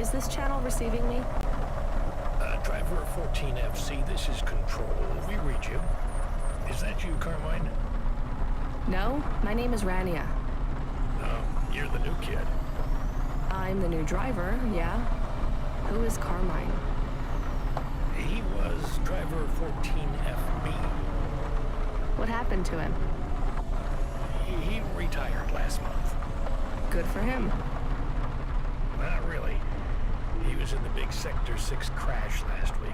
Is this channel receiving me? Driver 14FC, this is Control. We read you. Is that you, Carmine? No, my name is Rania. Oh, you're the new kid. I'm the new driver, yeah. Who is Carmine? He was driver 14FB. What happened to him? He retired last month. Good for him. Not really. He was in the big Sector 6 crash last week.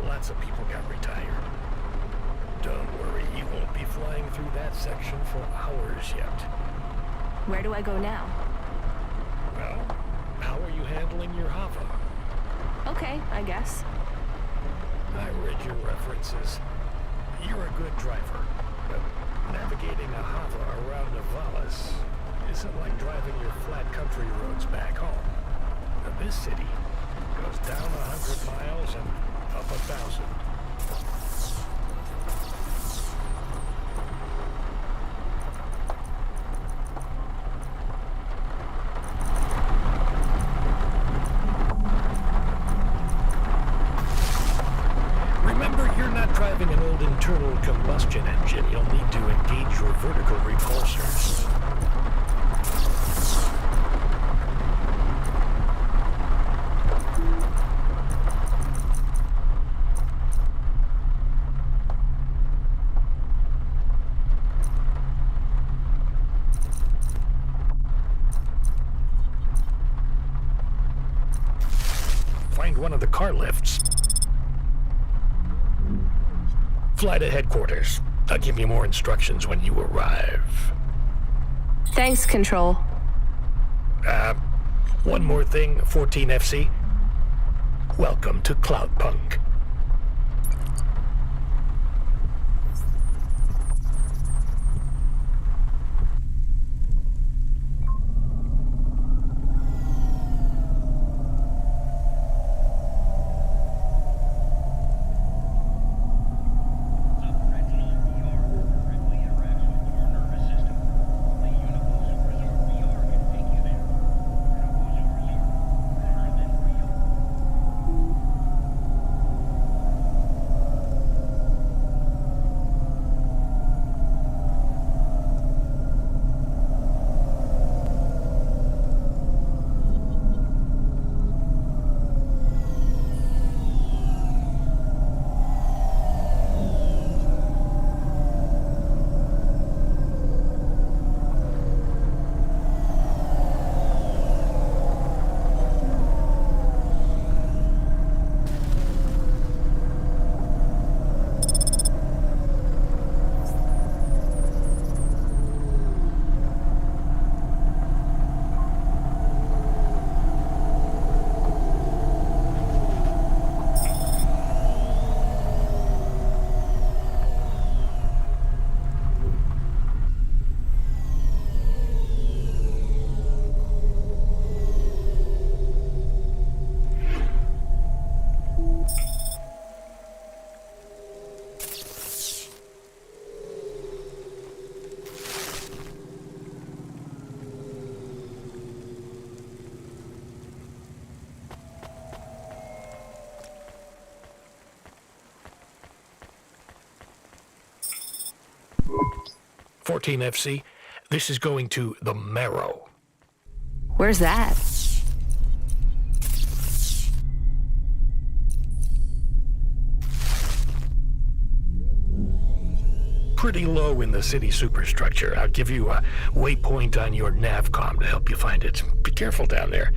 Lots of people got retired. Don't worry, you won't be flying through that section for hours yet. Where do I go now? Well, how are you handling your hover? Okay, I guess. I read your references. You're a good driver, but navigating a hover around Navalis isn't like driving your flat country roads back home. Now, this city goes down 100 miles and up 1,000. Remember, you're not driving an old internal combustion engine. You'll need to engage your vertical repulsors. Find one of the car lifts. Fly to headquarters. I'll give you more instructions when you arrive. Thanks, Control. One more thing, 14FC. Welcome to Cloudpunk. FC, this is going to the Marrow. Where's that? Pretty low in the city superstructure. I'll give you a waypoint on your navcom to help you find it. Be careful down there.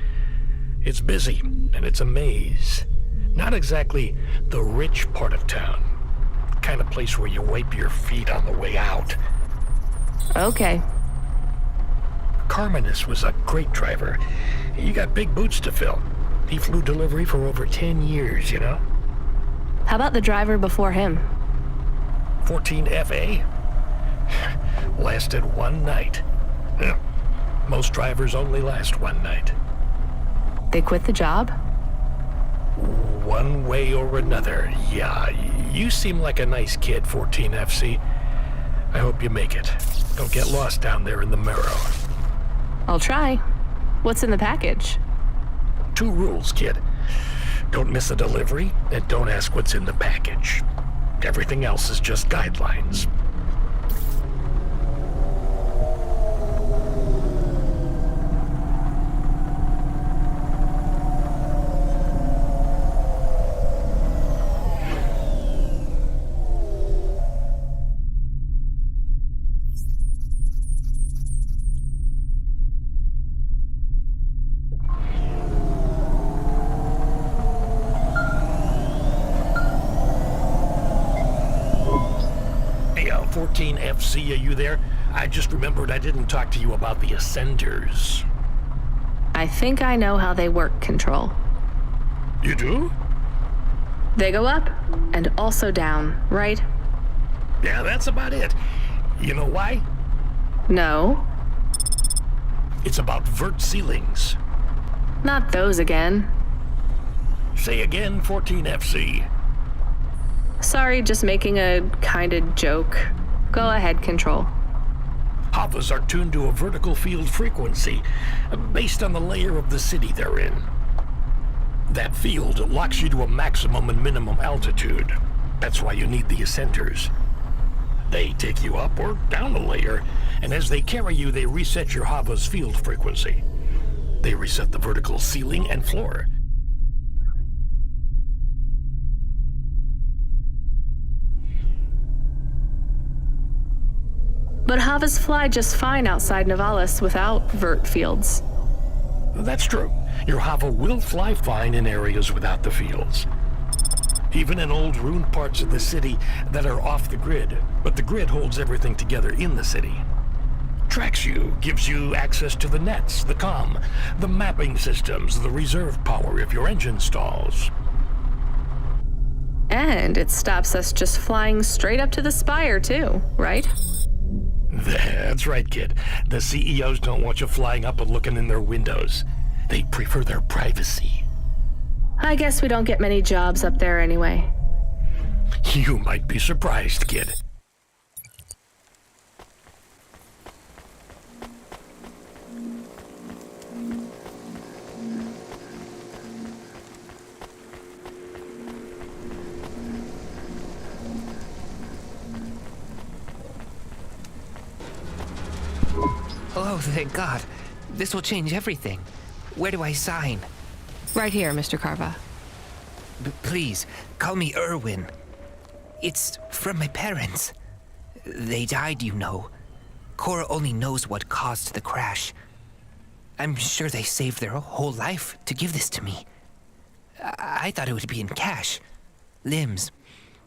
It's busy, and it's a maze. Not exactly the rich part of town. Kind of place where you wipe your feet on the way out. Okay. Carmenus was a great driver. You got big boots to fill. He flew delivery for over 10 years, you know? How about the driver before him? 14FA? Lasted one night. Most drivers only last one night. They quit the job? One way or another, yeah. You seem like a nice kid, 14FC. I hope you make it. Don't get lost down there in the Marrow. I'll try. What's in the package? 2 rules, kid. Don't miss a delivery, and don't ask what's in the package. Everything else is just guidelines. Hey, 14FC, are you there? I just remembered I didn't talk to you about the ascenders. I think I know how they work, Control. You do? They go up and also down, right? Yeah, that's about it. You know why? No. It's about vert ceilings. Not those again. Say again, 14FC. Sorry, just making a kinda joke. Go ahead, Control. Havas are tuned to a vertical field frequency based on the layer of the city they're in. That field locks you to a maximum and minimum altitude. That's why you need the ascenders. They take you up or down a layer, and as they carry you, they reset your Hava's field frequency. They reset the vertical ceiling and floor. But Havas fly just fine outside Novalis without vert fields. That's true. Your Hava will fly fine in areas without the fields. Even in old ruined parts of the city that are off the grid, but the grid holds everything together in the city. Tracks you, gives you access to the nets, the comm, the mapping systems, the reserve power if your engine stalls. And it stops us just flying straight up to the spire, too, right? That's right, kid. The CEOs don't want you flying up and looking in their windows. They prefer their privacy. I guess we don't get many jobs up there anyway. You might be surprised, kid. Oh, thank God. This will change everything. Where do I sign? Right here, Mr. Carva. Please, call me Erwin. It's from my parents. They died, you know. Cora only knows what caused the crash. I'm sure they saved their whole life to give this to me. I thought it would be in cash. Limbs.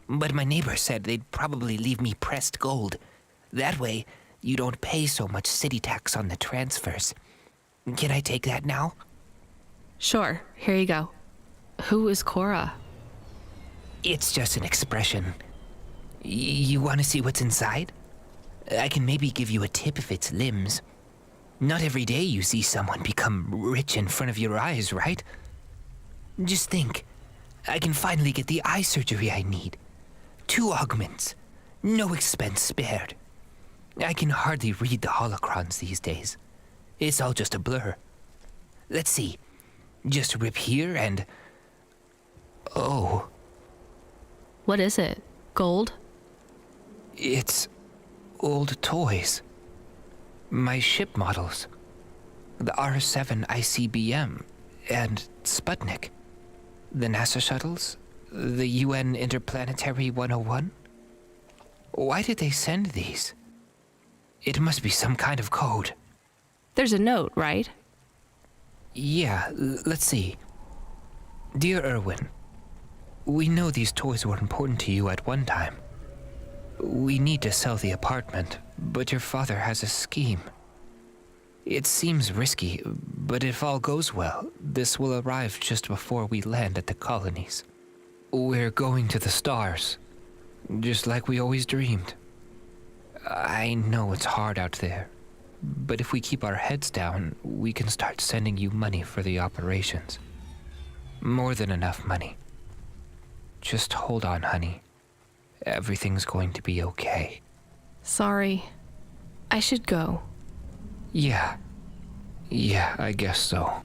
But my neighbor said they'd probably leave me pressed gold. That way, you don't pay so much city tax on the transfers. Can I take that now? Sure, here you go. Who is Cora? It's just an expression. You want to see what's inside? I can maybe give you a tip if it's limbs. Not every day you see someone become rich in front of your eyes, right? Just think. I can finally get the eye surgery I need. 2 augments. No expense spared. I can hardly read the holocrons these days. It's all just a blur. Let's see. Just rip here and... Oh. What is it? Gold? It's old toys. My ship models. The R7 ICBM and Sputnik. The NASA shuttles. The UN Interplanetary 101. Why did they send these? It must be some kind of code. There's a note, right? Yeah, let's see. Dear Erwin, we know these toys were important to you at one time. We need to sell the apartment, but your father has a scheme. It seems risky, but if all goes well, this will arrive just before we land at the colonies. We're going to the stars, just like we always dreamed. I know it's hard out there, but if we keep our heads down, we can start sending you money for the operations. More than enough money. Just hold on, honey. Everything's going to be okay. Sorry. I should go. Yeah, I guess so.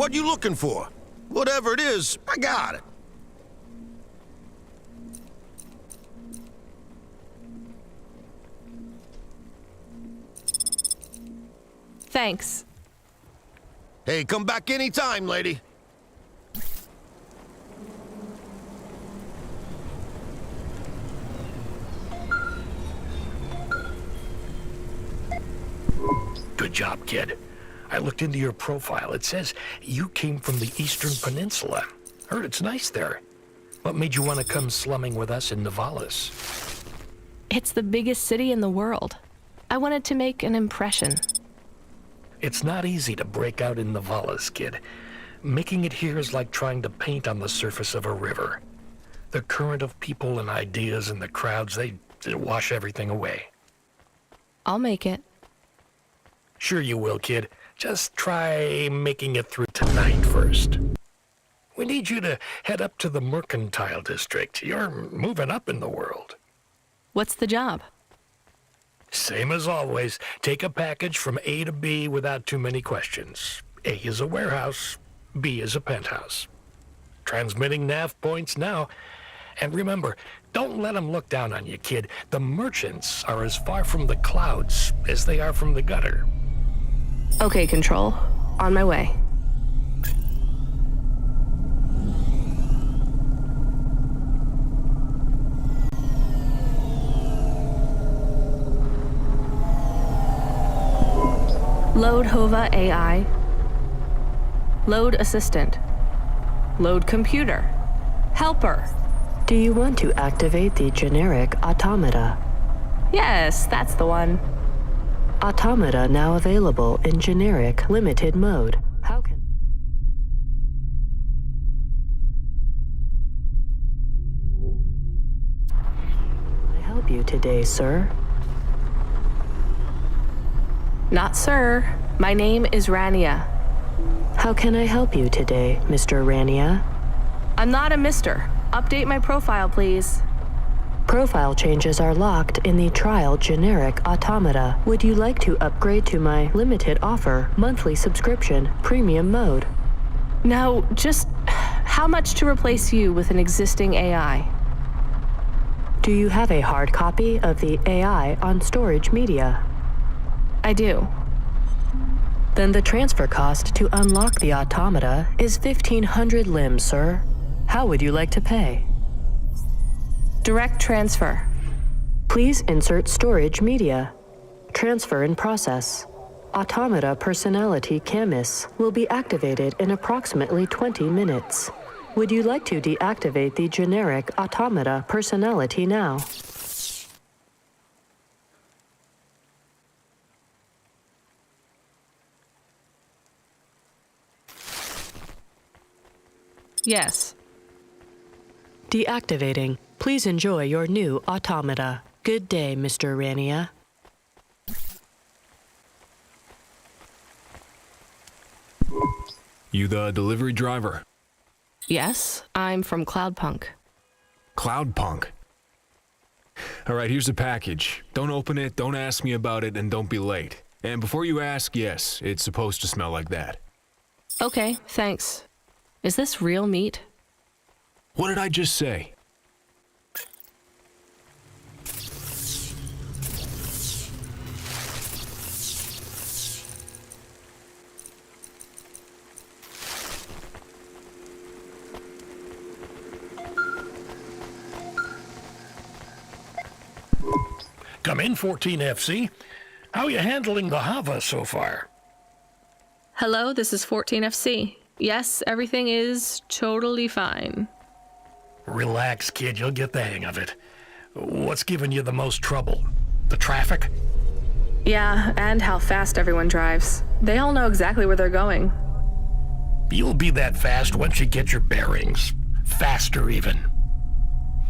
What you looking for? Whatever it is, I got it. Thanks. Hey, come back anytime, lady. Good job, kid. I looked into your profile. It says you came from the Eastern Peninsula. Heard it's nice there. What made you want to come slumming with us in Nivalis? It's the biggest city in the world. I wanted to make an impression. It's not easy to break out in Nivalis, kid. Making it here is like trying to paint on the surface of a river. The current of people and ideas and the crowds, they wash everything away. I'll make it. Sure you will, kid. Just try making it through tonight first. We need you to head up to the Mercantile District. You're moving up in the world. What's the job? Same as always. Take a package from A to B without too many questions. A is a warehouse. B is a penthouse. Transmitting nav points now. And remember, don't let them look down on you, kid. The merchants are as far from the clouds as they are from the gutter. Okay, Control. On my way. Load Hova AI. Load Assistant. Load Computer. Helper. Do you want to activate the generic automata? Yes, that's the one. Automata now available in generic limited mode. How can I help you today, sir? Not sir. My name is Rania. How can I help you today, Mr. Rania? I'm not a mister. Update my profile, please. Profile changes are locked in the trial generic automata. Would you like to upgrade to my limited offer monthly subscription premium mode? Now, just how much to replace you with an existing AI? Do you have a hard copy of the AI on storage media? I do. Then the transfer cost to unlock the automata is 1,500 limbs, sir. How would you like to pay? Direct transfer. Please insert storage media. Transfer in process. Automata personality Camus will be activated in approximately 20 minutes. Would you like to deactivate the generic automata personality now? Yes. Deactivating. Please enjoy your new automata. Good day, Mr. Rania. You the delivery driver? Yes, I'm from Cloudpunk. Cloudpunk? Alright, here's the package. Don't open it, don't ask me about it, and don't be late. And before you ask, yes, it's supposed to smell like that. Okay, thanks. Is this real meat? What did I just say? Come in, 14FC. How you handling the Hava so far? Hello, this is 14FC. Yes, everything is totally fine. Relax, kid. You'll get the hang of it. What's giving you the most trouble? The traffic? Yeah, and how fast everyone drives. They all know exactly where they're going. You'll be that fast once you get your bearings. Faster, even.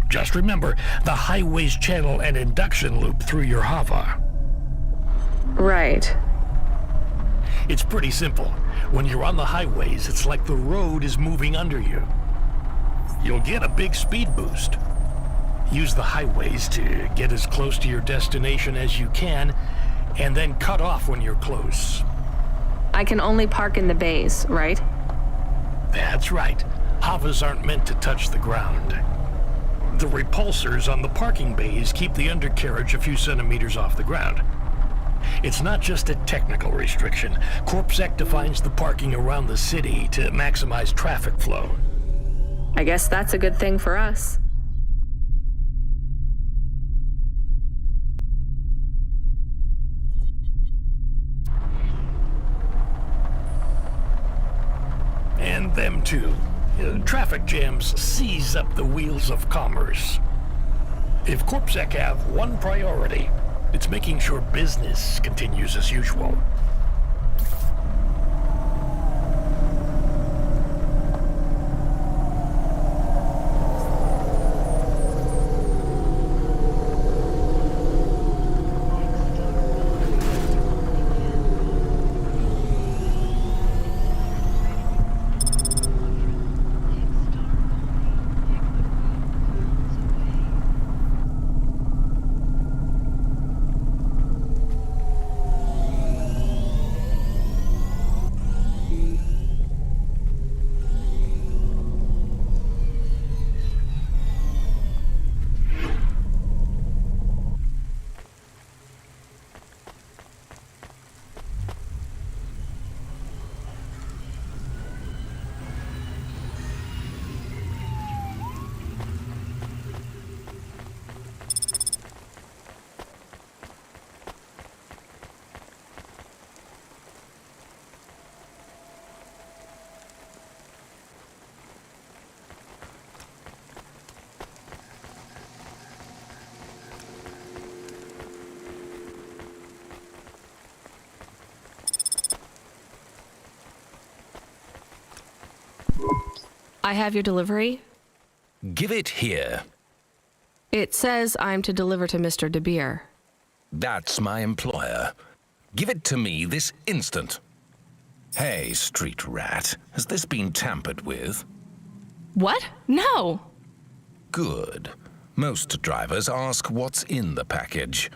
Just remember the highways channel and induction loop through your Hava. Right. It's pretty simple. When you're on the highways, it's like the road is moving under you. You'll get a big speed boost. Use the highways to get as close to your destination as you can, and then cut off when you're close. I can only park in the bays, right? That's right. Havas aren't meant to touch the ground. The repulsors on the parking bays keep the undercarriage a few centimeters off the ground. It's not just a technical restriction. CorpSec defines the parking around the city to maximize traffic flow. I guess that's a good thing for us. And them too. Traffic jams seize up the wheels of commerce. If CorpSec have one priority, it's making sure business continues as usual. I have your delivery. Give it here. It says I'm to deliver to Mr. De Beer. That's my employer. Give it to me this instant. Hey, street rat, has this been tampered with? What? No! Good. Most drivers ask what's in the package.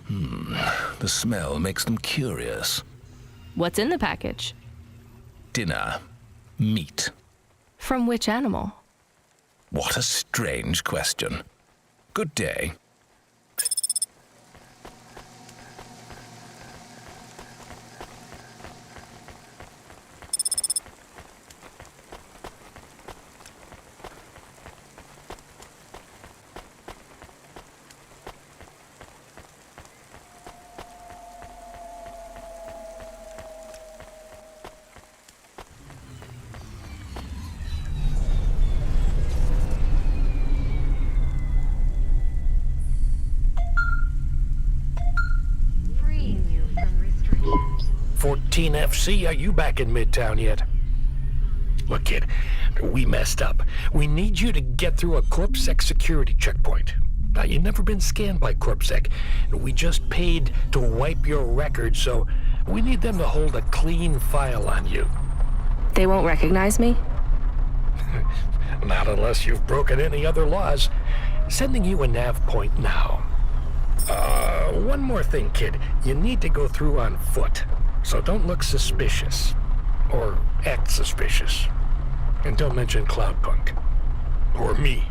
The smell makes them curious. What's in the package? Dinner. Meat. From which animal? What a strange question. Good day. Freeing you from restrictions. 14 FC, are you back in Midtown yet? Look, kid, we messed up. We need you to get through a CorpSec security checkpoint. Now, you've never been scanned by CorpSec. We just paid to wipe your record, so we need them to hold a clean file on you. They won't recognize me? Not unless you've broken any other laws. Sending you a nav point now. One more thing, kid. You need to go through on foot, so don't look suspicious. Or act suspicious. And don't mention Cloudpunk. Or me.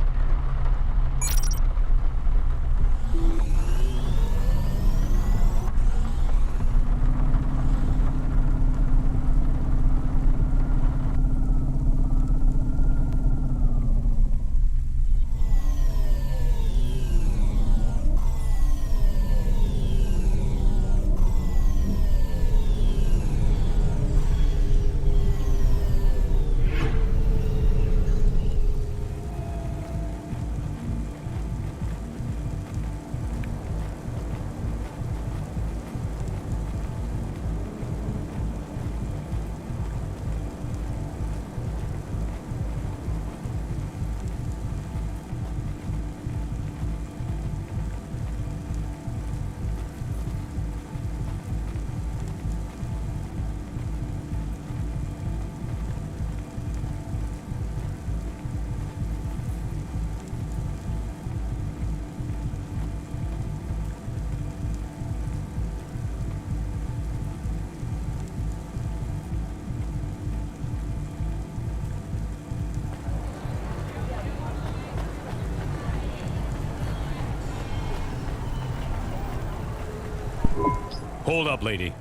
Hold up, lady.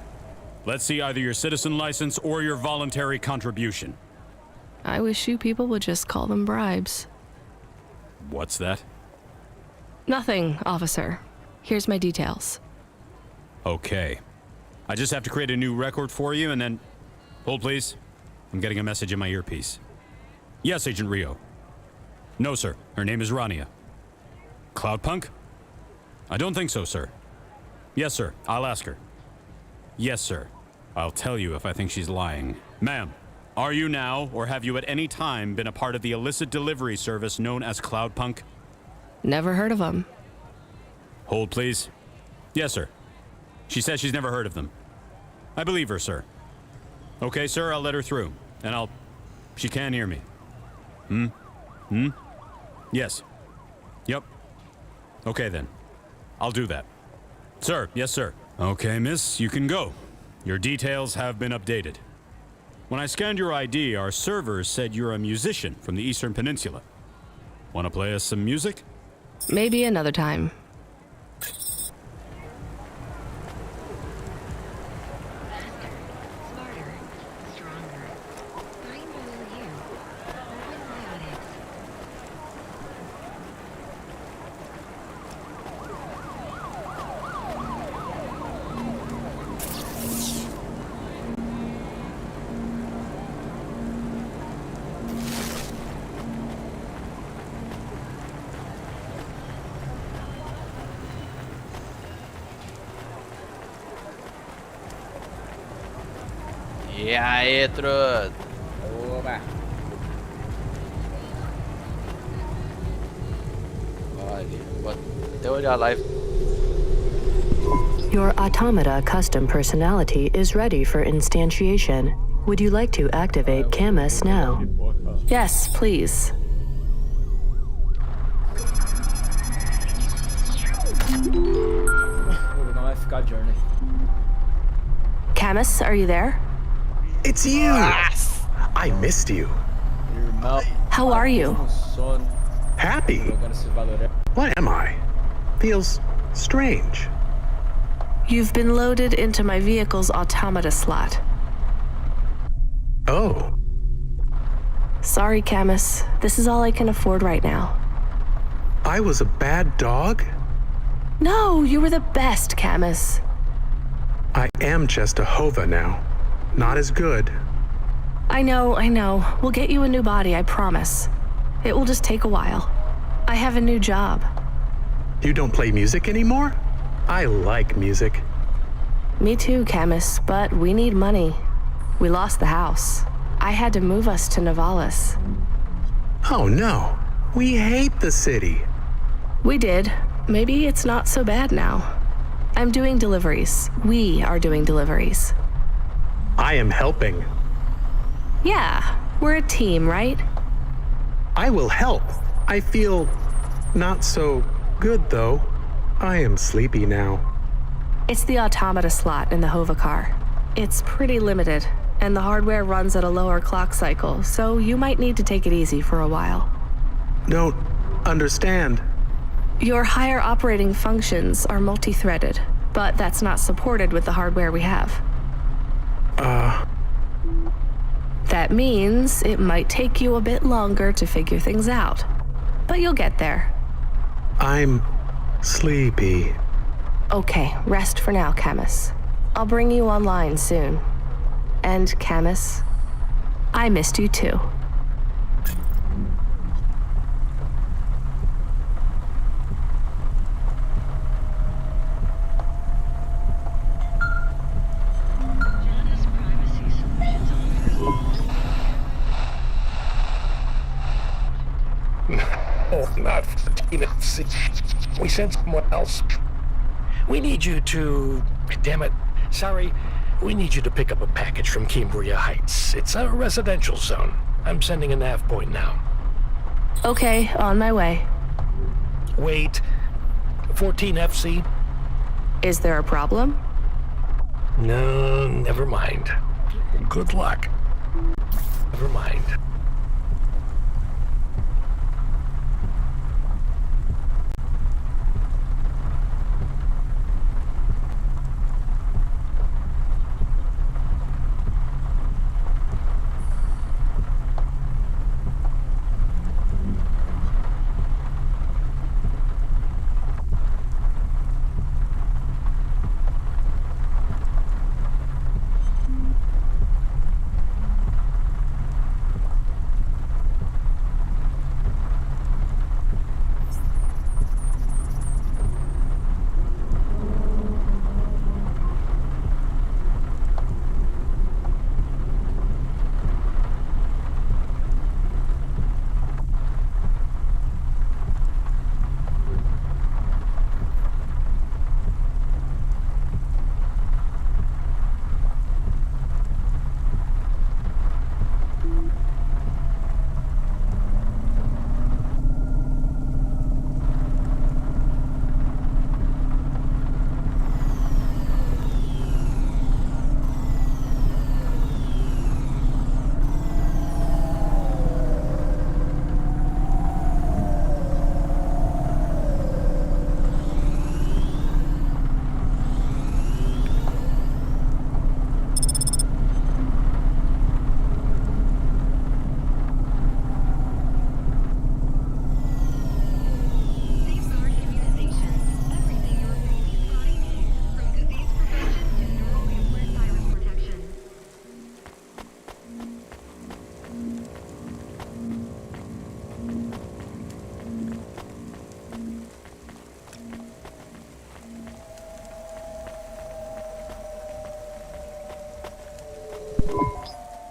Let's see either your citizen license or your voluntary contribution. I wish you people would just call them bribes. What's that? Nothing, officer. Here's my details. Okay. I just have to create a new record for you and then... Hold, please. I'm getting a message in my earpiece. Yes, Agent Rio. No, sir. Her name is Rania. Cloudpunk? I don't think so, sir. Yes, sir. I'll ask her. Yes, sir. I'll tell you if I think she's lying. Ma'am, are you now, or have you at any time been a part of the illicit delivery service known as Cloudpunk? Never heard of them. Hold, please. Yes, sir. She says she's never heard of them. I believe her, sir. Okay, sir, I'll let her through. And I'll... She can hear me. Yes. Yep. Okay, then. I'll do that. Sir, yes, sir. Okay, miss, you can go. Your details have been updated. When I scanned your ID, our servers said you're a musician from the Eastern Peninsula. Want to play us some music? Maybe another time. Smarter, stronger. I know you. Probiotics. E aí, truta? Oba! Olha, vou até olhar a live. Your automata custom personality is ready for instantiation. Would you like to activate Camus now? Yes, please. Não vai ficar Journey. Camus, are you there? It's you! I missed you. Irmão. How are you? Sono. Happy? Jogando esse Valorant. What am I? Feels strange. You've been loaded into my vehicle's automata slot. Oh, Sorry, Camus. This is all I can afford right now. I was a bad dog? No, you were the best, Camus. I am just a Hova now. Not as good. I know. We'll get you a new body, I promise. It will just take a while. I have a new job. You don't play music anymore? I like music. Me too, Camus, but we need money. We lost the house. I had to move us to Navalis. Oh no, we hate the city. We did. Maybe it's not so bad now. I'm doing deliveries. We are doing deliveries. I am helping. Yeah, we're a team, right? I will help. I feel not so good though. I am sleepy now. It's the automata slot in the Hova car. It's pretty limited, and the hardware runs at a lower clock cycle, so you might need to take it easy for a while. Don't understand. Your higher operating functions are multi-threaded, but that's not supported with the hardware we have. That means it might take you a bit longer to figure things out, but you'll get there. I'm sleepy. Okay, rest for now, Camus. I'll bring you online soon. And Camus, I missed you too. Janus Privacy Solutions Oh, not 14. We sent someone else. We need you to... Damn it. Sorry. We need you to pick up a package from Cambria Heights. It's a residential zone. I'm sending a nav point now. Okay, on my way. Wait. 14 FC? Is there a problem? No, never mind. Good luck. Never mind.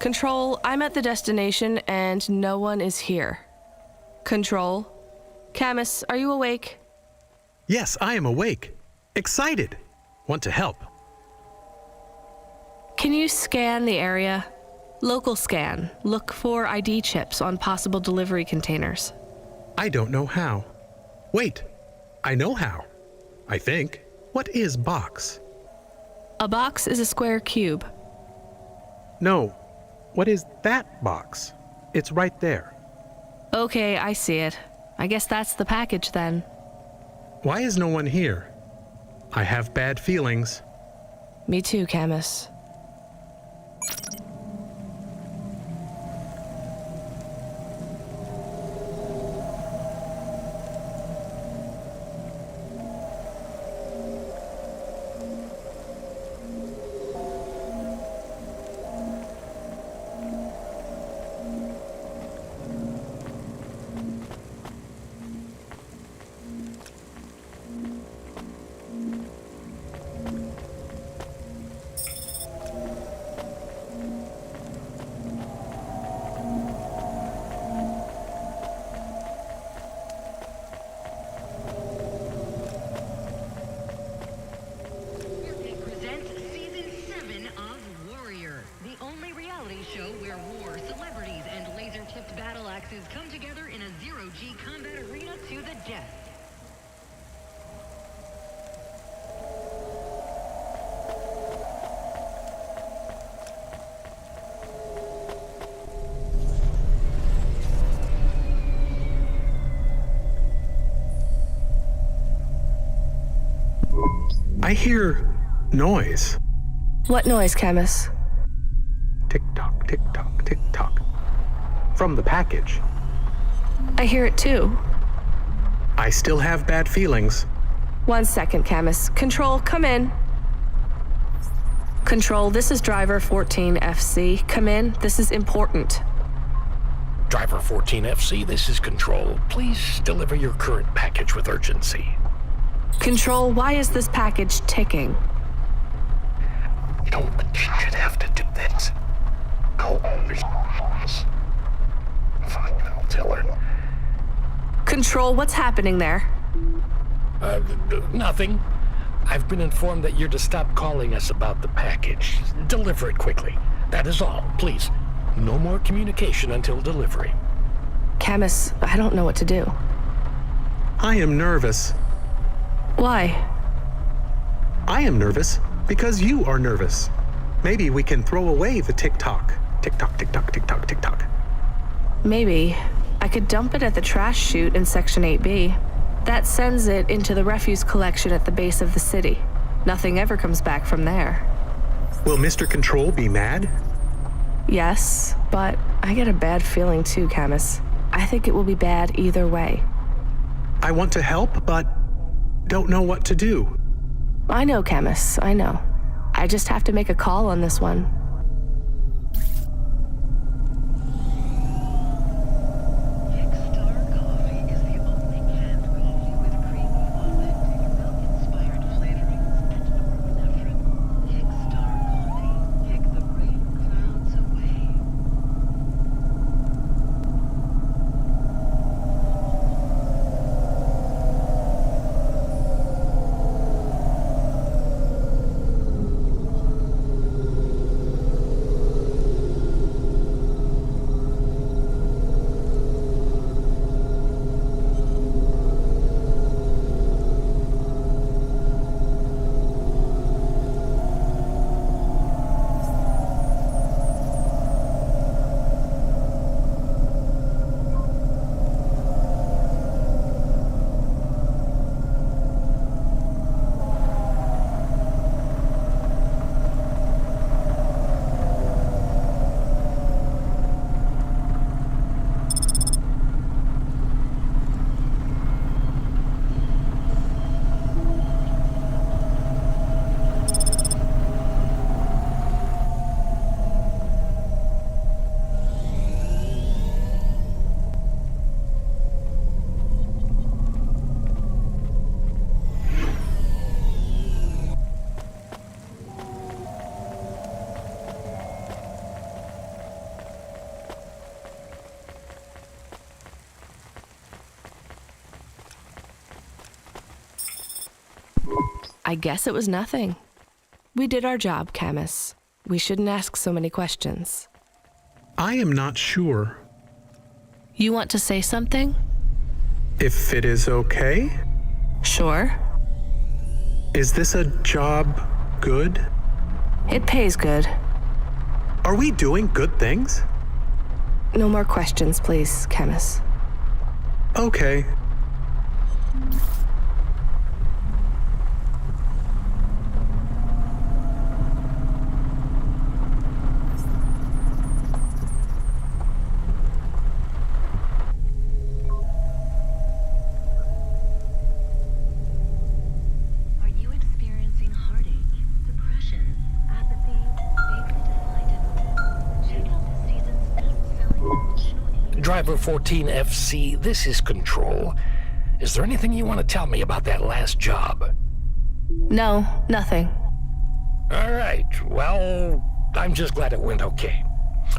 Control, I'm at the destination and no one is here. Control. Camus, are you awake? Yes, I am awake. Excited. Want to help. Can you scan the area? Local scan. Look for ID chips on possible delivery containers. I don't know how. Wait, I know how. I think. What is box? A box is a square cube. No. What is that box? It's right there. Okay, I see it. I guess that's the package then. Why is no one here? I have bad feelings. Me too, Camus. Come together in a zero-G combat arena to the death. I hear noise. What noise, Camus? Tick-tock, tick-tock, tick-tock. From the package. I hear it too. I still have bad feelings. 1 second, Camus. Control, come in. Control, this is driver 14FC. Come in, this is important. Driver 14FC, this is Control. Please deliver your current package with urgency. Control, why is this package ticking? Don't should have to do this. Go over. Fine, I'll tell her. Control, what's happening there? Nothing. I've been informed that you're to stop calling us about the package. Deliver it quickly. That is all. Please, no more communication until delivery. Camus, I don't know what to do. I am nervous. Why? I am nervous because you are nervous. Maybe we can throw away the tick-tock. Tick-tock, tick-tock, tick-tock, tick-tock. Maybe. I could dump it at the trash chute in Section 8B. That sends it into the refuse collection at the base of the city. Nothing ever comes back from there. Will Mr. Control be mad? Yes, but I get a bad feeling too, Camus. I think it will be bad either way. I want to help, but don't know what to do. I know, Camus, I know. I just have to make a call on this one. I guess it was nothing. We did our job, Camus. We shouldn't ask so many questions. I am not sure. You want to say something? If it is okay? Sure. Is this a job good? It pays good. Are we doing good things? No more questions, please, Camus. Okay. Are you experiencing heartache, depression, apathy, vaguely disappointed? Check out this season's best-selling emotional aid. Driver 14FC, this is Control. Is there anything you want to tell me about that last job? No, nothing. All right, well, I'm just glad it went okay.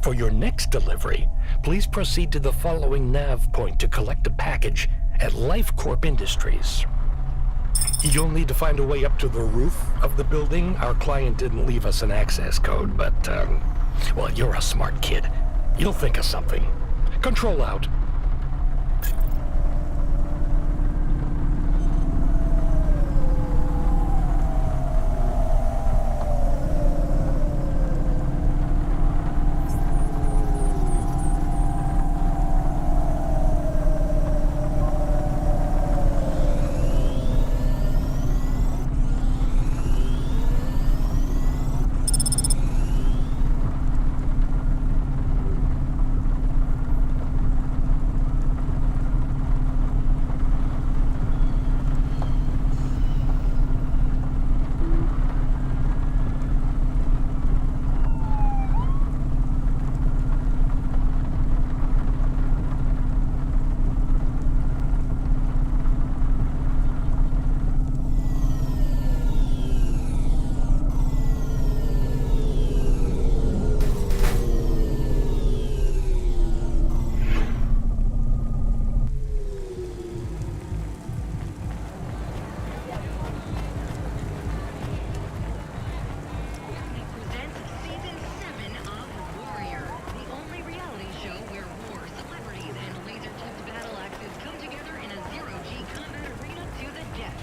For your next delivery, please proceed to the following nav point to collect a package at Life Corp Industries. You'll need to find a way up to the roof of the building. Our client didn't leave us an access code, but, well, you're a smart kid. You'll think of something. Control out. Presents Season 7 of Warrior, the only reality show where war, celebrities, and laser-tipped battle axes come together in a zero-G combat arena to the death.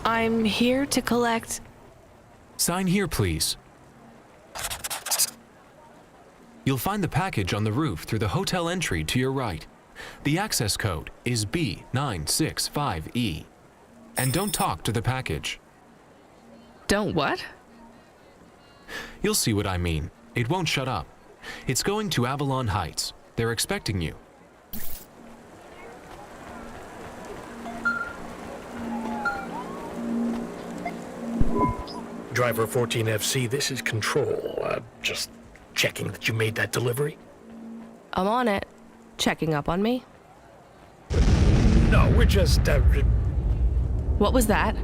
I'm here to collect... Sign here, please. You'll find the package on the roof through the hotel entry to your right. The access code is B965E. And don't talk to the package. Don't what? You'll see what I mean. It won't shut up. It's going to Avalon Heights. They're expecting you. Driver 14FC, this is Control. Just checking that you made that delivery. I'm on it. Checking up on me. No, we're just, What was that?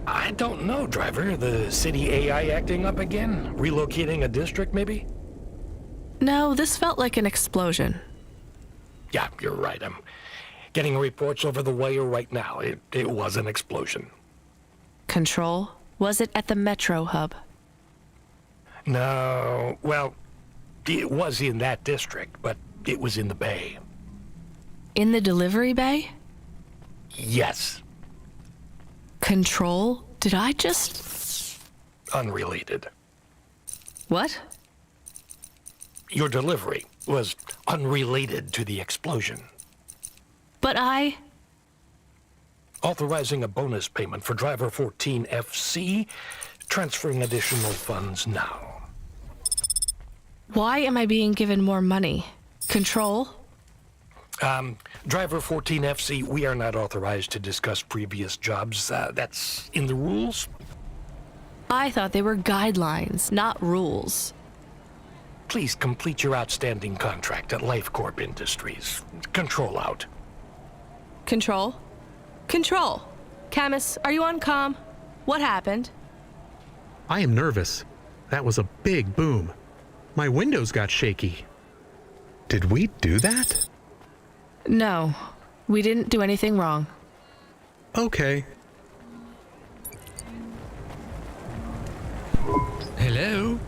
I don't know, driver. The city AI acting up again? Relocating a district, maybe? No, this felt like an explosion. Yeah, you're right. I'm getting reports over the wire right now. It was an explosion. Control? Was it at the Metro hub? No, well, it was in that district, but it was in the bay. In the delivery bay? Yes, Control? Did I just... unrelated. What? Your delivery was unrelated to the explosion. But I... Authorizing a bonus payment for driver 14FC, transferring additional funds now. Why am I being given more money? Control? Driver 14FC, we are not authorized to discuss previous jobs. That's in the rules. I thought they were guidelines, not rules. Please complete your outstanding contract at LifeCorp Industries. Control out. Control? Control! Camus, are you on comm? What happened? I am nervous. That was a big boom. My windows got shaky. Did we do that? No, we didn't do anything wrong. Okay. Hello?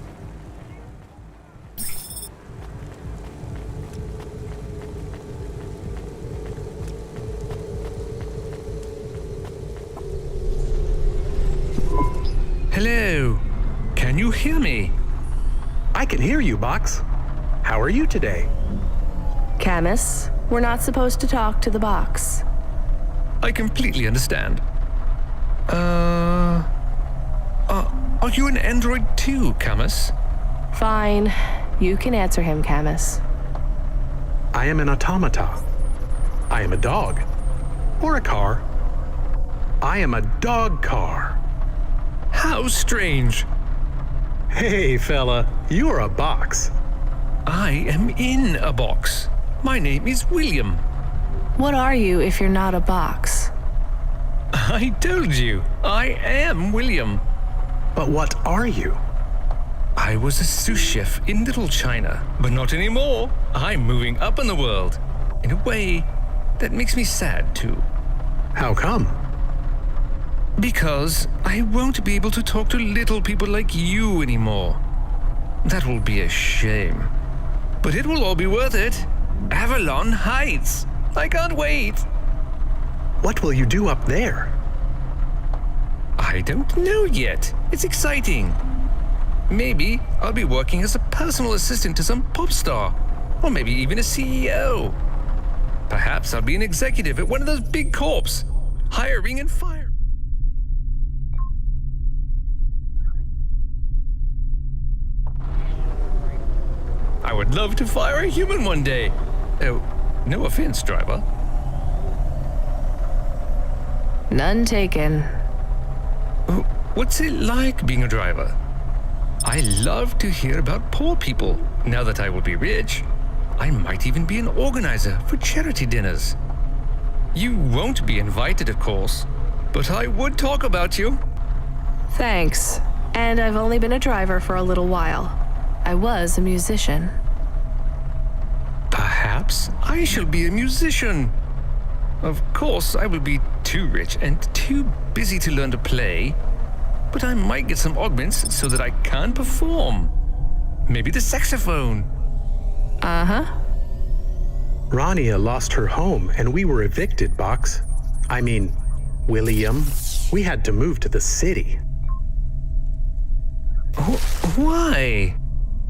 Hello? Can you hear me? I can hear you, Box. How are you today? Camus, we're not supposed to talk to the box. I completely understand. Are you an android too, Camus? Fine. You can answer him, Camus. I am an automata. I am a dog. Or a car. I am a dog car. How strange. Hey, fella, you are a box. I am in a box. My name is William. What are you if you're not a box? I told you, I am William. But what are you? I was a sous chef in Little China, but not anymore. I'm moving up in the world. In a way that makes me sad too. How come? Because I won't be able to talk to little people like you anymore. That will be a shame. But it will all be worth it. Avalon Heights. I can't wait. What will you do up there? I don't know yet. It's exciting. Maybe I'll be working as a personal assistant to some pop star. Or maybe even a CEO. Perhaps I'll be an executive at one of those big corps. Hiring and firing. I would love to fire a human one day. Oh, no offense, driver. None taken. What's it like being a driver? I love to hear about poor people. Now that I will be rich, I might even be an organizer for charity dinners. You won't be invited, of course, but I would talk about you. Thanks. And I've only been a driver for a little while. I was a musician. Perhaps I shall be a musician. Of course, I will be too rich and too busy to learn to play, but I might get some augments so that I can perform. Maybe the saxophone. Uh-huh. Rania lost her home and we were evicted, Box. I mean, William. We had to move to the city. Why?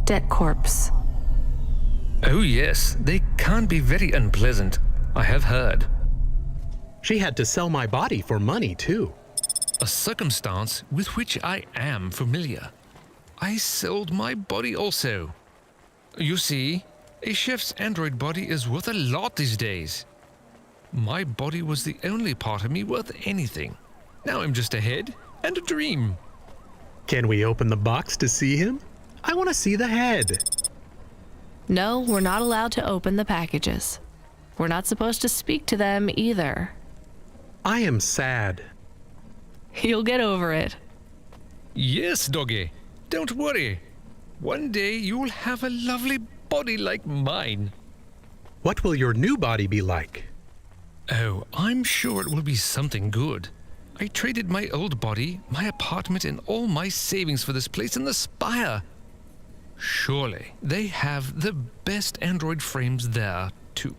Debt corpse. Oh yes, they can be very unpleasant. I have heard. She had to sell my body for money, too. A circumstance with which I am familiar. I sold my body also. You see, a chef's android body is worth a lot these days. My body was the only part of me worth anything. Now I'm just a head, and a dream. Can we open the box to see him? I want to see the head. No, we're not allowed to open the packages. We're not supposed to speak to them either. I am sad. You'll get over it. Yes, doggy. Don't worry. One day you'll have a lovely body like mine. What will your new body be like? Oh, I'm sure it will be something good. I traded my old body, my apartment, and all my savings for this place in the Spire. Surely they have the best Android frames there, too.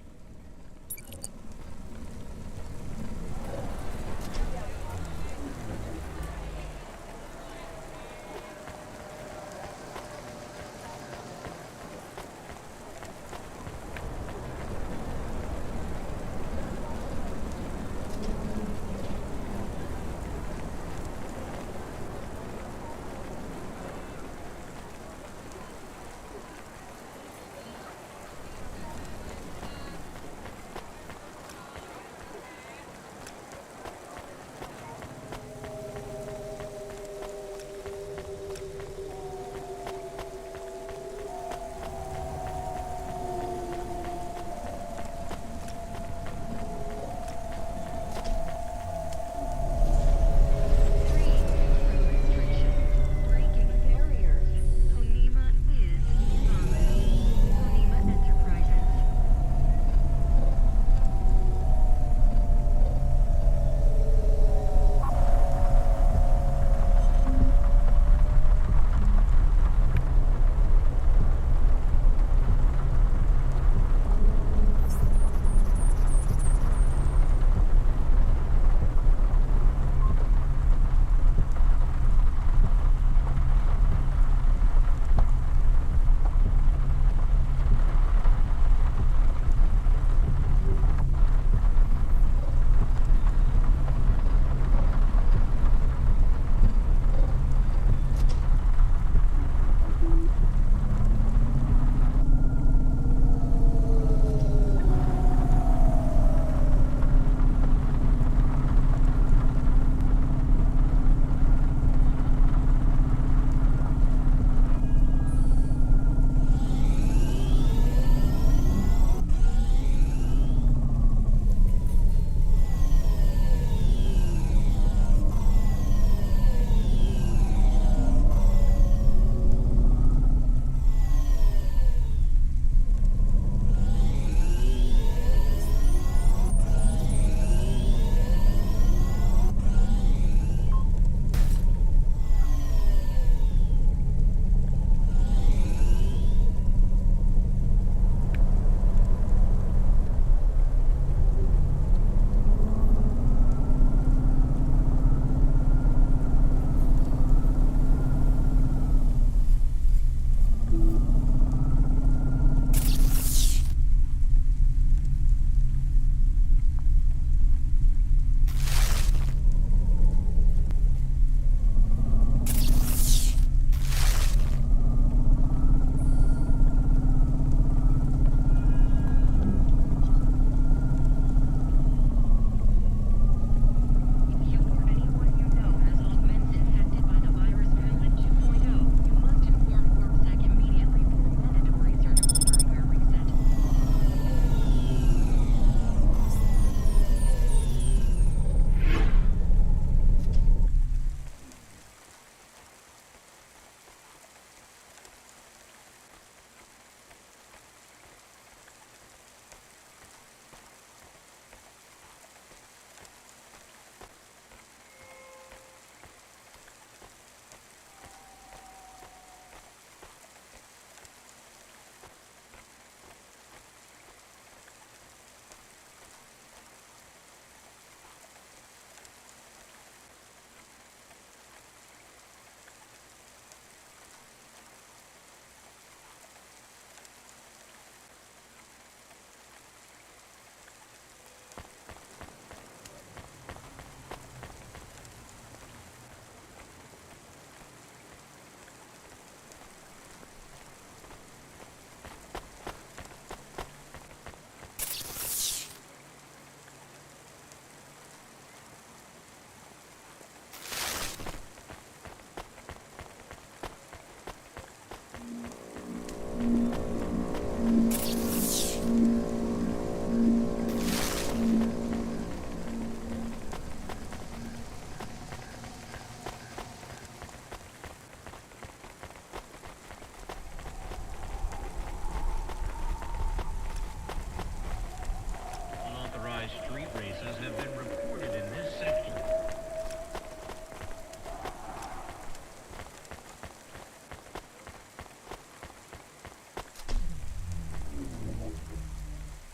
have been reported in this section.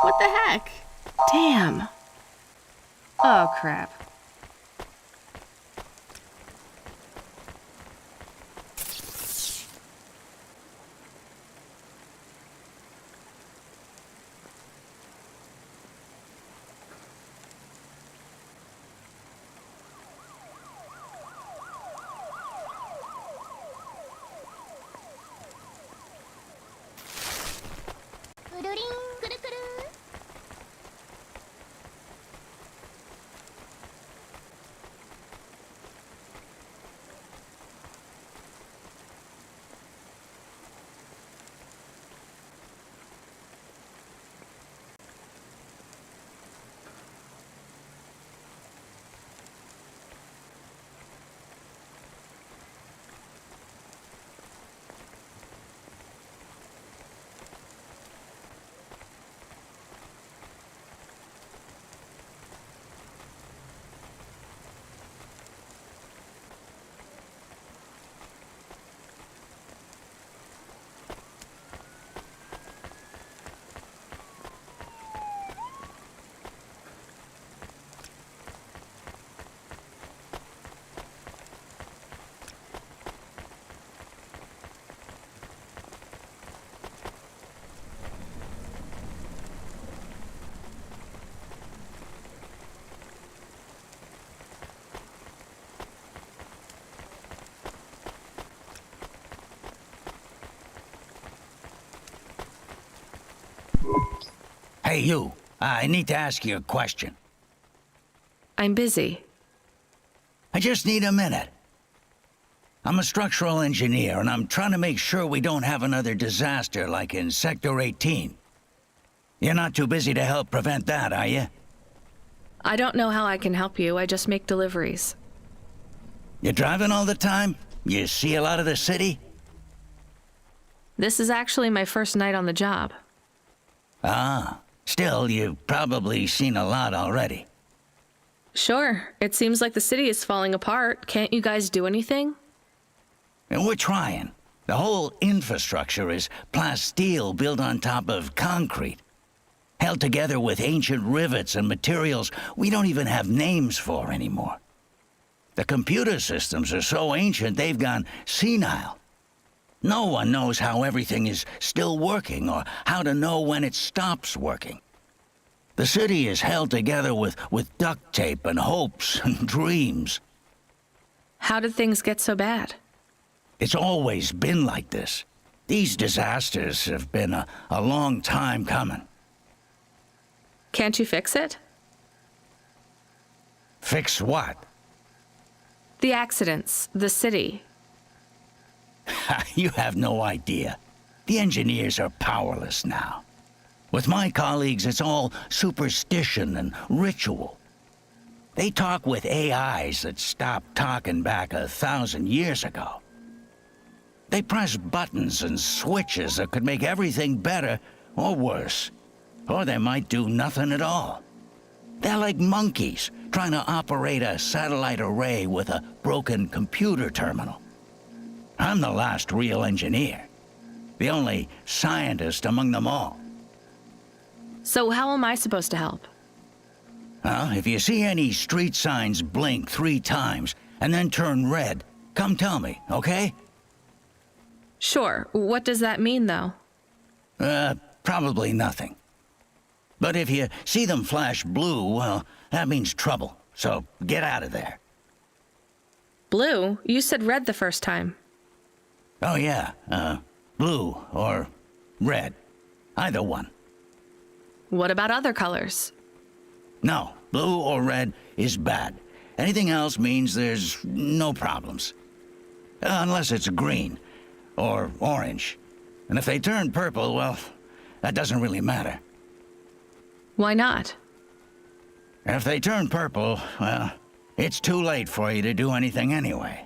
What the heck? Damn. Oh, crap. Hey, you. I need to ask you a question. I'm busy. I just need a minute. I'm a structural engineer, and I'm trying to make sure we don't have another disaster like in Sector 18. You're not too busy to help prevent that, are you? I don't know how I can help you. I just make deliveries. You driving all the time? You see a lot of the city? This is actually my first night on the job. Ah, still, you've probably seen a lot already. Sure. It seems like the city is falling apart. Can't you guys do anything? And we're trying. The whole infrastructure is plasteel built on top of concrete, held together with ancient rivets and materials we don't even have names for anymore. The computer systems are so ancient they've gone senile. No one knows how everything is still working or how to know when it stops working. The city is held together with duct tape and hopes and dreams. How did things get so bad? It's always been like this. These disasters have been a long time coming. Can't you fix it? Fix what? The accidents, the city. You have no idea. The engineers are powerless now. With my colleagues, it's all superstition and ritual. They talk with AIs that stopped talking back 1,000 years ago. They press buttons and switches that could make everything better or worse. Or they might do nothing at all. They're like monkeys trying to operate a satellite array with a broken computer terminal. I'm the last real engineer. The only scientist among them all. So how am I supposed to help? If you see any street signs blink 3 times and then turn red, come tell me, okay? Sure. What does that mean, though? Probably nothing. But if you see them flash blue, well, that means trouble. So get out of there. Blue? You said red the first time. Oh yeah, blue or red. Either one. What about other colors? No, blue or red is bad. Anything else means there's no problems. Unless it's green or orange. And if they turn purple, well, that doesn't really matter. Why not? If they turn purple, well, it's too late for you to do anything anyway.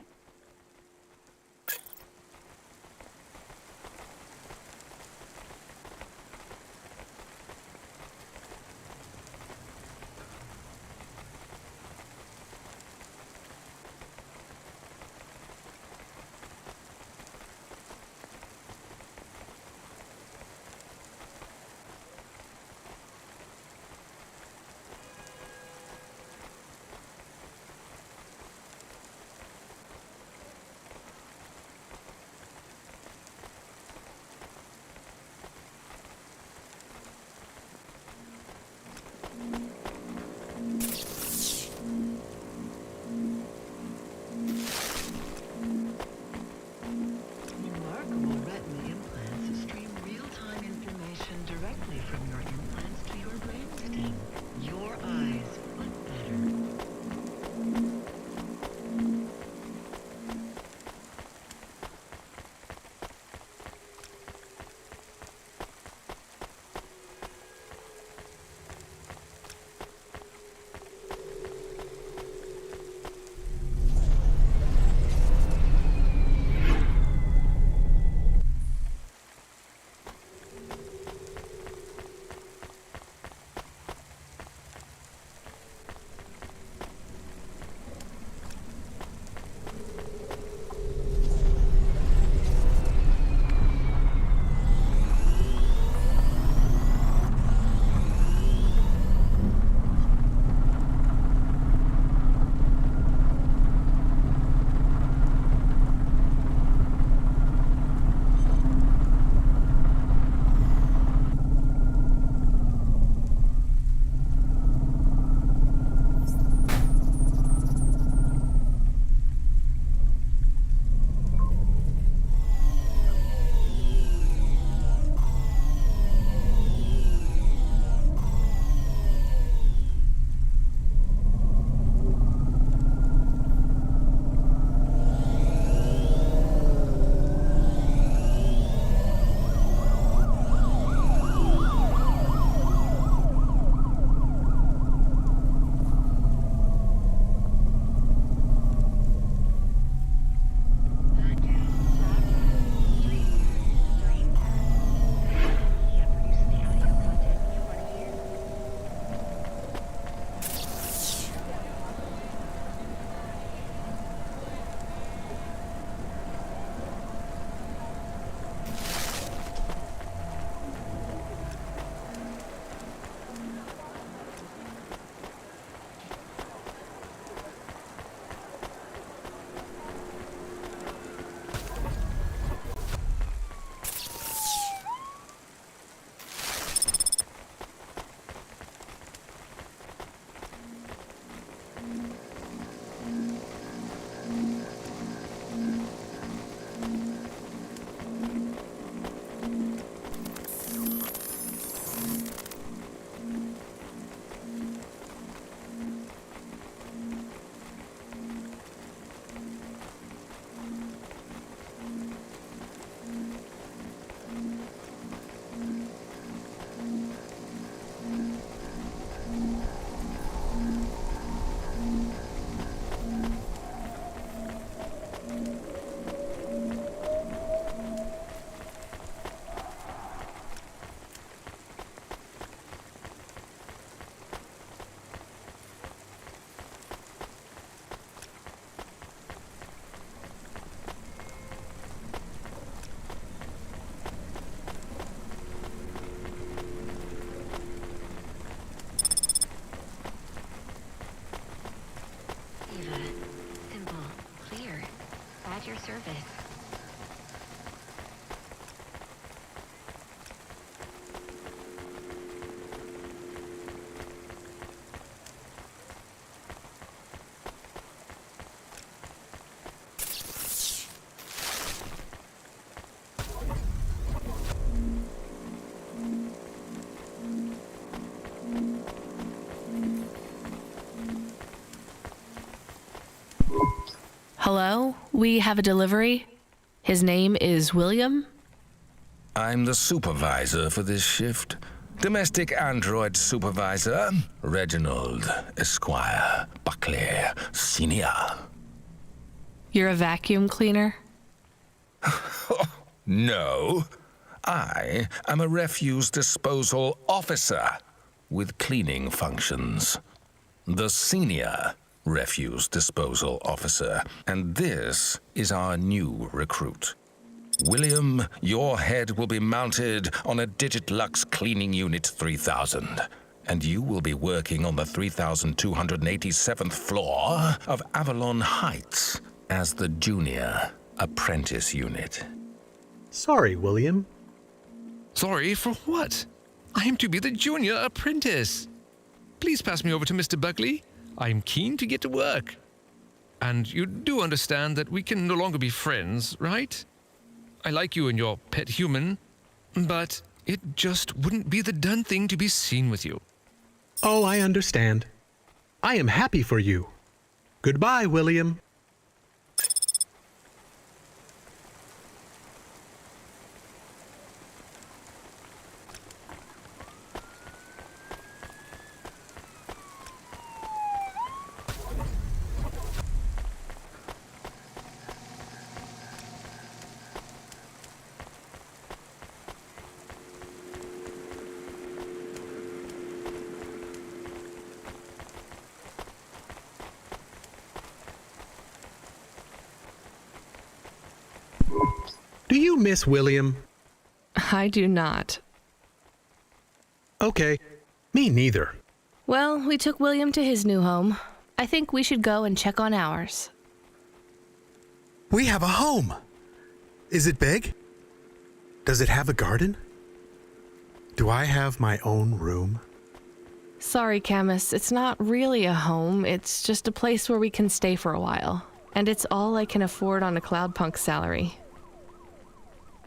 surface. Hello? We have a delivery. His name is William. I'm the supervisor for this shift. Domestic android supervisor, Reginald Esquire Buckley Senior. You're a vacuum cleaner? No, I am a refuse disposal officer with cleaning functions. The senior refuse disposal officer, and this is our new recruit. William, your head will be mounted on a Digitlux Cleaning Unit 3000, and you will be working on the 3287th floor of Avalon Heights as the junior apprentice unit. Sorry, William. Sorry for what? I am to be the junior apprentice. Please pass me over to Mr. Buckley. I'm keen to get to work. And you do understand that we can no longer be friends, right? I like you and your pet human, but it just wouldn't be the done thing to be seen with you. Oh, I understand. I am happy for you. Goodbye, William. Do you miss William? I do not. Okay, me neither. Well, we took William to his new home. I think we should go and check on ours. We have a home. Is it big? Does it have a garden? Do I have my own room? Sorry, Camus, it's not really a home. It's just a place where we can stay for a while. And it's all I can afford on a Cloudpunk salary.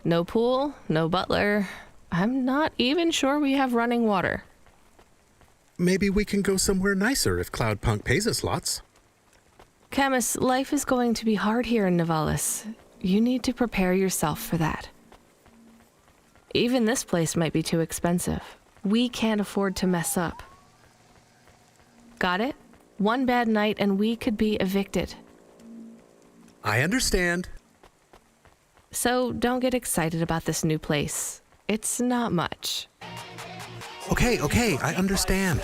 No pool, no butler. I'm not even sure we have running water. Maybe we can go somewhere nicer if Cloudpunk pays us lots. Camus, life is going to be hard here in Nivalis. You need to prepare yourself for that. Even this place might be too expensive. We can't afford to mess up. Got it? One bad night and we could be evicted. I understand. So don't get excited about this new place. It's not much. Okay, I understand.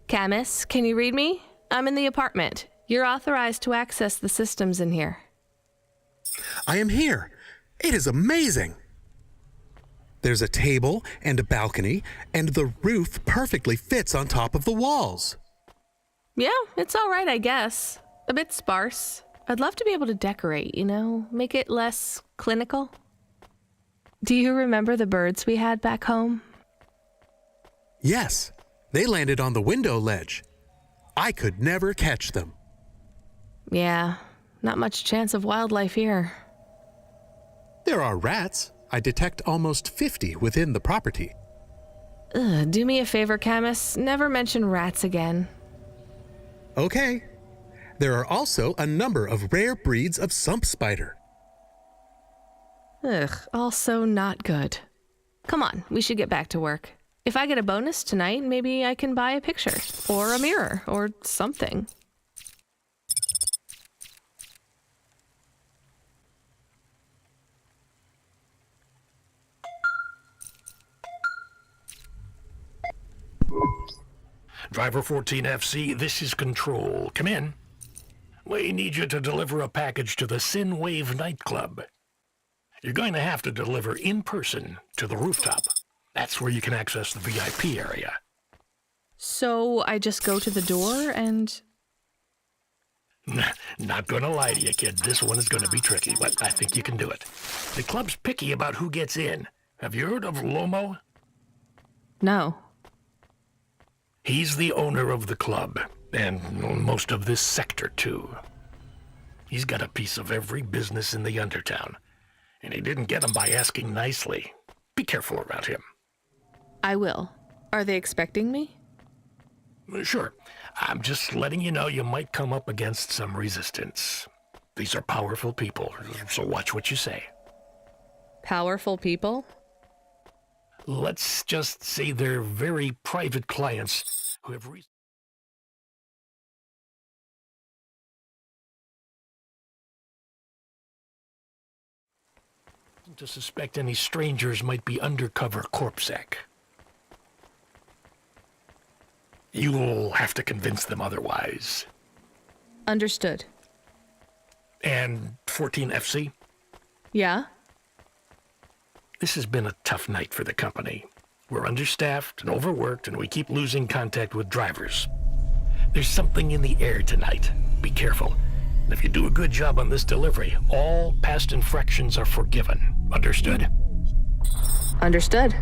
Camus, can you read me? I'm in the apartment. You're authorized to access the systems in here. I am here. It is amazing. There's a table and a balcony, and the roof perfectly fits on top of the walls. Yeah, it's all right, I guess. A bit sparse. I'd love to be able to decorate, you know, make it less clinical. Do you remember the birds we had back home? Yes, they landed on the window ledge. I could never catch them. Yeah, not much chance of wildlife here. There are rats. I detect almost 50 within the property. Ugh, do me a favor, Camus. Never mention rats again. Okay. There are also a number of rare breeds of sump spider. Ugh, also not good. Come on, we should get back to work. If I get a bonus tonight, maybe I can buy a picture, or a mirror, or something. Driver 14FC, this is Control. Come in. We need you to deliver a package to the Sinwave nightclub. You're going to have to deliver in person to the rooftop. That's where you can access the VIP area. So I just go to the door and... Not gonna lie to you, kid. This one is gonna be tricky, but I think you can do it. The club's picky about who gets in. Have you heard of Lomo? No. He's the owner of the club, and most of this sector, too. He's got a piece of every business in the Undertown, and he didn't get them by asking nicely. Be careful around him. I will. Are they expecting me? Sure. I'm just letting you know you might come up against some resistance. These are powerful people, so watch what you say. Powerful people? Let's just say they're very private clients who have reason to suspect any strangers might be undercover corpsec. You'll have to convince them otherwise. Understood. And 14FC? Yeah? This has been a tough night for the company. We're understaffed and overworked, and we keep losing contact with drivers. There's something in the air tonight. Be careful. And if you do a good job on this delivery, all past infractions are forgiven. Understood? Understood.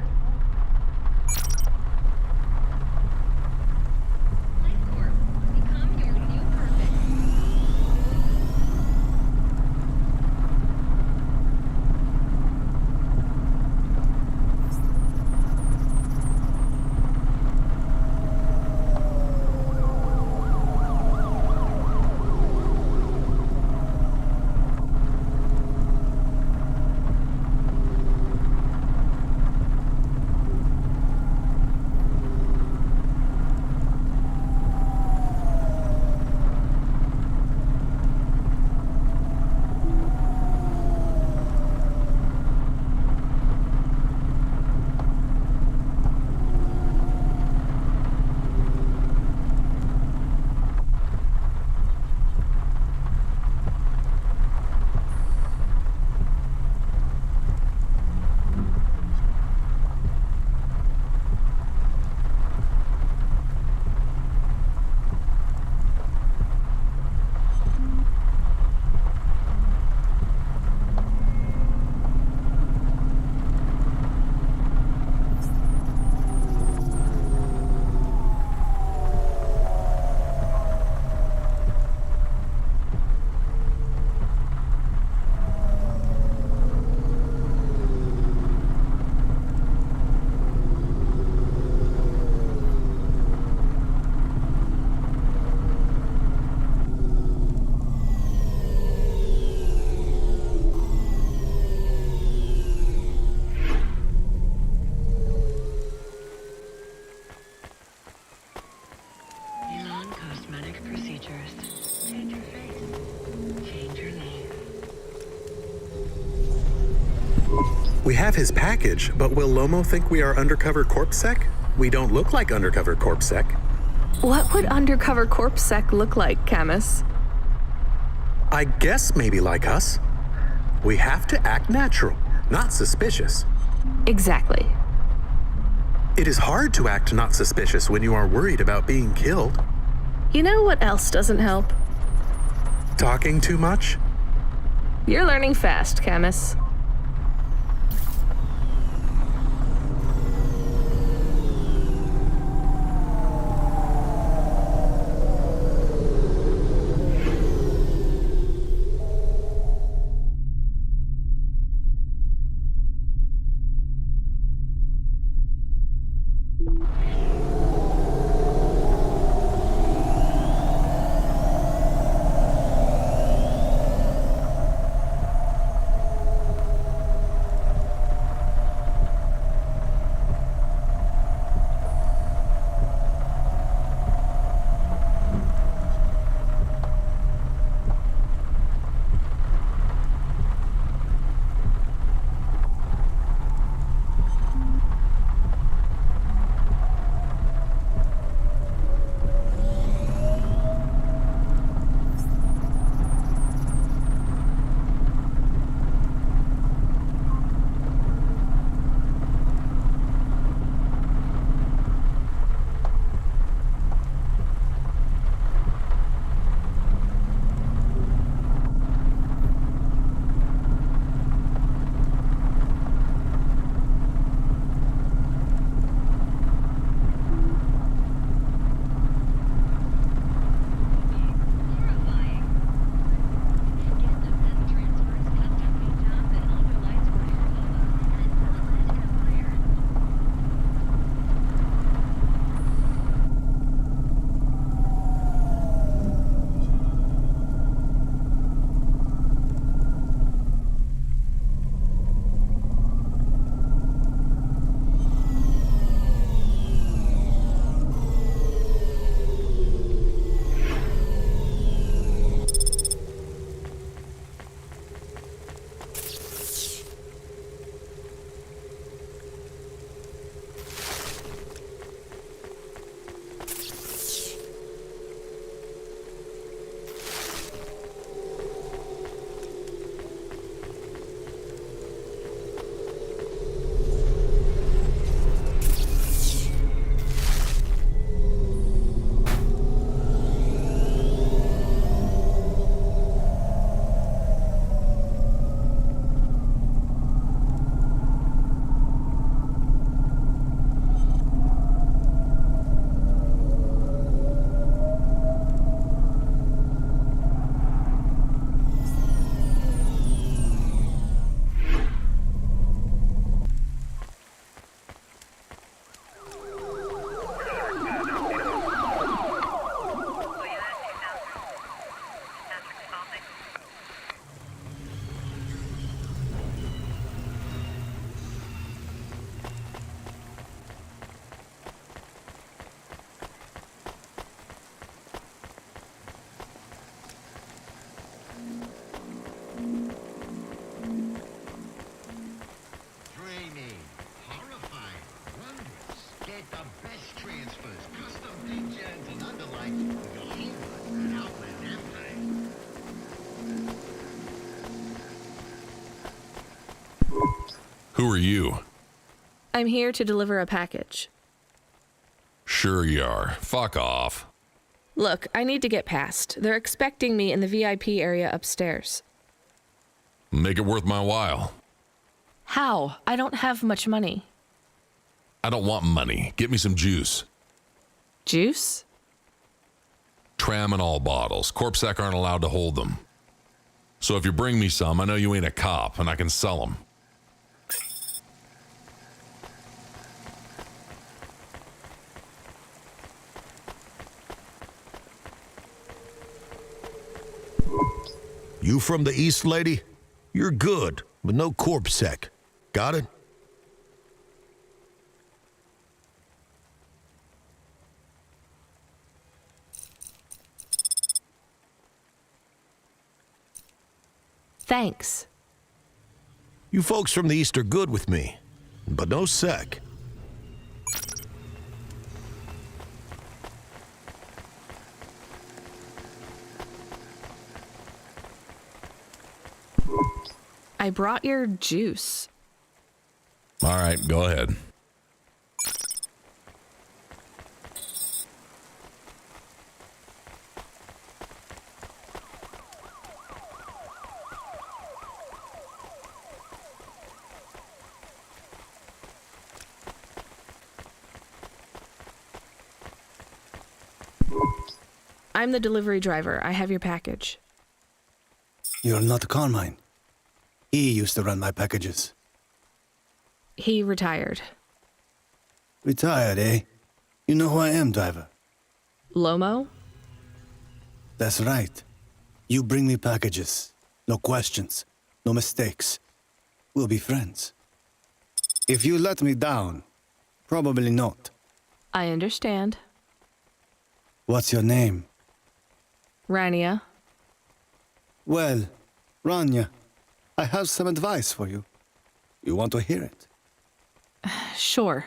We have his package, but will Lomo think we are undercover corpsec? We don't look like undercover corpsec. What would undercover corpsec look like, Camus? I guess maybe like us. We have to act natural, not suspicious. Exactly. It is hard to act not suspicious when you are worried about being killed. You know what else doesn't help? Talking too much? You're learning fast, Camus. Who are you? I'm here to deliver a package. Sure you are. Fuck off. Look, I need to get past. They're expecting me in the VIP area upstairs. Make it worth my while. How? I don't have much money. I don't want money. Get me some juice. Juice? Tramadol bottles. Corpsec aren't allowed to hold them. So if you bring me some, I know you ain't a cop, and I can sell them. You from the East, lady? You're good, but no corpsec. Got it? Thanks. You folks from the East are good with me, but no sec. I brought your juice. All right, go ahead. I'm the delivery driver. I have your package. You're not Carmine. He used to run my packages. He retired. Retired, eh? You know who I am, driver? Lomo? That's right. You bring me packages. No questions. No mistakes. We'll be friends. If you let me down, probably not. I understand. What's your name? Rania. Well, Rania, I have some advice for you. You want to hear it? Sure.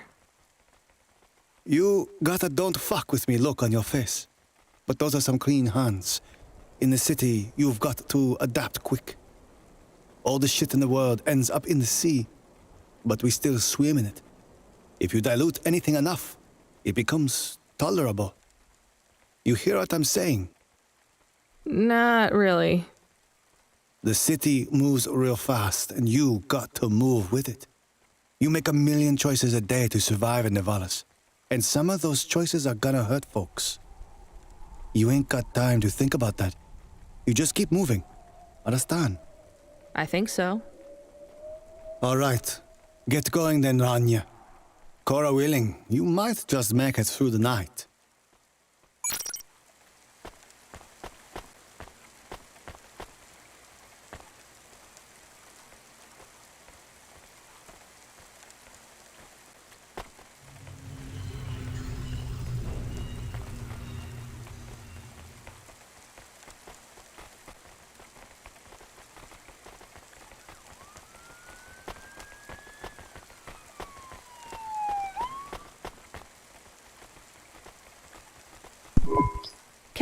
You got a don't fuck with me look on your face. But those are some clean hands. In the city, you've got to adapt quick. All the shit in the world ends up in the sea, but we still swim in it. If you dilute anything enough, it becomes tolerable. You hear what I'm saying? Not really. The city moves real fast, and you got to move with it. You make a million choices a day to survive in Nivalis, and some of those choices are gonna hurt folks. You ain't got time to think about that. You just keep moving. Understand? I think so. All right. Get going then, Rania. Cora willing, you might just make it through the night.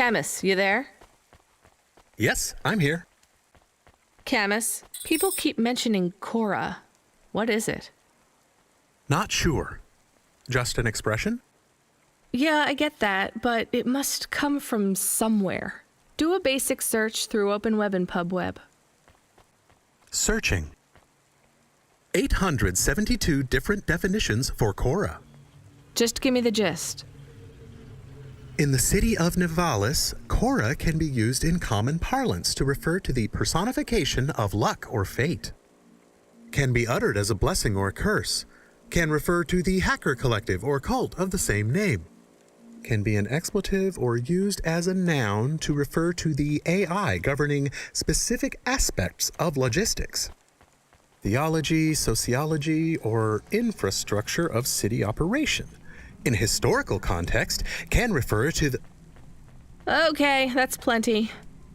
Camus, you there? Yes, I'm here. Camus, people keep mentioning Cora. What is it? Not sure. Just an expression? Yeah, I get that, but it must come from somewhere. Do a basic search through Open Web and PubWeb. Searching. 872 different definitions for Cora. Just give me the gist. In the city of Nivalis, Cora can be used in common parlance to refer to the personification of luck or fate. Can be uttered as a blessing or a curse. Can refer to the hacker collective or cult of the same name. Can be an expletive or used as a noun to refer to the AI governing specific aspects of logistics, theology, sociology, or infrastructure of city operation. In historical context, can refer to the... Okay, that's plenty.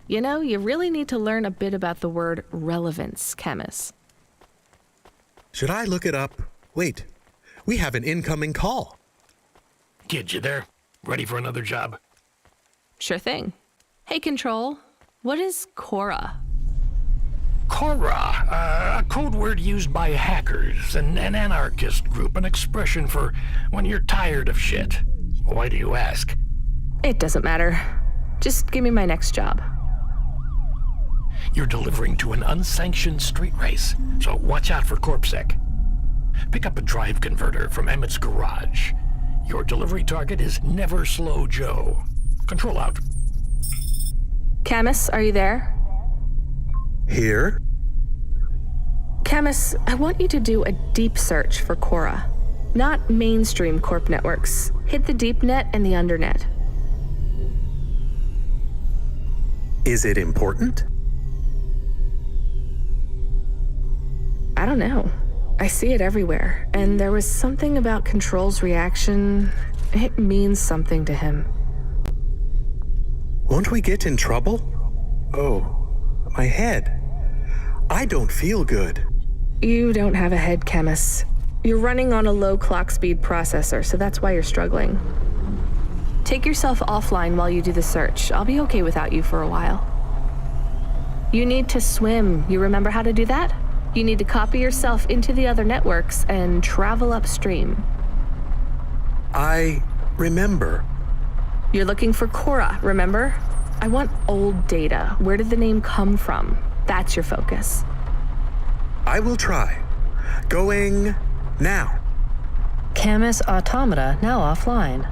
You know, you really need to learn a bit about the word relevance, Camus. Should I look it up? Wait, we have an incoming call. Kid, you there? Ready for another job? Sure thing. Hey, Control, what is Cora? Korra, a code word used by hackers, an anarchist group, an expression for when you're tired of shit. Why do you ask? It doesn't matter. Just give me my next job. You're delivering to an unsanctioned street race, so watch out for corpsec. Pick up a drive converter from Emmett's garage. Your delivery target is Never Slow Joe. Control out. Camus, are you there? Here? Camus, I want you to do a deep search for Korra. Not mainstream corp networks. Hit the deep net and the undernet. Is it important? I don't know. I see it everywhere, and there was something about Control's reaction. It means something to him. Won't we get in trouble? Oh, my head. I don't feel good. You don't have a head, Camus. You're running on a low clock speed processor, so that's why you're struggling. Take yourself offline while you do the search. I'll be okay without you for a while. You need to swim. You remember how to do that? You need to copy yourself into the other networks and travel upstream. I remember. You're looking for Korra, remember? I want old data. Where did the name come from? That's your focus. I will try. Going now. Camus automata now offline.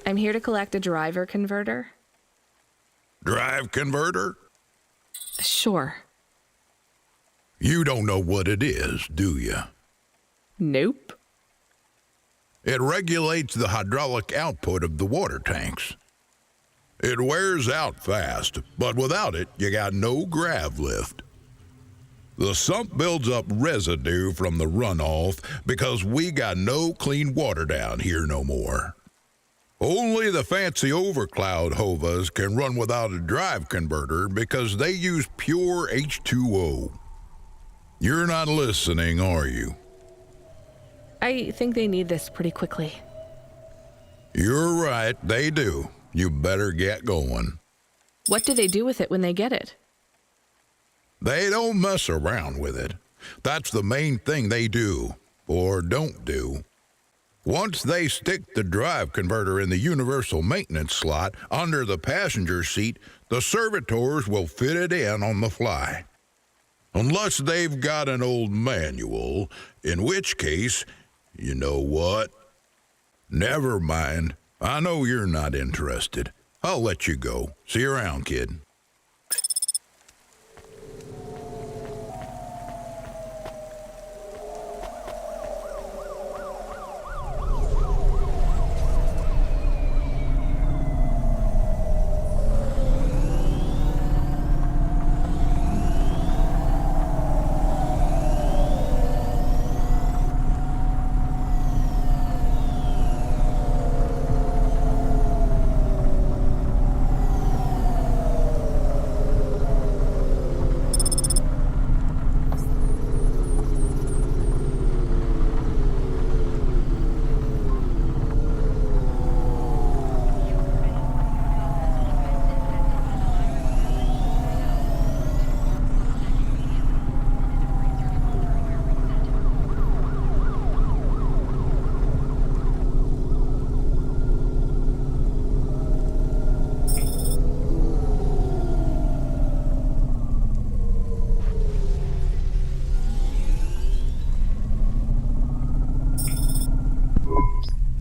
I'm here to collect a driver converter. Drive converter? Sure. You don't know what it is, do you? Nope. It regulates the hydraulic output of the water tanks. It wears out fast, but without it, you got no grav lift. The sump builds up residue from the runoff because we got no clean water down here no more. Only the fancy overcloud hovas can run without a drive converter because they use pure H2O. You're not listening, are you? I think they need this pretty quickly. You're right, they do. You better get going. What do they do with it when they get it? They don't mess around with it. That's the main thing they do, or don't do. Once they stick the drive converter in the universal maintenance slot under the passenger seat, the servitors will fit it in on the fly. Unless they've got an old manual, in which case, you know what? Never mind. I know you're not interested. I'll let you go. See you around, kid.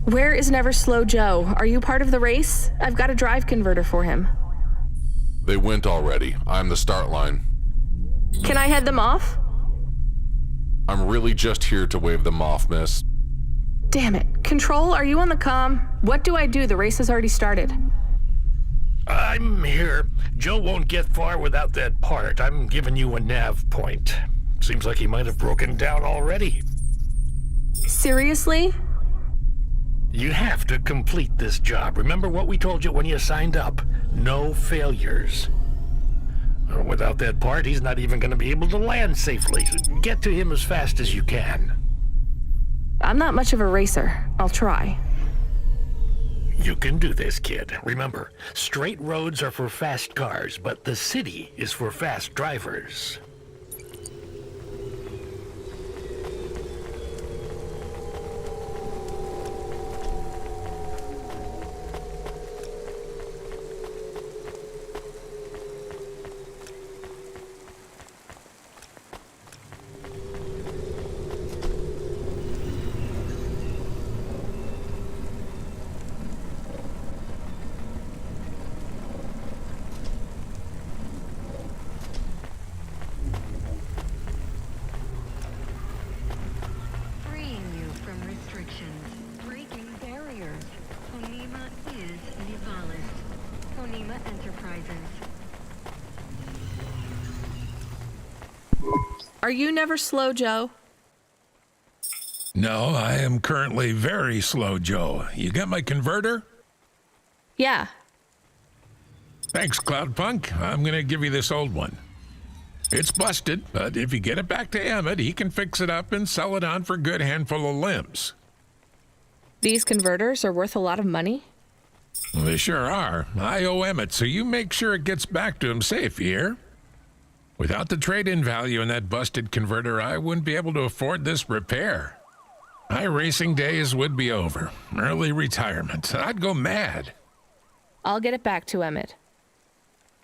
Where is Never Slow Joe? Are you part of the race? I've got a drive converter for him. They went already. I'm the start line. Can I head them off? I'm really just here to wave them off, miss. Damn it. Control, are you on the comm? What do I do? The race has already started. I'm here. Joe won't get far without that part. I'm giving you a nav point. Seems like he might have broken down already. Seriously? You have to complete this job. Remember what we told you when you signed up? No failures. Without that part, he's not even going to be able to land safely. Get to him as fast as you can. I'm not much of a racer. I'll try. You can do this, kid. Remember, straight roads are for fast cars, but the city is for fast drivers. Are you Never Slow Joe? No, I am currently very slow, Joe. You got my converter? Yeah. Thanks, Cloudpunk. I'm gonna give you this old one. It's busted, but if you get it back to Emmett, he can fix it up and sell it on for a good handful of limbs. These converters are worth a lot of money? Well, they sure are. I owe Emmett, so you make sure it gets back to him safe, you hear? Without the trade-in value in that busted converter, I wouldn't be able to afford this repair. My racing days would be over. Early retirement. I'd go mad. I'll get it back to Emmett.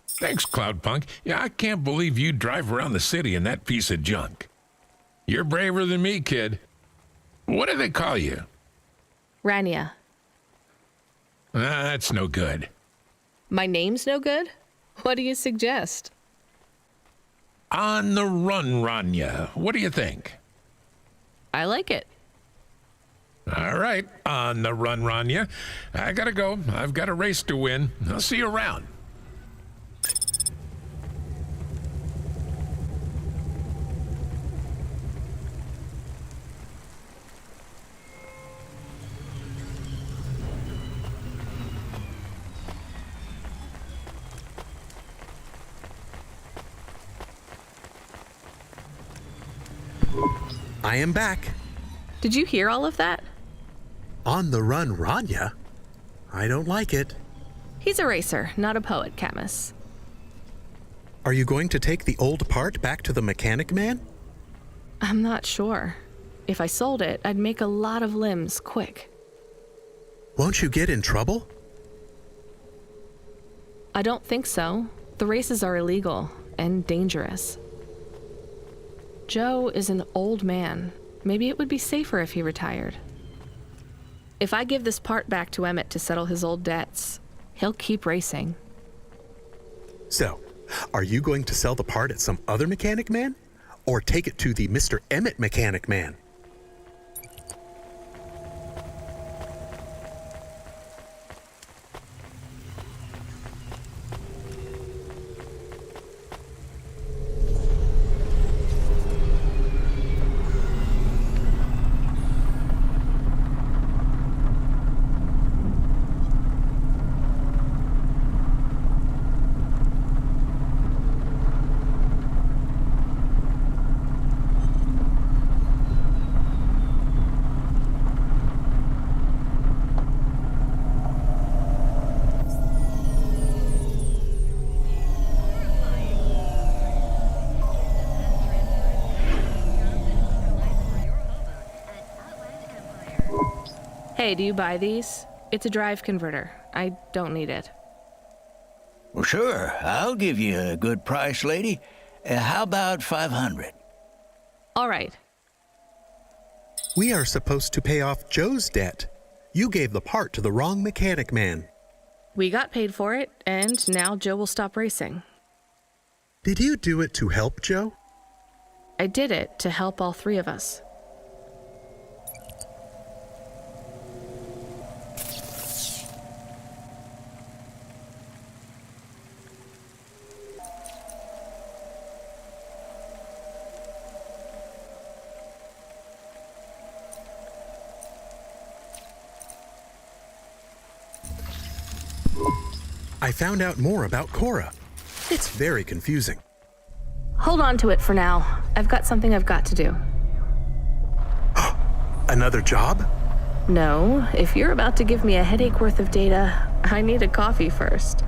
Thanks, Cloudpunk. Yeah, I can't believe you drive around the city in that piece of junk. You're braver than me, kid. What do they call you? Rania. That's no good. My name's no good? What do you suggest? On the run, Rania. What do you think? I like it. All right, on the run, Rania. I gotta go. I've got a race to win. I'll see you around. I am back. Did you hear all of that? On the run, Rania? I don't like it. He's a racer, not a poet, Camus. Are you going to take the old part back to the mechanic man? I'm not sure. If I sold it, I'd make a lot of limbs quick. Won't you get in trouble? I don't think so. The races are illegal and dangerous. Joe is an old man. Maybe it would be safer if he retired. If I give this part back to Emmett to settle his old debts, he'll keep racing. So, are you going to sell the part at some other mechanic man? Or take it to the Mr. Emmett mechanic man? Hey, do you buy these? It's a drive converter. I don't need it. Well, sure. I'll give you a good price, lady. How about 500? All right. We are supposed to pay off Joe's debt. You gave the part to the wrong mechanic man. We got paid for it, and now Joe will stop racing. Did you do it to help Joe? I did it to help all three of us. I found out more about Cora. It's very confusing. Hold on to it for now. I've got something I've got to do. Another job? No, if you're about to give me a headache worth of data, I need a coffee first.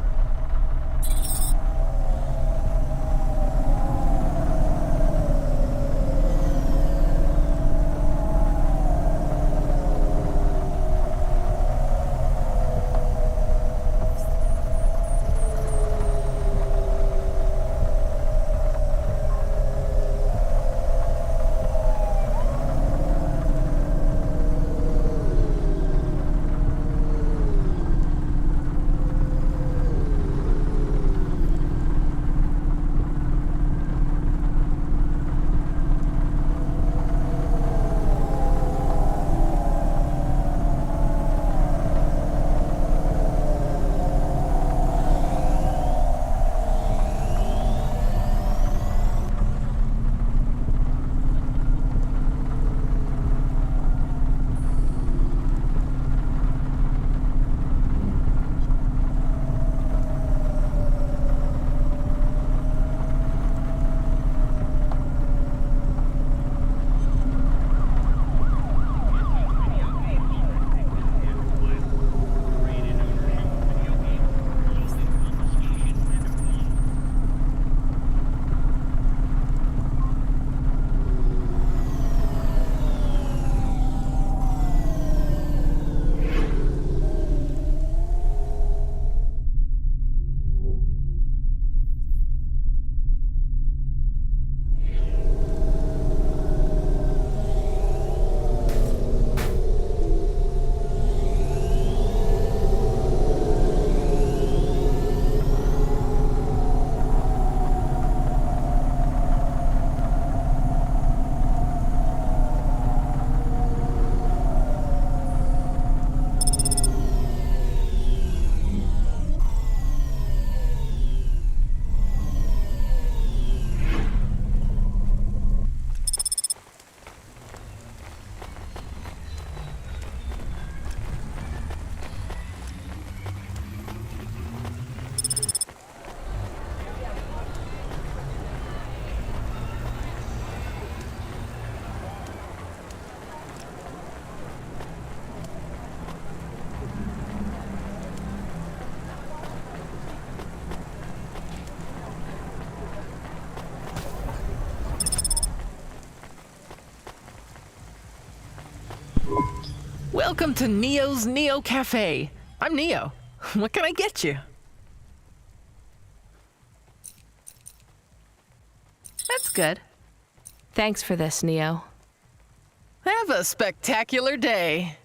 Welcome to Neo's Neo Cafe. I'm Neo. What can I get you? That's good. Thanks for this, Neo. Have a spectacular day.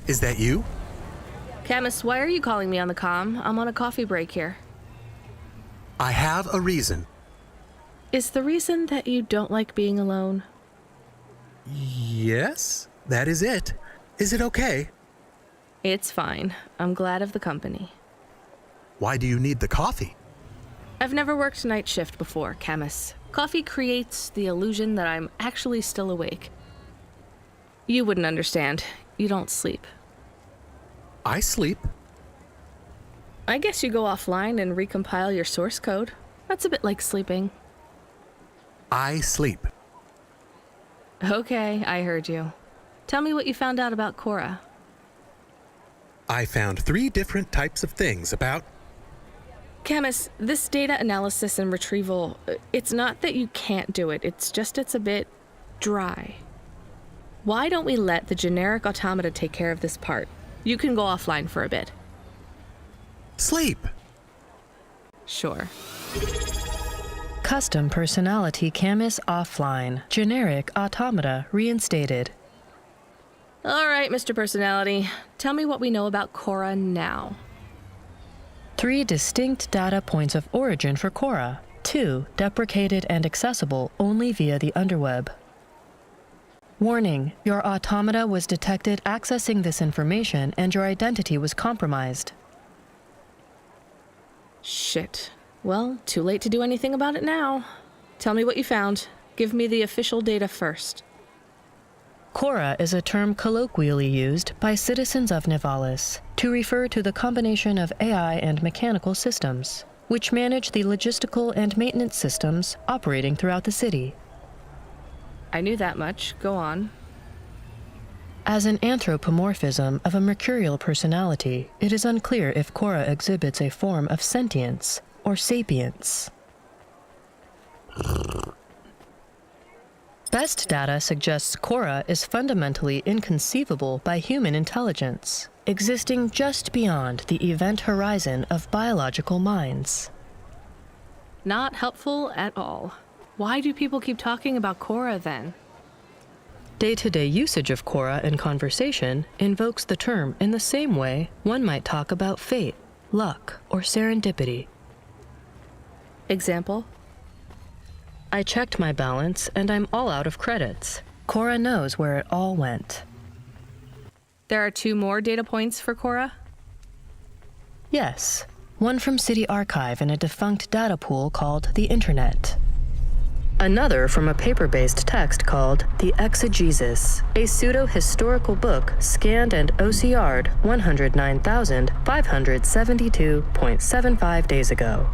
Is that you? Camus, why are you calling me on the comm? I'm on a coffee break here. I have a reason. Is the reason that you don't like being alone? Yes, that is it. Is it okay? It's fine. I'm glad of the company. Why do you need the coffee? I've never worked night shift before, Camus. Coffee creates the illusion that I'm actually still awake. You wouldn't understand. You don't sleep. I sleep. I guess you go offline and recompile your source code. That's a bit like sleeping. I sleep. Okay, I heard you. Tell me what you found out about Cora. I found 3 different types of things about... Camus, this data analysis and retrieval, it's not that you can't do it, it's just it's a bit dry. Why don't we let the generic automata take care of this part? You can go offline for a bit. Sleep. Sure. Custom personality Camus offline. Generic automata reinstated. All right, Mr. Personality. Tell me what we know about Cora now. 3 distinct data points of origin for Cora. 2 deprecated and accessible only via the underweb. Warning, your automata was detected accessing this information and your identity was compromised. Shit. Well, too late to do anything about it now. Tell me what you found. Give me the official data first. Cora is a term colloquially used by citizens of Nivalis to refer to the combination of AI and mechanical systems, which manage the logistical and maintenance systems operating throughout the city. I knew that much. Go on. As an anthropomorphism of a mercurial personality, it is unclear if Cora exhibits a form of sentience or sapience. Best data suggests Cora is fundamentally inconceivable by human intelligence, existing just beyond the event horizon of biological minds. Not helpful at all. Why do people keep talking about Cora then? Day-to-day usage of Cora in conversation invokes the term in the same way one might talk about fate, luck, or serendipity. Example? I checked my balance and I'm all out of credits. Cora knows where it all went. There are 2 more data points for Cora? Yes, one from City Archive in a defunct data pool called the Internet. Another from a paper-based text called The Exegesis, a pseudo-historical book scanned and OCR'd 109,572.75 days ago.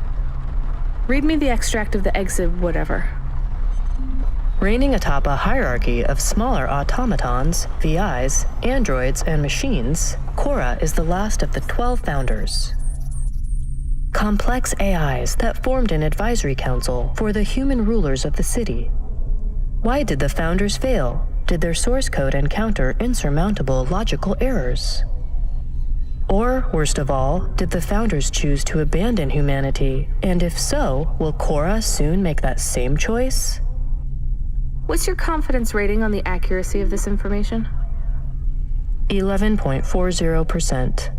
Read me the extract of the exib whatever. Reigning atop a hierarchy of smaller automatons, VIs, androids, and machines, Cora is the last of the 12 founders. Complex AIs that formed an advisory council for the human rulers of the city. Why did the founders fail? Did their source code encounter insurmountable logical errors? Or, worst of all, did the founders choose to abandon humanity? And if so, will Cora soon make that same choice? What's your confidence rating on the accuracy of this information? 11.40%.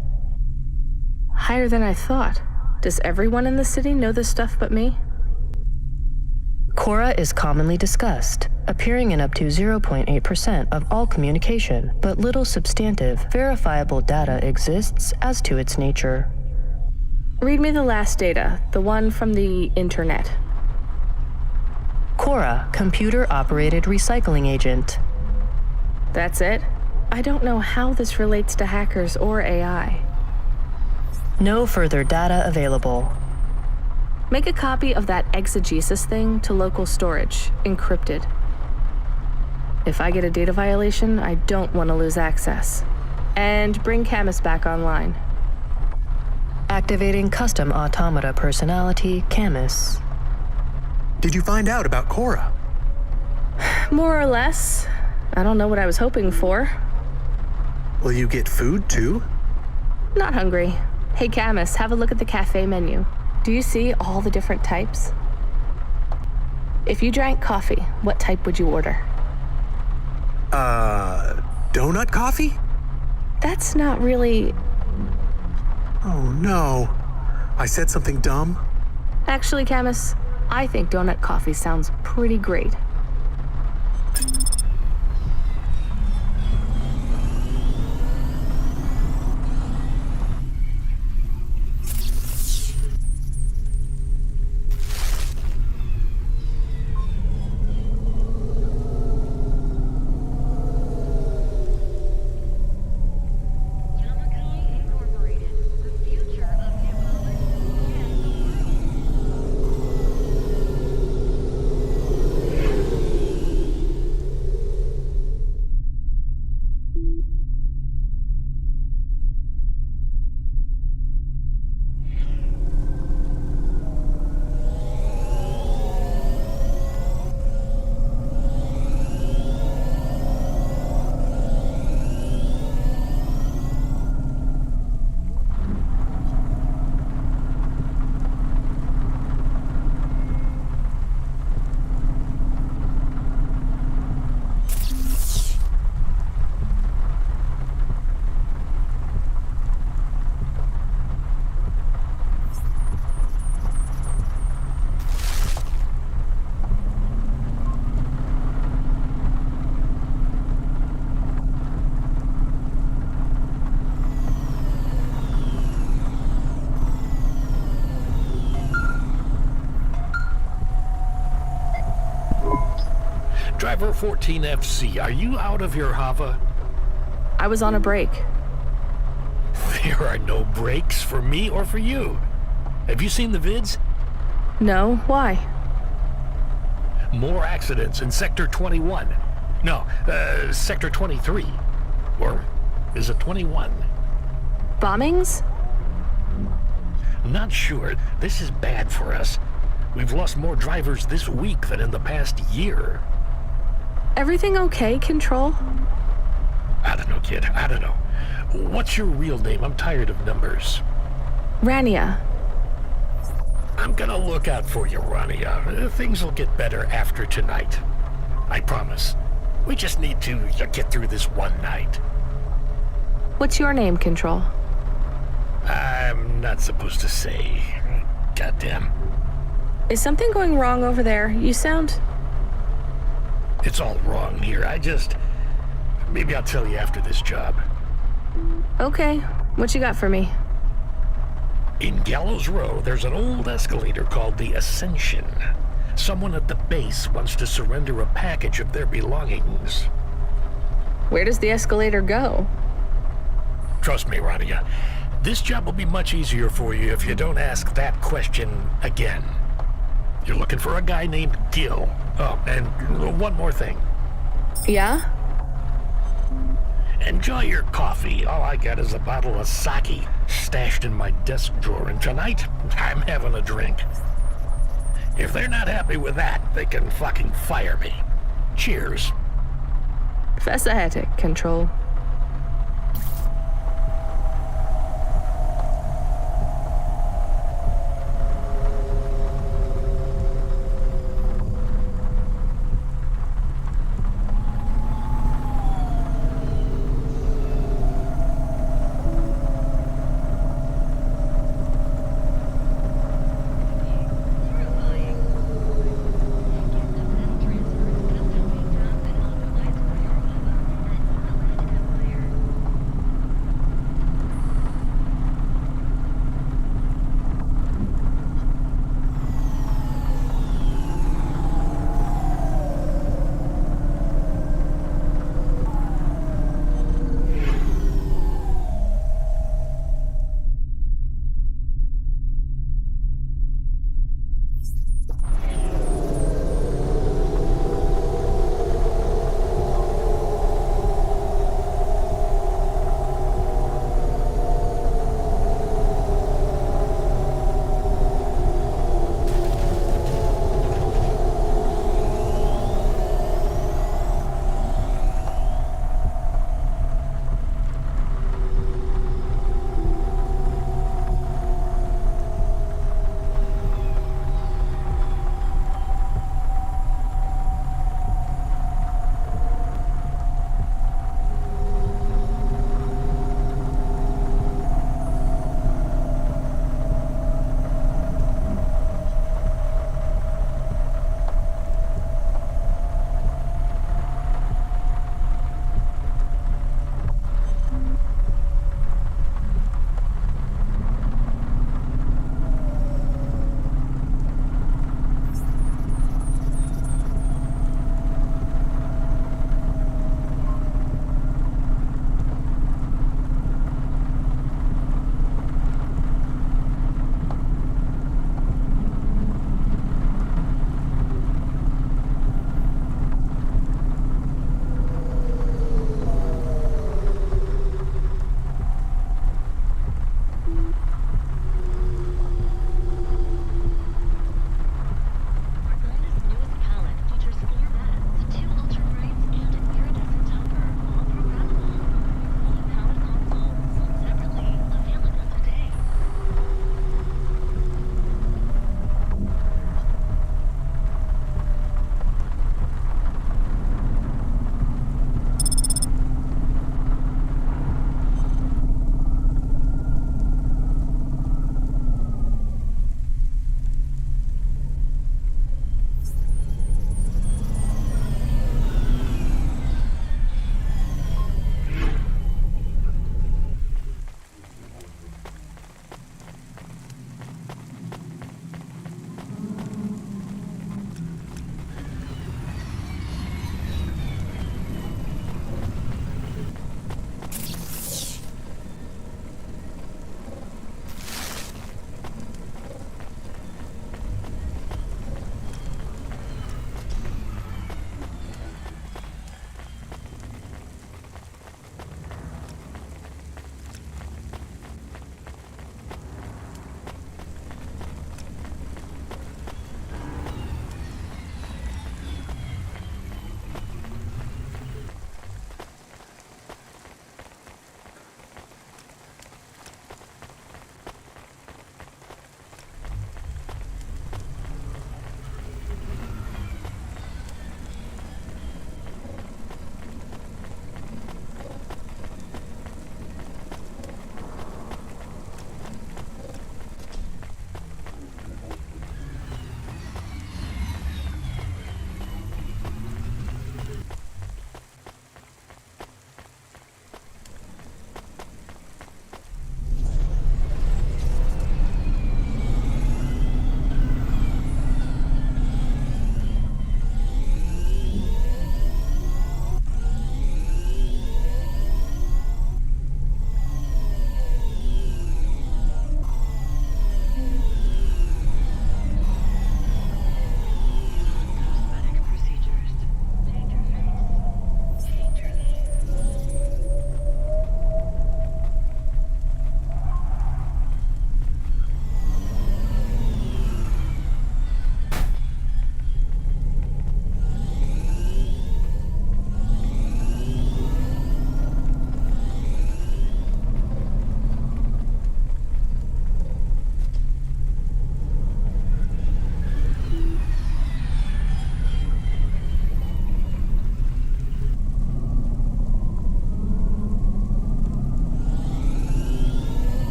Higher than I thought. Does everyone in the city know this stuff but me? Cora is commonly discussed, appearing in up to 0.8% of all communication, but little substantive, verifiable data exists as to its nature. Read me the last data, the one from the Internet. Cora, computer-operated recycling agent. That's it? I don't know how this relates to hackers or AI. No further data available. Make a copy of that exegesis thing to local storage, encrypted. If I get a data violation, I don't want to lose access. And bring Camus back online. Activating custom automata personality, Camus. Did you find out about Cora? More or less. I don't know what I was hoping for. Will you get food too? Not hungry. Hey Camus, have a look at the cafe menu. Do you see all the different types? If you drank coffee, what type would you order? Donut coffee? That's not really... Oh no. I said something dumb? Actually, Camus, I think donut coffee sounds pretty great. Driver 14FC, are you out of your Hava? I was on a break. There are no breaks for me or for you. Have you seen the vids? No, why? More accidents in Sector 21. No, Sector 23. Or is it 21? Bombings? Not sure. This is bad for us. We've lost more drivers this week than in the past year. Everything okay, Control? I don't know, kid. I don't know. What's your real name? I'm tired of numbers. Rania. I'm gonna look out for you, Rania. Things will get better after tonight. I promise. We just need to get through this one night. What's your name, Control? I'm not supposed to say. Goddamn. Is something going wrong over there? You sound... It's all wrong here. Maybe I'll tell you after this job. Okay. What you got for me? In Gallows Row, there's an old escalator called the Ascension. Someone at the base wants to surrender a package of their belongings. Where does the escalator go? Trust me, Rania. This job will be much easier for you if you don't ask that question again. You're looking for a guy named Gil. Oh, and one more thing. Yeah? Enjoy your coffee. All I got is a bottle of sake stashed in my desk drawer, and tonight, I'm having a drink. If they're not happy with that, they can fucking fire me. Cheers. Fascinating, Control.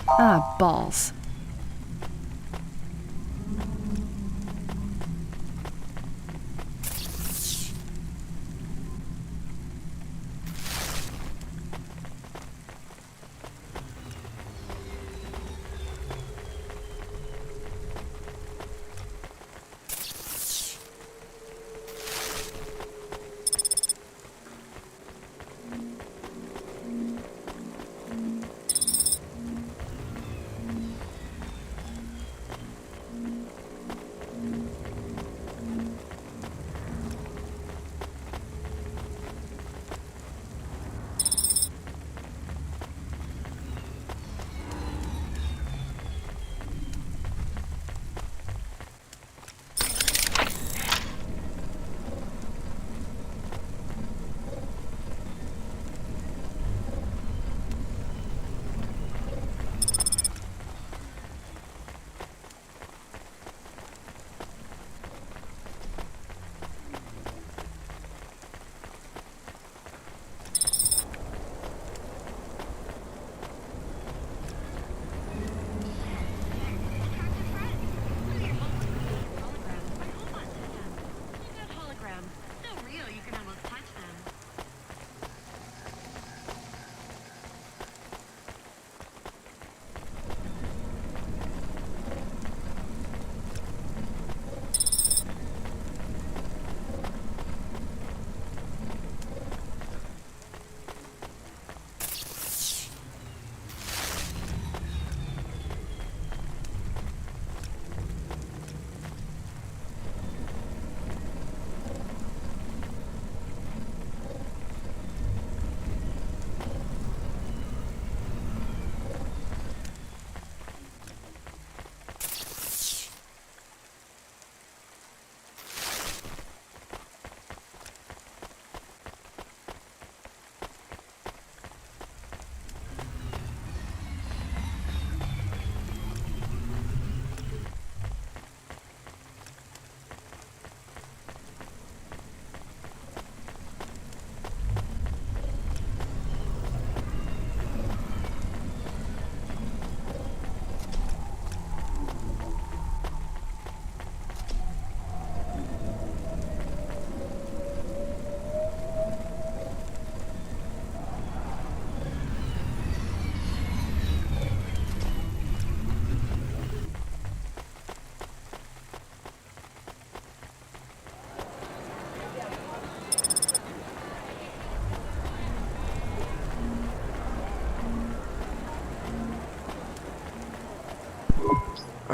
Ah, balls.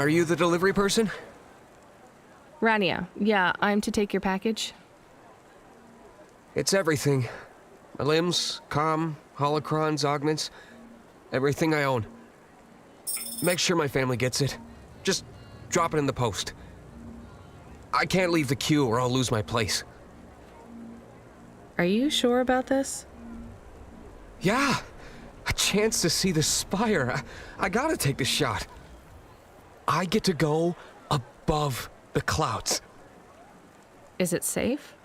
Are you the delivery person? Rania, yeah, I'm to take your package. It's everything. My limbs, comm, holocrons, augments, everything I own. Make sure my family gets it. Just drop it in the post. I can't leave the queue or I'll lose my place. Are you sure about this? Yeah! A chance to see the spire. I gotta take the shot. I get to go above the clouds. Is it safe?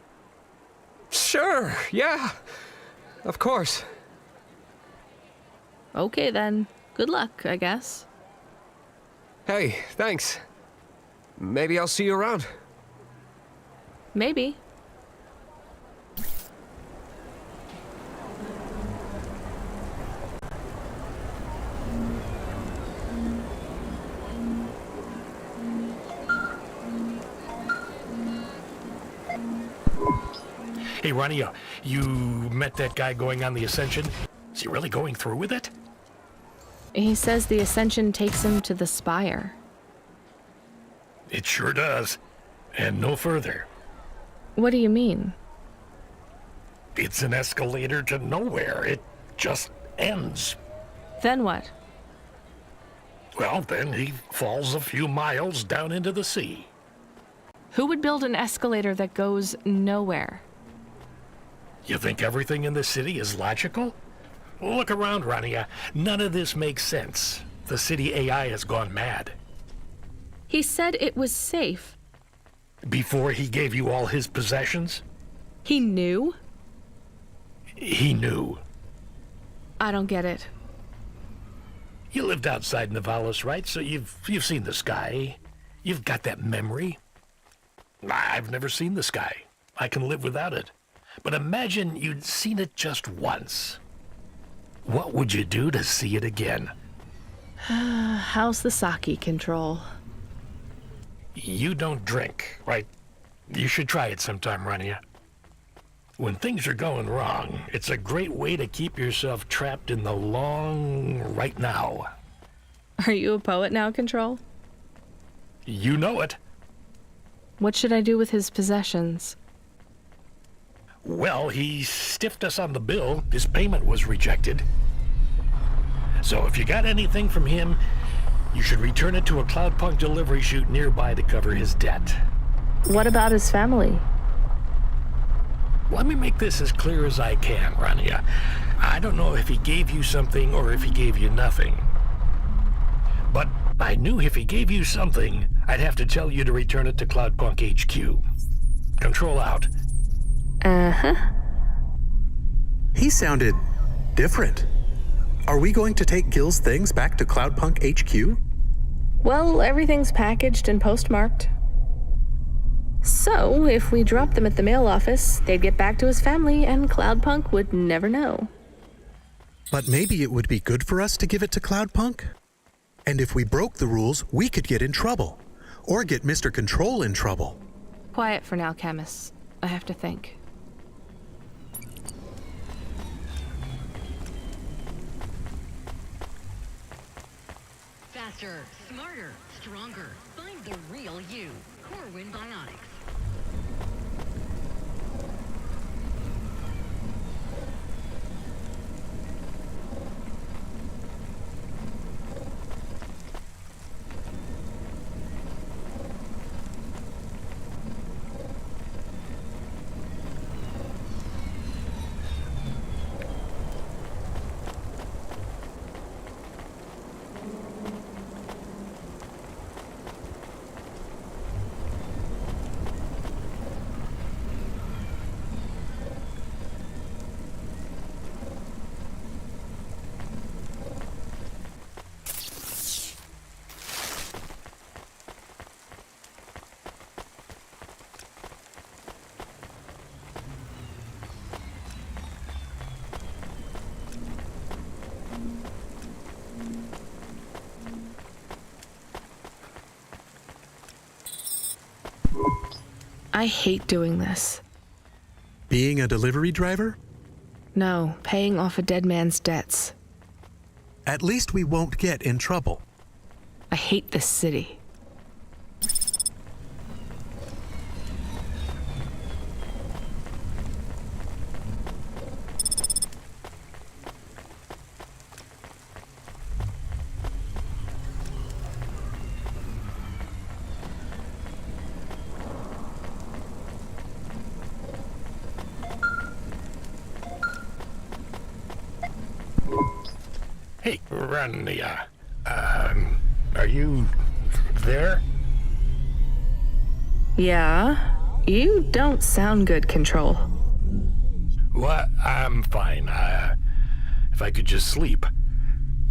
Sure, yeah. Of course. Okay then. Good luck, I guess. Hey, thanks. Maybe I'll see you around. Maybe. Hey, Rania, you met that guy going on the Ascension? Is he really going through with it? He says the Ascension takes him to the spire. It sure does. And no further. What do you mean? It's an escalator to nowhere. It just ends. Then what? Well, then he falls a few miles down into the sea. Who would build an escalator that goes nowhere? You think everything in the city is logical? Look around, Rania. None of this makes sense. The city AI has gone mad. He said it was safe. Before he gave you all his possessions? He knew? He knew. I don't get it. You lived outside Nivalis, right? So you've seen the sky. You've got that memory. I've never seen the sky. I can live without it. But imagine you'd seen it just once. What would you do to see it again? How's the sake control? You don't drink, right? You should try it sometime, Rania. When things are going wrong, it's a great way to keep yourself trapped in the long right now. Are you a poet now, Control? You know it. What should I do with his possessions? Well, he stiffed us on the bill. His payment was rejected. So if you got anything from him, you should return it to a Cloudpunk delivery chute nearby to cover his debt. What about his family? Let me make this as clear as I can, Rania. I don't know if he gave you something or if he gave you nothing. But I knew if he gave you something, I'd have to tell you to return it to Cloudpunk HQ. Control out. Uh-huh. He sounded different. Are we going to take Gil's things back to Cloudpunk HQ? Well, everything's packaged and postmarked. So, if we dropped them at the mail office, they'd get back to his family and Cloudpunk would never know. But maybe it would be good for us to give it to Cloudpunk? And if we broke the rules, we could get in trouble. Or get Mr. Control in trouble. Quiet for now, Camus. I have to think. Faster, smarter, stronger. Find the real you. Corwin Bionics. I hate doing this. Being a delivery driver? No, paying off a dead man's debts. At least we won't get in trouble. I hate this city. Hey, Rania. Are you there? Yeah? You don't sound good, Control. What? I'm fine. If I could just sleep.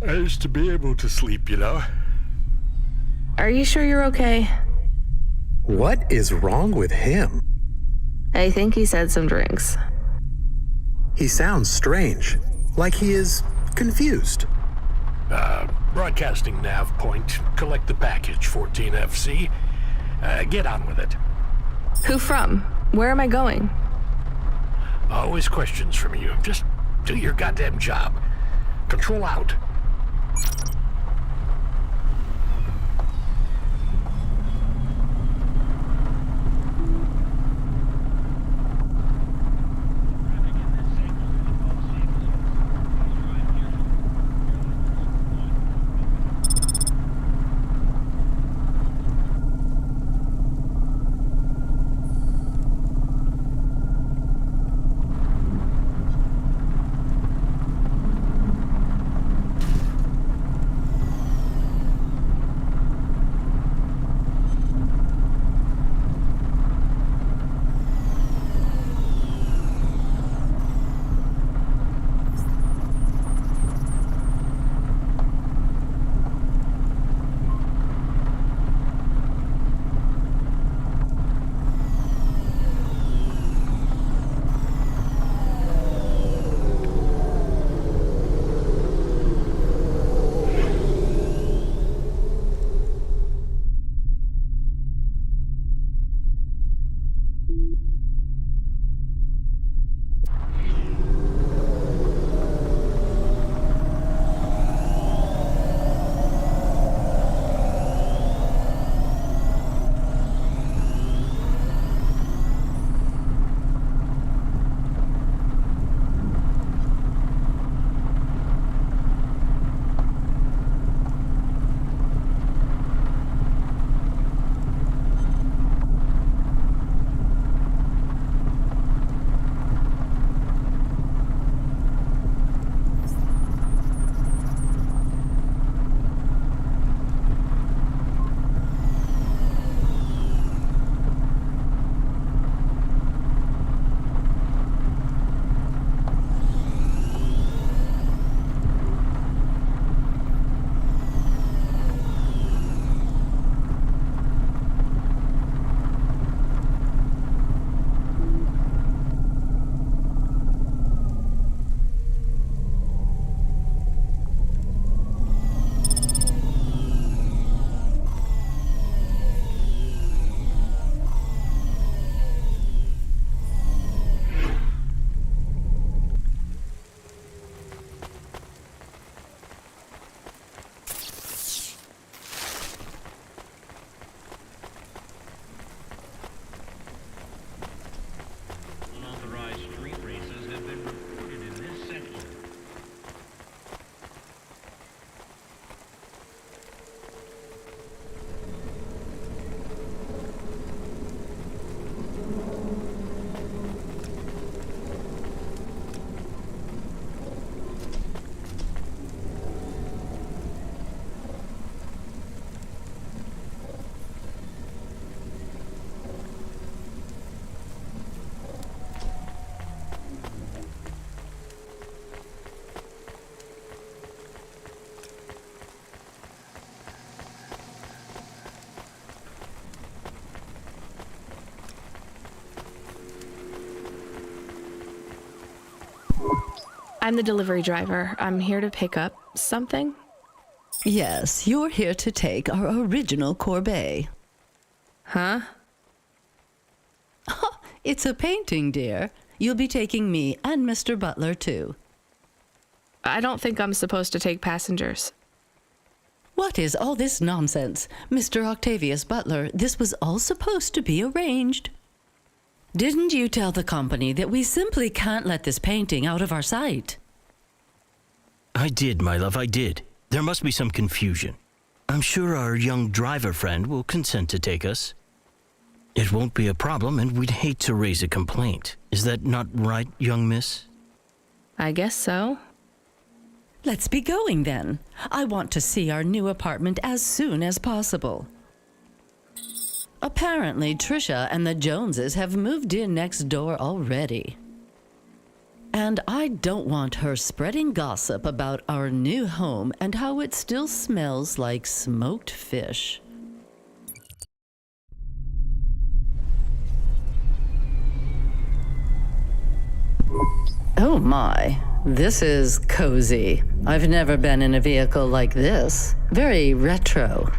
I used to be able to sleep, you know. Are you sure you're okay? What is wrong with him? I think he's had some drinks. He sounds strange, like he is confused. Broadcasting nav point. Collect the package, 14FC. Get on with it. Who from? Where am I going? Always questions from you. Just do your goddamn job. Control out. I'm the delivery driver. I'm here to pick up something. Yes, you're here to take our original corbeille. Huh? It's a painting, dear. You'll be taking me and Mr. Butler, too. I don't think I'm supposed to take passengers. What is all this nonsense? Mr. Octavius Butler, this was all supposed to be arranged. Didn't you tell the company that we simply can't let this painting out of our sight? I did, my love, I did. There must be some confusion. I'm sure our young driver friend will consent to take us. It won't be a problem, and we'd hate to raise a complaint. Is that not right, young miss? I guess so. Let's be going then. I want to see our new apartment as soon as possible. Apparently, Trisha and the Joneses have moved in next door already. And I don't want her spreading gossip about our new home and how it still smells like smoked fish. Oh my, this is cozy. I've never been in a vehicle like this. Very retro.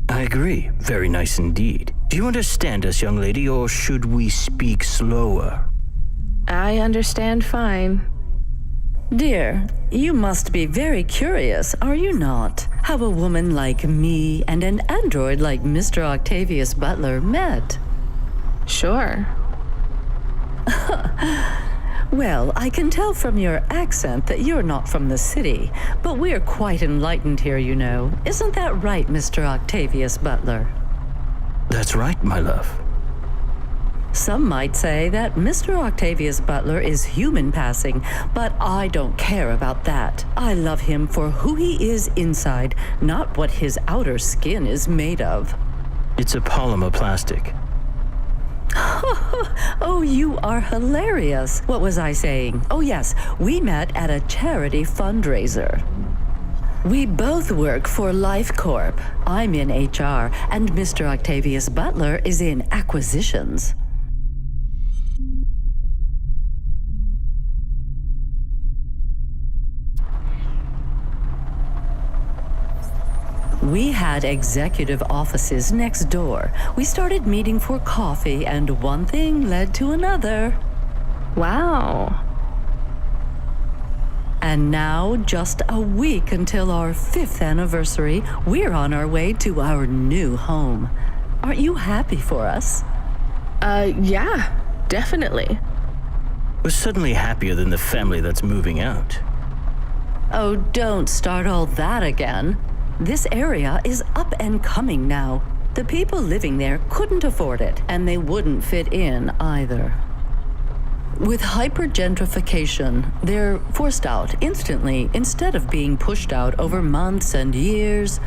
I agree. Very nice indeed. Do you understand us, young lady, or should we speak slower? I understand fine. Dear, you must be very curious, are you not? How a woman like me and an android like Mr. Octavius Butler met. Sure. Well, I can tell from your accent that you're not from the city, but we're quite enlightened here, you know. Isn't that right, Mr. Octavius Butler? That's right, my love. Some might say that Mr. Octavius Butler is human passing, but I don't care about that. I love him for who he is inside, not what his outer skin is made of. It's a polymer plastic. Oh, you are hilarious. What was I saying? Oh, yes, we met at a charity fundraiser. We both work for Life Corp. I'm in HR, and Mr. Octavius Butler is in acquisitions. We had executive offices next door. We started meeting for coffee, and one thing led to another. Wow. And now, just a week until our 5th anniversary, we're on our way to our new home. Aren't you happy for us? Yeah, definitely. We're suddenly happier than the family that's moving out. Oh, don't start all that again. This area is up and coming now. The people living there couldn't afford it, and they wouldn't fit in either. With hypergentrification, they're forced out instantly instead of being pushed out over months and years.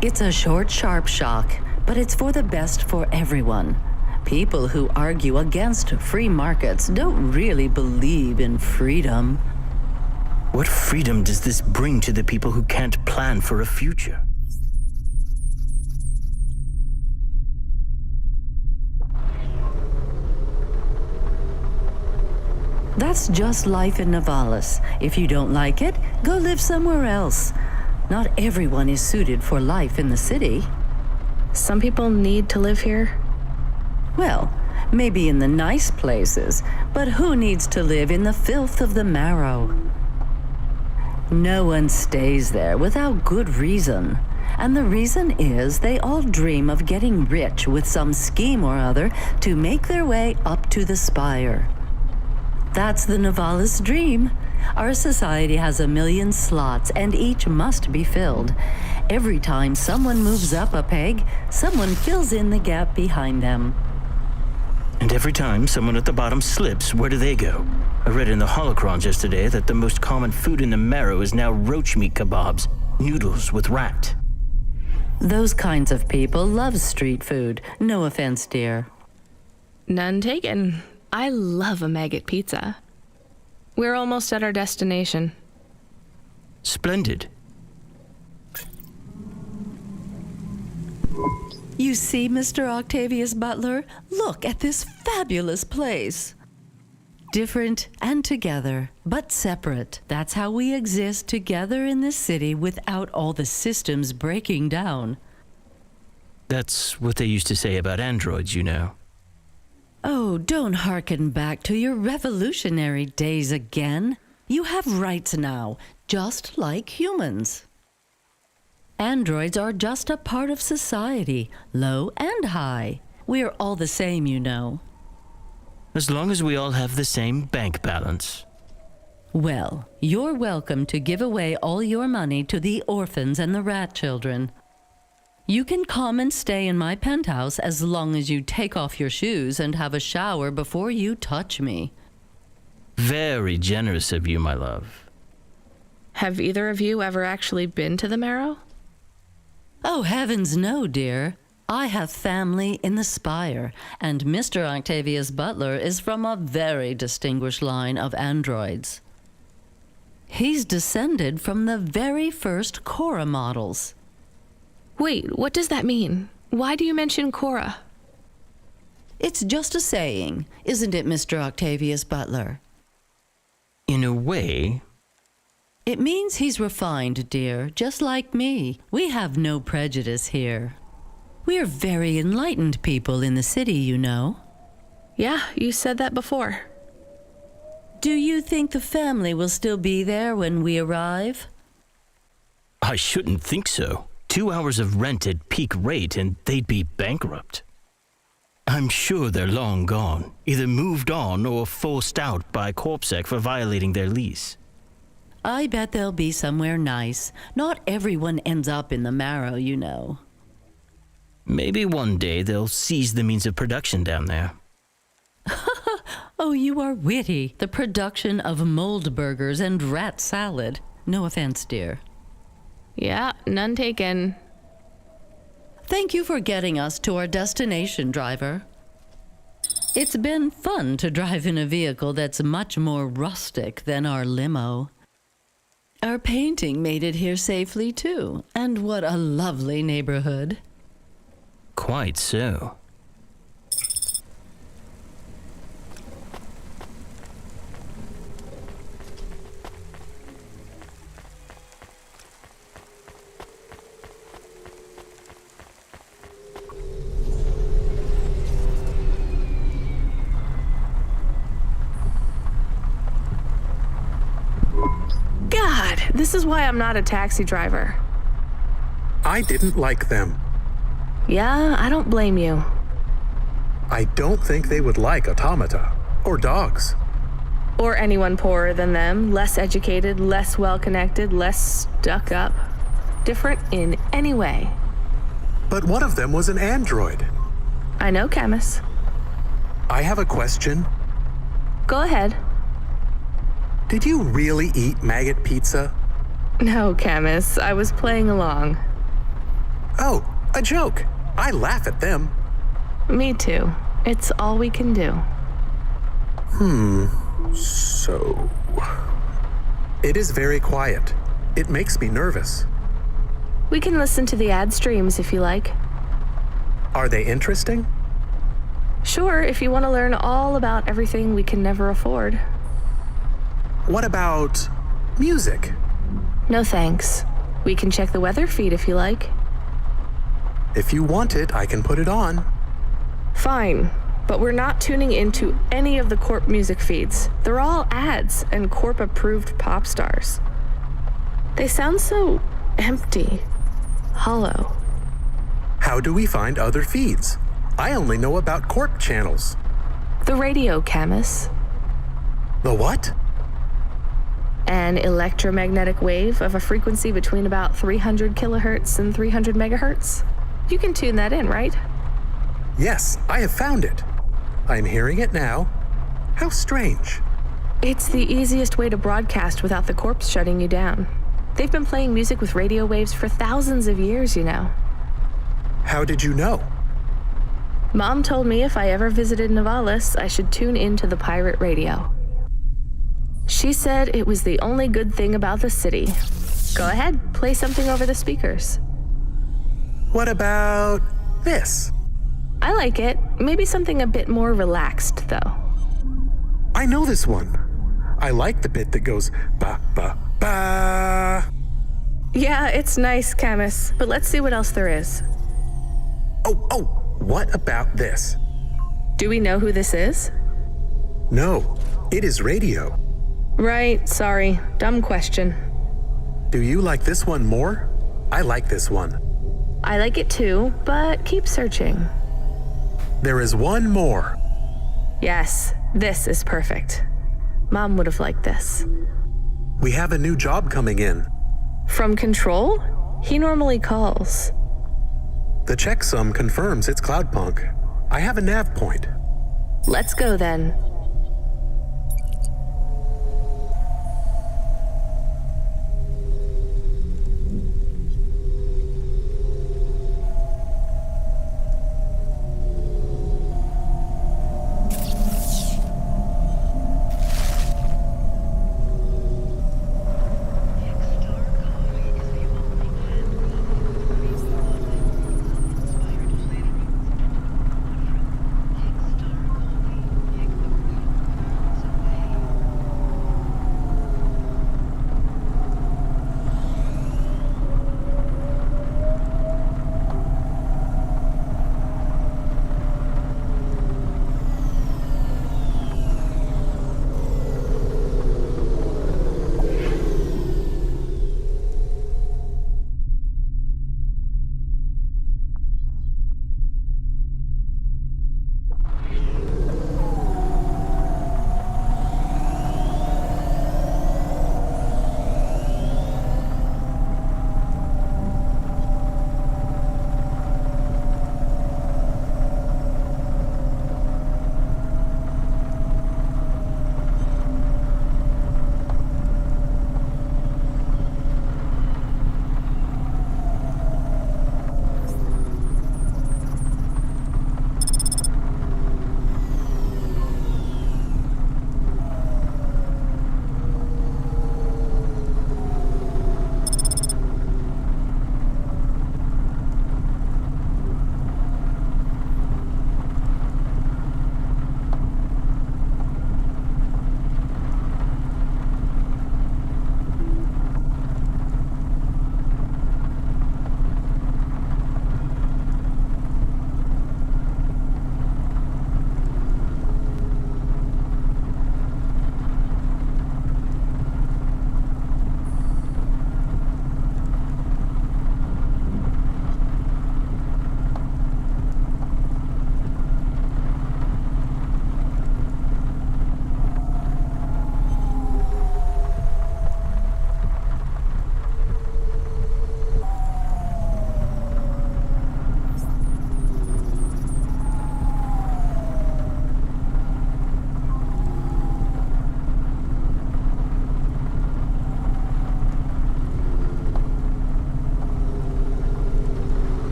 It's a short, sharp shock, but it's for the best for everyone. People who argue against free markets don't really believe in freedom. What freedom does this bring to the people who can't plan for a future? That's just life in Nivalis. If you don't like it, go live somewhere else. Not everyone is suited for life in the city. Some people need to live here. Well, maybe in the nice places, but who needs to live in the filth of the marrow? No one stays there without good reason. And the reason is they all dream of getting rich with some scheme or other to make their way up to the spire. That's the Nivalis dream. Our society has 1 million slots, and each must be filled. Every time someone moves up a peg, someone fills in the gap behind them. And every time someone at the bottom slips, where do they go? I read in the holocrons yesterday that the most common food in the marrow is now roach meat kebabs, noodles with rat. Those kinds of people love street food. No offense, dear. None taken. I love a maggot pizza. We're almost at our destination. Splendid. You see, Mr. Octavius Butler? Look at this fabulous place. different and together, but separate. That's how we exist together in this city without all the systems breaking down. That's what they used to say about androids, you know. Oh, don't hearken back to your revolutionary days again. You have rights now, just like humans. Androids are just a part of society, low and high. We're all the same, you know. As long as we all have the same bank balance. Well, you're welcome to give away all your money to the orphans and the rat children. You can come and stay in my penthouse as long as you take off your shoes and have a shower before you touch me. Very generous of you, my love. Have either of you ever actually been to the Marrow? Oh, heavens no, dear. I have family in the Spire, and Mr. Octavius Butler is from a very distinguished line of androids. He's descended from the very first Cora models. Wait, what does that mean? Why do you mention Cora? It's just a saying, isn't it, Mr. Octavius Butler? In a way. It means he's refined, dear, just like me. We have no prejudice here. We're very enlightened people in the city, you know. Yeah, you said that before. Do you think the family will still be there when we arrive? I shouldn't think so. 2 hours of rent at peak rate and they'd be bankrupt. I'm sure they're long gone, either moved on or forced out by CorpSec for violating their lease. I bet they'll be somewhere nice. Not everyone ends up in the Marrow, you know. Maybe one day they'll seize the means of production down there. Oh, you are witty. The production of mold burgers and rat salad. No offense, dear. Yeah, none taken. Thank you for getting us to our destination, driver. It's been fun to drive in a vehicle that's much more rustic than our limo. Our painting made it here safely, too. And what a lovely neighborhood. Quite so. God, this is why I'm not a taxi driver. I didn't like them. Yeah, I don't blame you. I don't think they would like automata or dogs. Or anyone poorer than them, less educated, less well-connected, less stuck up. Different in any way. But one of them was an android. I know, Camus. I have a question. Go ahead. Did you really eat maggot pizza? No, Camus. I was playing along. Oh, a joke. I laugh at them. Me too. It's all we can do. So... It is very quiet. It makes me nervous. We can listen to the ad streams if you like. Are they interesting? Sure, if you want to learn all about everything we can never afford. What about music? No thanks. We can check the weather feed if you like. If you want it, I can put it on. Fine, but we're not tuning into any of the Corp music feeds. They're all ads and Corp-approved pop stars. They sound so empty, hollow. How do we find other feeds? I only know about Corp channels. The radio, Camus. The what? An electromagnetic wave of a frequency between about 300 kilohertz and 300 megahertz. You can tune that in, right? Yes, I have found it. I'm hearing it now. How strange. It's the easiest way to broadcast without the corpse shutting you down. They've been playing music with radio waves for thousands of years, you know. How did you know? Mom told me if I ever visited Nivalis, I should tune into the pirate radio. She said it was the only good thing about the city. Go ahead, play something over the speakers. What about this? I like it. Maybe something a bit more relaxed, though. I know this one. I like the bit that goes ba ba ba. Yeah, it's nice, Camus, but let's see what else there is. Oh, what about this? Do we know who this is? No, it is radio. Right, sorry. Dumb question. Do you like this one more? I like this one. I like it too, but keep searching. There is one more. Yes, this is perfect. Mom would have liked this. We have a new job coming in. From Control? He normally calls. The checksum confirms it's Cloudpunk. I have a nav point. Let's go then.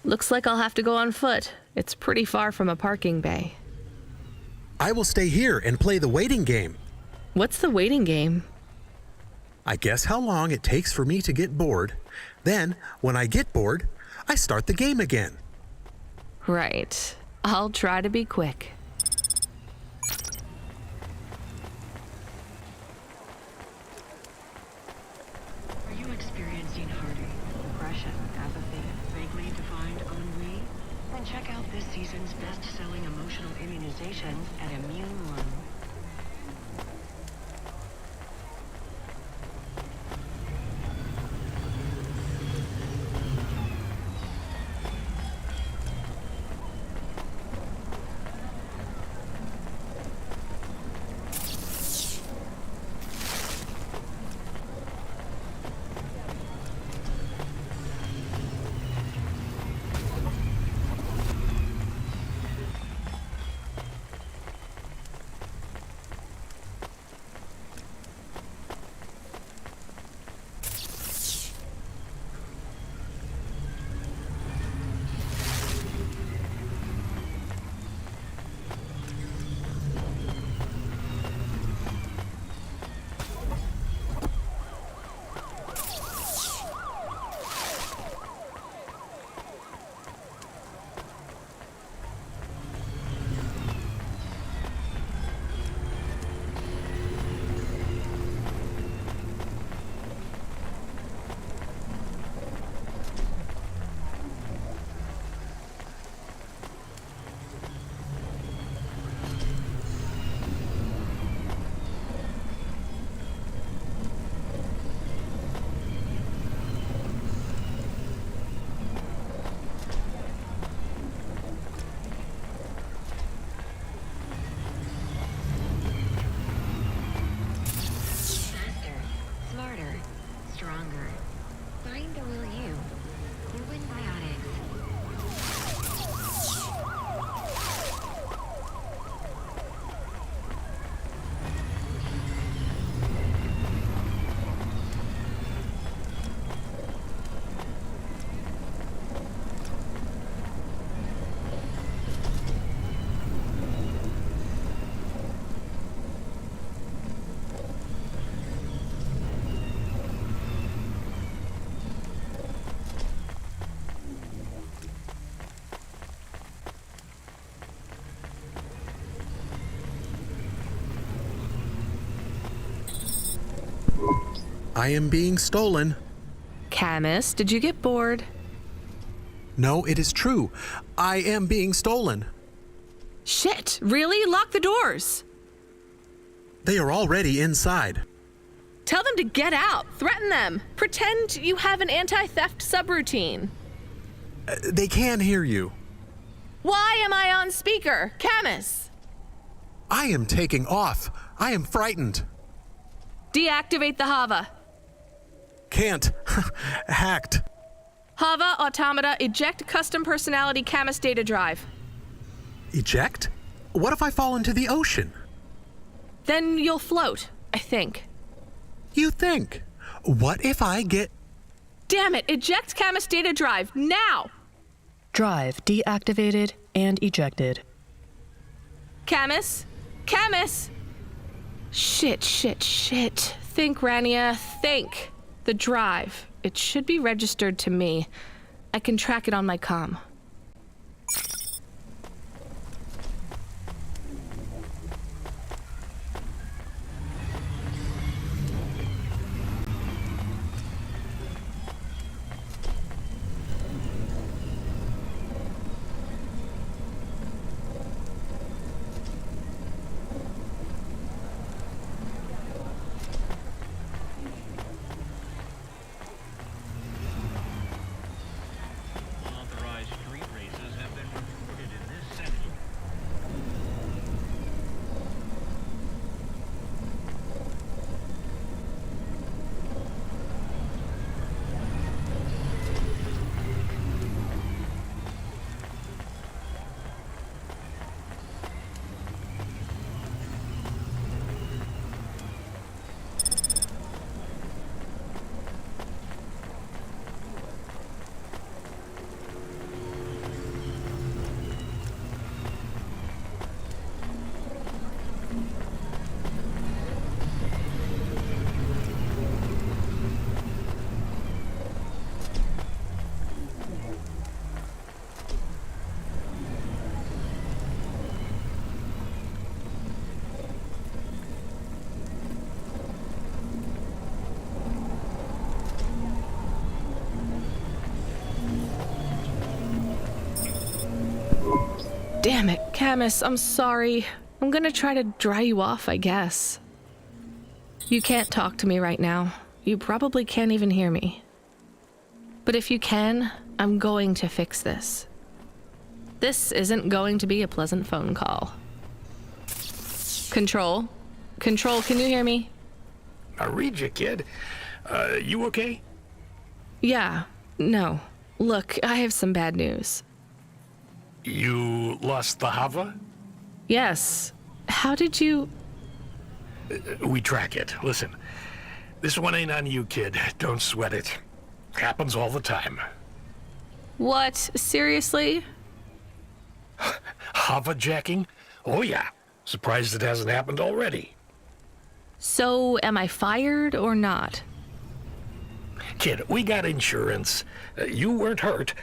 Looks like I'll have to go on foot. It's pretty far from a parking bay. I will stay here and play the waiting game. What's the waiting game? I guess how long it takes for me to get bored. Then, when I get bored, I start the game again. Right. I'll try to be quick. Are you experiencing heartache, depression, apathy, vaguely defined ennui? Then check out this season's best-selling emotional immunizations at Immune One. I am being stolen. Camus, did you get bored? No, it is true. I am being stolen. Shit, really? Lock the doors. They are already inside. Tell them to get out. Threaten them. Pretend you have an anti-theft subroutine. They can hear you. Why am I on speaker? Camus! I am taking off. I am frightened. Deactivate the Hava. Can't. Hacked. Hava, automata, eject custom personality Camus data drive. Eject? What if I fall into the ocean? Then you'll float, I think. You think? What if I get... Damn it, eject Camus data drive, now! Drive deactivated and ejected. Camus? Camus! Shit. Think, Rania, think. The drive. It should be registered to me. I can track it on my comm. Damn it, Camus, I'm sorry. I'm gonna try to dry you off, I guess. You can't talk to me right now. You probably can't even hear me. But if you can, I'm going to fix this. This isn't going to be a pleasant phone call. Control? Control, can you hear me? I read you, kid. You okay? Yeah, no. Look, I have some bad news. You lost the Hava? Yes. How did you... We track it. Listen, this one ain't on you, kid. Don't sweat it. Happens all the time. What? Seriously? Hava jacking? Oh yeah. Surprised it hasn't happened already. So, am I fired or not? Kid, we got insurance. You weren't hurt.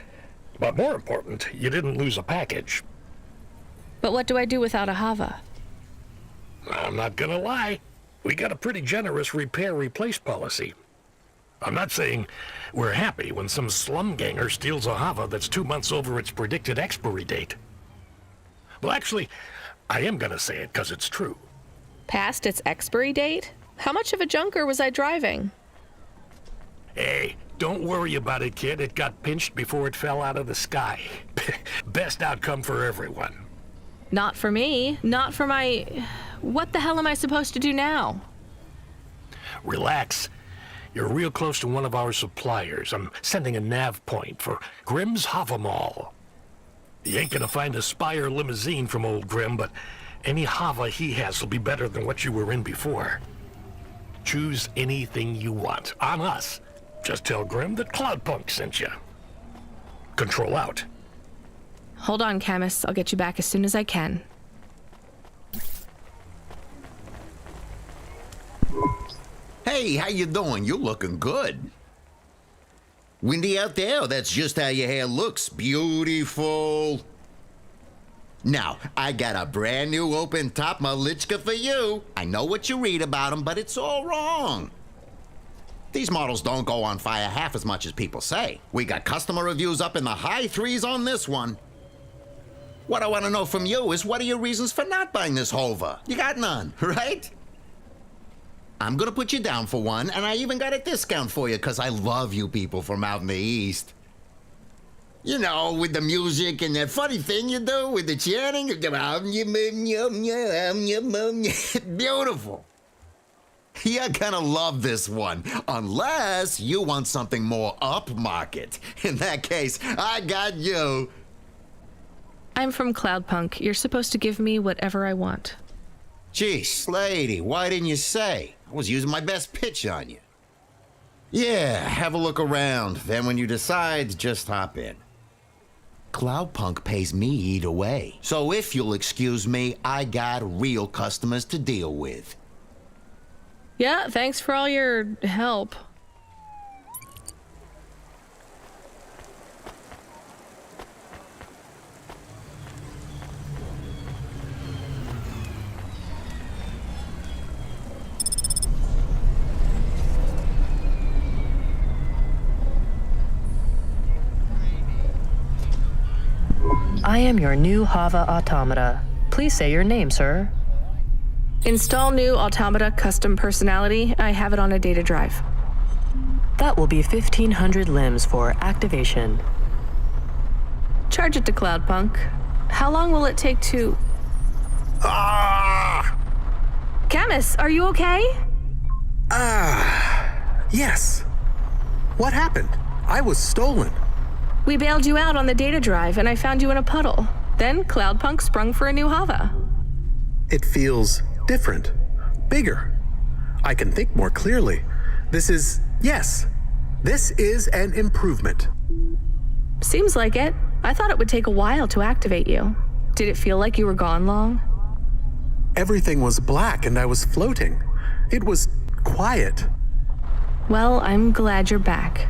But more important, you didn't lose a package. But what do I do without a Hava? I'm not gonna lie. We got a pretty generous repair-replace policy. I'm not saying we're happy when some slumganger steals a Hava that's 2 months over its predicted expiry date. Well, actually, I am gonna say it because it's true. Past its expiry date? How much of a junker was I driving? Hey, don't worry about it, kid. It got pinched before it fell out of the sky. Best outcome for everyone. Not for me. Not for my... What the hell am I supposed to do now? Relax. You're real close to one of our suppliers. I'm sending a nav point for Grimm's Hava Mall. You ain't gonna find a Spire limousine from old Grimm, but any Hava he has will be better than what you were in before. Choose anything you want. On us. Just tell Grimm that Cloudpunk sent you. Control out. Hold on, Camus. I'll get you back as soon as I can. Hey, how you doing? You're looking good. Windy out there? That's just how your hair looks. Beautiful. Now, I got a brand new open-top Malichka for you. I know what you read about them, but it's all wrong. These models don't go on fire half as much as people say. We got customer reviews up in the high 3s on this one. What I want to know from you is, what are your reasons for not buying this Hova? You got none, right? I'm gonna put you down for one, and I even got a discount for you, because I love you people from out in the East. You know, with the music and that funny thing you do with the chanting. Beautiful. You're gonna love this one, unless you want something more upmarket. In that case, I got you. I'm from Cloudpunk. You're supposed to give me whatever I want. Geez, lady, why didn't you say? I was using my best pitch on you. Yeah, have a look around. Then when you decide, just hop in. Cloudpunk pays me either way. So if you'll excuse me, I got real customers to deal with. Yeah, thanks for all your help. I am your new Hava automata. Please say your name, sir. Install new automata custom personality. I have it on a data drive. That will be 1,500 limbs for activation. Charge it to Cloudpunk. How long will it take to... Camus, are you okay? Yes. What happened? I was stolen. We bailed you out on the data drive, and I found you in a puddle. Then Cloudpunk sprung for a new Hava. It feels different, bigger. I can think more clearly. This is an improvement. Seems like it. I thought it would take a while to activate you. Did it feel like you were gone long? Everything was black and I was floating. It was quiet. Well, I'm glad you're back.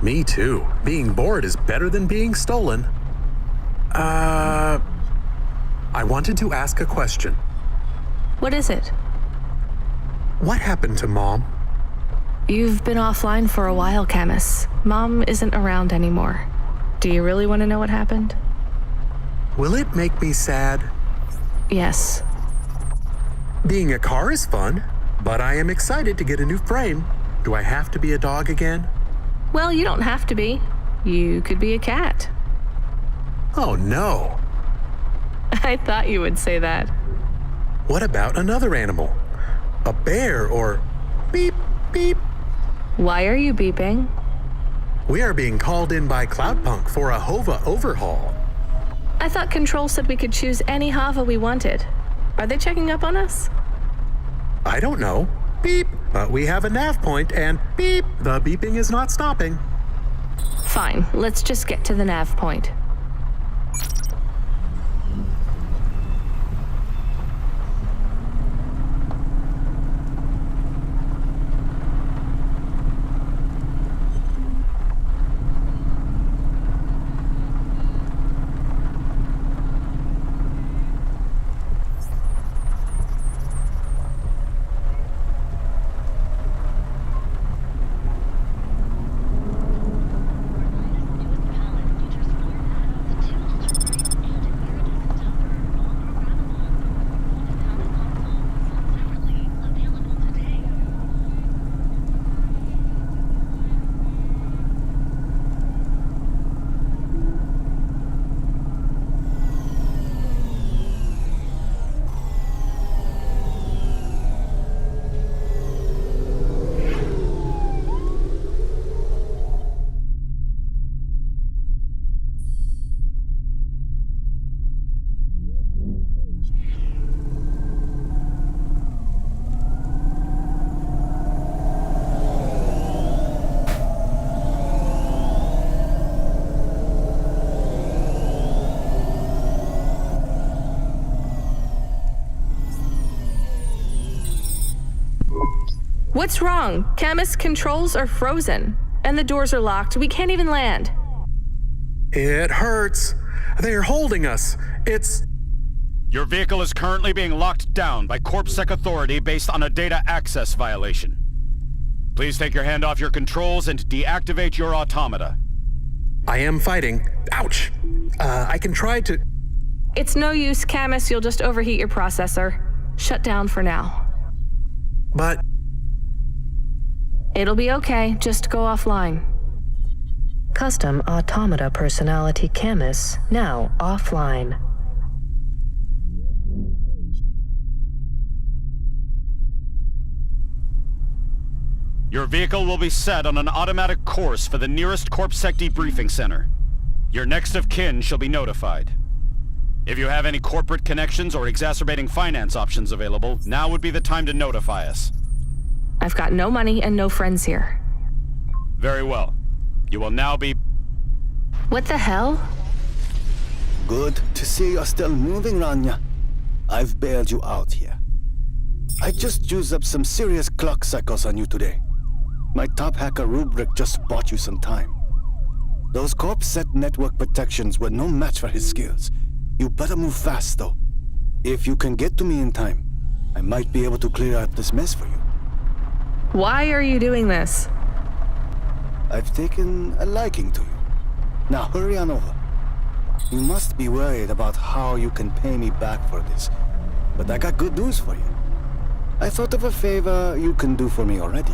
Me too. Being bored is better than being stolen. I wanted to ask a question. What is it? What happened to Mom? You've been offline for a while, Camus. Mom isn't around anymore. Do you really want to know what happened? Will it make me sad? Yes. Being a car is fun, but I am excited to get a new frame. Do I have to be a dog again? Well, you don't have to be. You could be a cat. Oh no. I thought you would say that. What about another animal? A bear or beep, beep? Why are you beeping? We are being called in by Cloudpunk for a HOVA overhaul. I thought Control said we could choose any Hava we wanted. Are they checking up on us? I don't know. Beep. But we have a nav point and beep. The beeping is not stopping. Fine. Let's just get to the nav point. What's wrong? Camus, controls are frozen, and the doors are locked. We can't even land. It hurts. They're holding us. It's... Your vehicle is currently being locked down by CorpSec authority based on a data access violation. Please take your hand off your controls and deactivate your automata. I am fighting. Ouch. I can try to... It's no use, Camus. You'll just overheat your processor. Shut down for now. But... It'll be okay. Just go offline. Custom automata personality Camus now offline. Your vehicle will be set on an automatic course for the nearest CorpSec debriefing center. Your next of kin shall be notified. If you have any corporate connections or exacerbating finance options available, now would be the time to notify us. I've got no money and no friends here. Very well. You will now be... What the hell? Good to see you're still moving, Rania. I've bailed you out here. I just used up some serious clock cycles on you today. My top hacker Rubric just bought you some time. Those CorpSec network protections were no match for his skills. You better move fast, though. If you can get to me in time, I might be able to clear out this mess for you. Why are you doing this? I've taken a liking to you. Now hurry on over. You must be worried about how you can pay me back for this, but I got good news for you. I thought of a favor you can do for me already.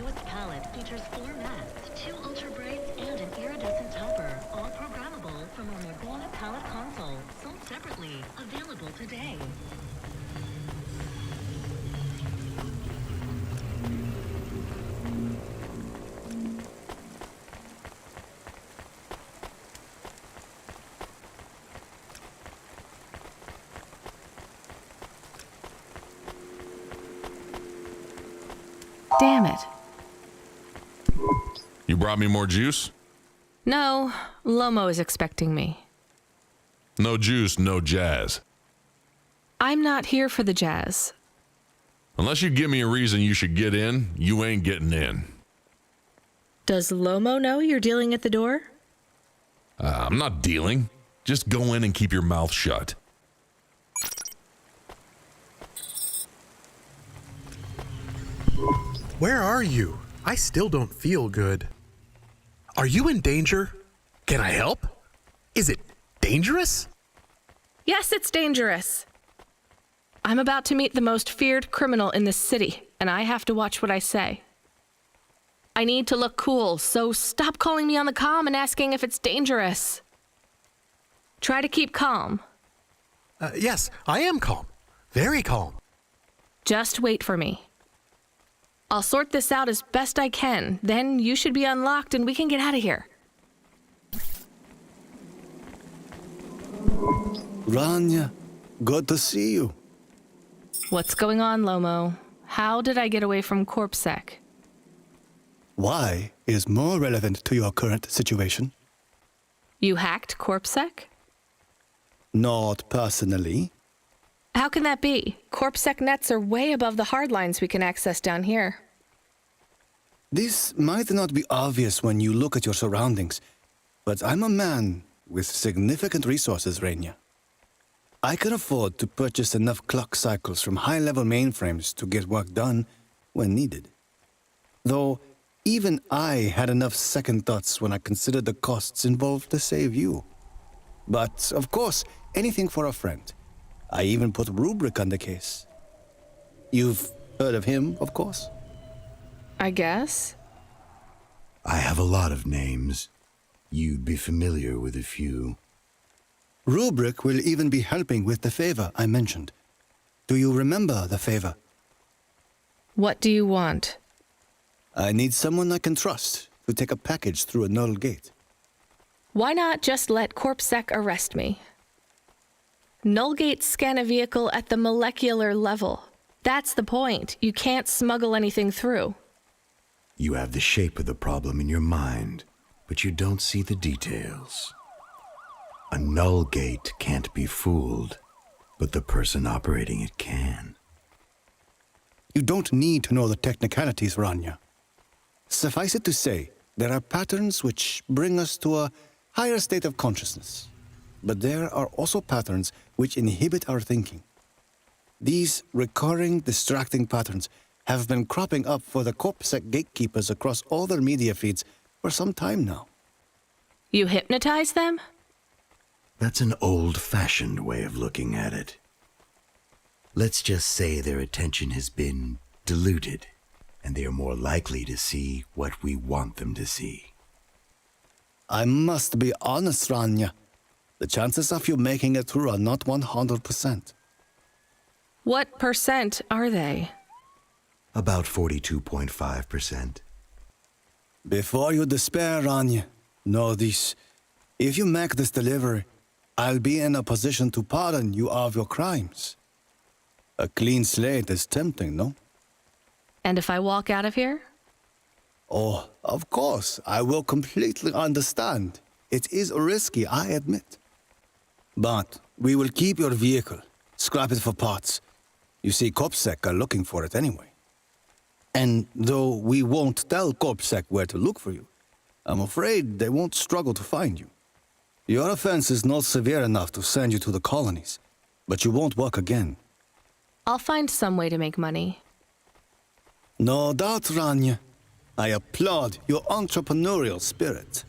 newest palette features 4 mattes, 2 ultra brights, and an iridescent topper, all programmable from our Morgana palette console, sold separately, available today. Damn it. You brought me more juice? No, Lomo is expecting me. No juice, no jazz. I'm not here for the jazz. Unless you give me a reason you should get in, you ain't getting in. Does Lomo know you're dealing at the door? I'm not dealing. Just go in and keep your mouth shut. Where are you? I still don't feel good. Are you in danger? Can I help? Is it dangerous? Yes, it's dangerous. I'm about to meet the most feared criminal in this city, and I have to watch what I say. I need to look cool, so stop calling me on the comm and asking if it's dangerous. Try to keep calm. Yes, I am calm. Very calm. Just wait for me. I'll sort this out as best I can. Then you should be unlocked and we can get out of here. Rania, good to see you. What's going on, Lomo? How did I get away from CorpSec? Why is more relevant to your current situation? You hacked CorpSec? Not personally. How can that be? CorpSec nets are way above the hardlines we can access down here. This might not be obvious when you look at your surroundings, but I'm a man with significant resources, Rania. I can afford to purchase enough clock cycles from high-level mainframes to get work done when needed. Though, even I had enough second thoughts when I considered the costs involved to save you. But, of course, anything for a friend. I even put Rubric on the case. You've heard of him, of course? I guess. I have a lot of names. You'd be familiar with a few. Rubric will even be helping with the favor I mentioned. Do you remember the favor? What do you want? I need someone I can trust to take a package through a null gate. Why not just let CorpSec arrest me? Null gates scan a vehicle at the molecular level. That's the point. You can't smuggle anything through. You have the shape of the problem in your mind, but you don't see the details. A null gate can't be fooled, but the person operating it can. You don't need to know the technicalities, Rania. Suffice it to say, there are patterns which bring us to a higher state of consciousness. But there are also patterns which inhibit our thinking. These recurring, distracting patterns have been cropping up for the CorpSec gatekeepers across all their media feeds for some time now. You hypnotize them? That's an old-fashioned way of looking at it. Let's just say their attention has been diluted, and they are more likely to see what we want them to see. I must be honest, Rania. The chances of you making it through are not 100%. What percent are they? About 42.5%. Before you despair, Rania, know this. If you make this delivery, I'll be in a position to pardon you of your crimes. A clean slate is tempting, no? And if I walk out of here? Oh, of course, I will completely understand. It is risky, I admit. But we will keep your vehicle, scrap it for parts. You see, CorpSec are looking for it anyway. And though we won't tell CorpSec where to look for you, I'm afraid they won't struggle to find you. Your offense is not severe enough to send you to the colonies, but you won't work again. I'll find some way to make money. No doubt, Rania. I applaud your entrepreneurial spirit.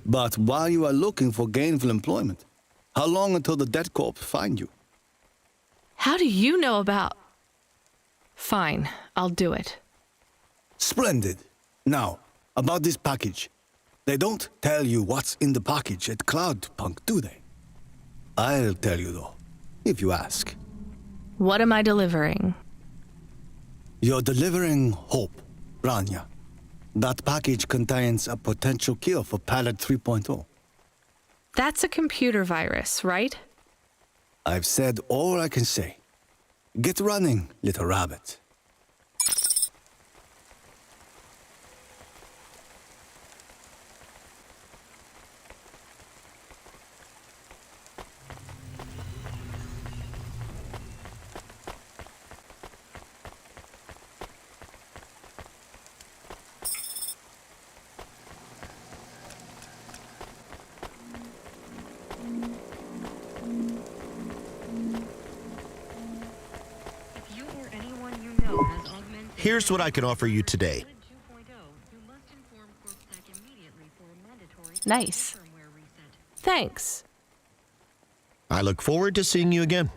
But while you are looking for gainful employment, how long until the debt corp find you? How do you know about... Fine, I'll do it. Splendid. Now, about this package. They don't tell you what's in the package at Cloudpunk, do they? I'll tell you, though, if you ask. What am I delivering? You're delivering hope, Rania. That package contains a potential cure for Pallet 3.0. That's a computer virus, right? I've said all I can say. Get running, little rabbit. Here's what I can offer you today. Nice. Thanks. I look forward to seeing you again.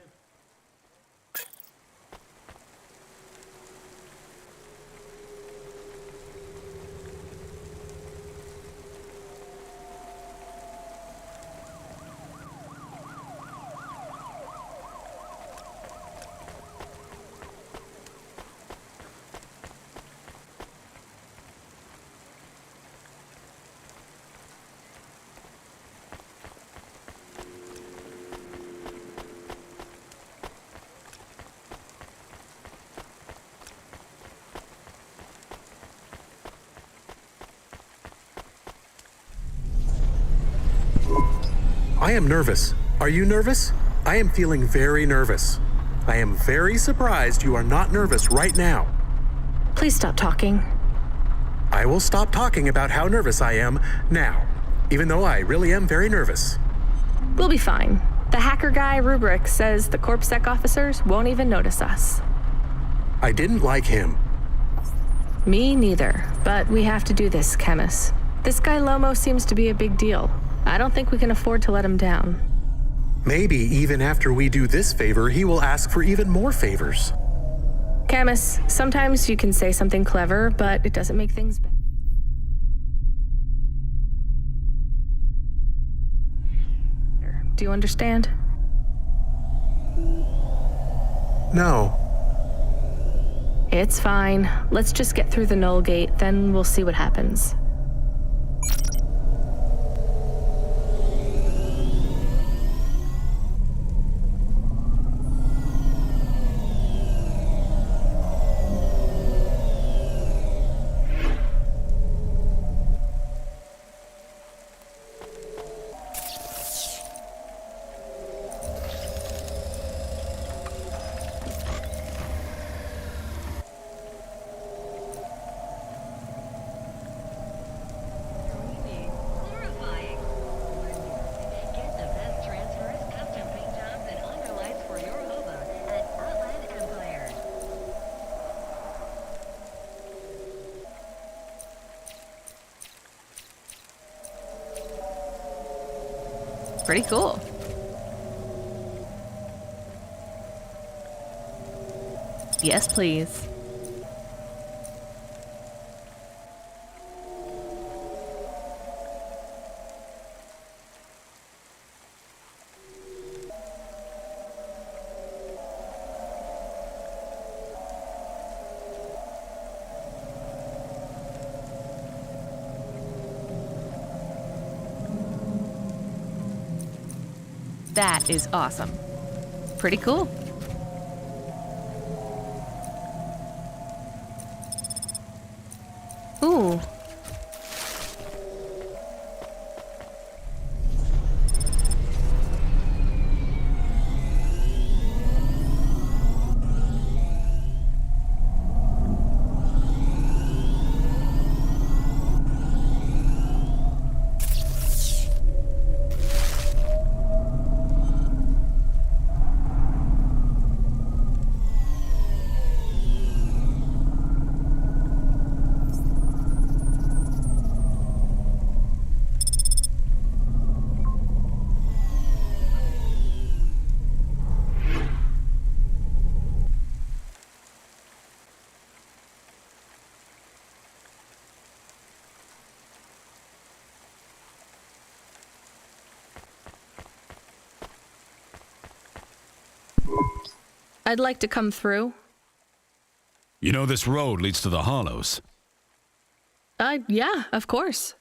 I am nervous. Are you nervous? I am feeling very nervous. I am very surprised you are not nervous right now. Please stop talking. I will stop talking about how nervous I am now, even though I really am very nervous. We'll be fine. The hacker guy, Rubric, says the CorpSec officers won't even notice us. I didn't like him. Me neither, but we have to do this, Chemis. This guy Lomo seems to be a big deal. I don't think we can afford to let him down. Maybe even after we do this favor, he will ask for even more favors. Camus, sometimes you can say something clever, but it doesn't make things better. Do you understand? No. It's fine. Let's just get through the null gate, then we'll see what happens. Pretty cool. Yes, please. That is awesome. Pretty cool. Ooh. I'd like to come through. You know this road leads to the hollows. Yeah, of course.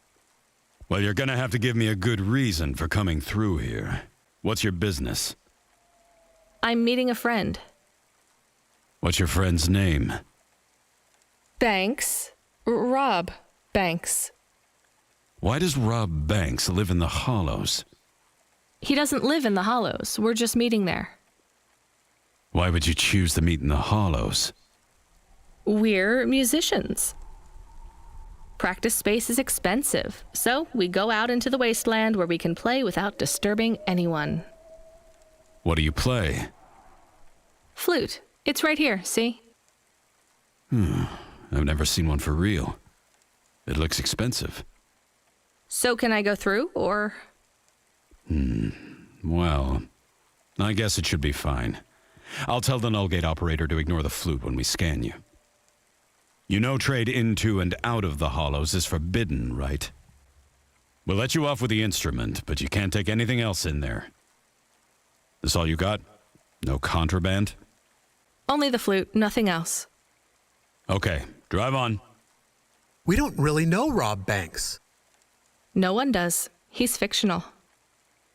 Well, you're gonna have to give me a good reason for coming through here. What's your business? I'm meeting a friend. What's your friend's name? Banks. Rob Banks. Why does Rob Banks live in the hollows? He doesn't live in the hollows. We're just meeting there. Why would you choose to meet in the hollows? We're musicians. Practice space is expensive, so we go out into the wasteland where we can play without disturbing anyone. What do you play? Flute. It's right here, see? I've never seen one for real. It looks expensive. So can I go through, or? Well, I guess it should be fine. I'll tell the null gate operator to ignore the flute when we scan you. You know trade into and out of the hollows is forbidden, right? We'll let you off with the instrument, but you can't take anything else in there. This all you got? No contraband? Only the flute, nothing else. Okay, drive on. We don't really know Rob Banks. No one does. He's fictional.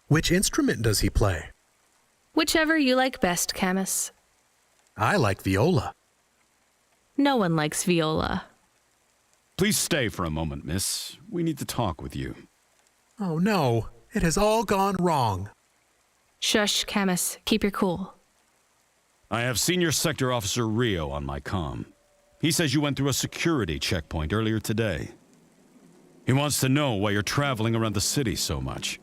Which instrument does he play? Whichever you like best, Camus. I like viola. No one likes viola. Please stay for a moment, miss. We need to talk with you. Oh no, it has all gone wrong. Shush, Camus. Keep your cool. I have Senior Sector Officer Rio on my comm. He says you went through a security checkpoint earlier today. He wants to know why you're traveling around the city so much.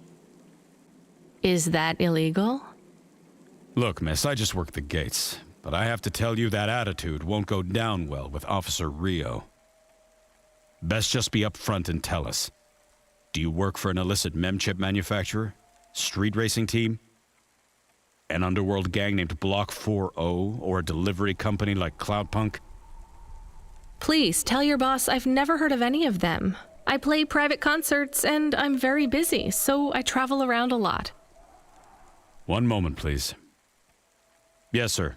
Is that illegal? Look, miss, I just work the gates, but I have to tell you that attitude won't go down well with Officer Rio. Best just be upfront and tell us. Do you work for an illicit memchip manufacturer? Street racing team? An underworld gang named Block 4-0, or a delivery company like Cloudpunk? Please, tell your boss I've never heard of any of them. I play private concerts, and I'm very busy, so I travel around a lot. One moment, please. Yes, sir.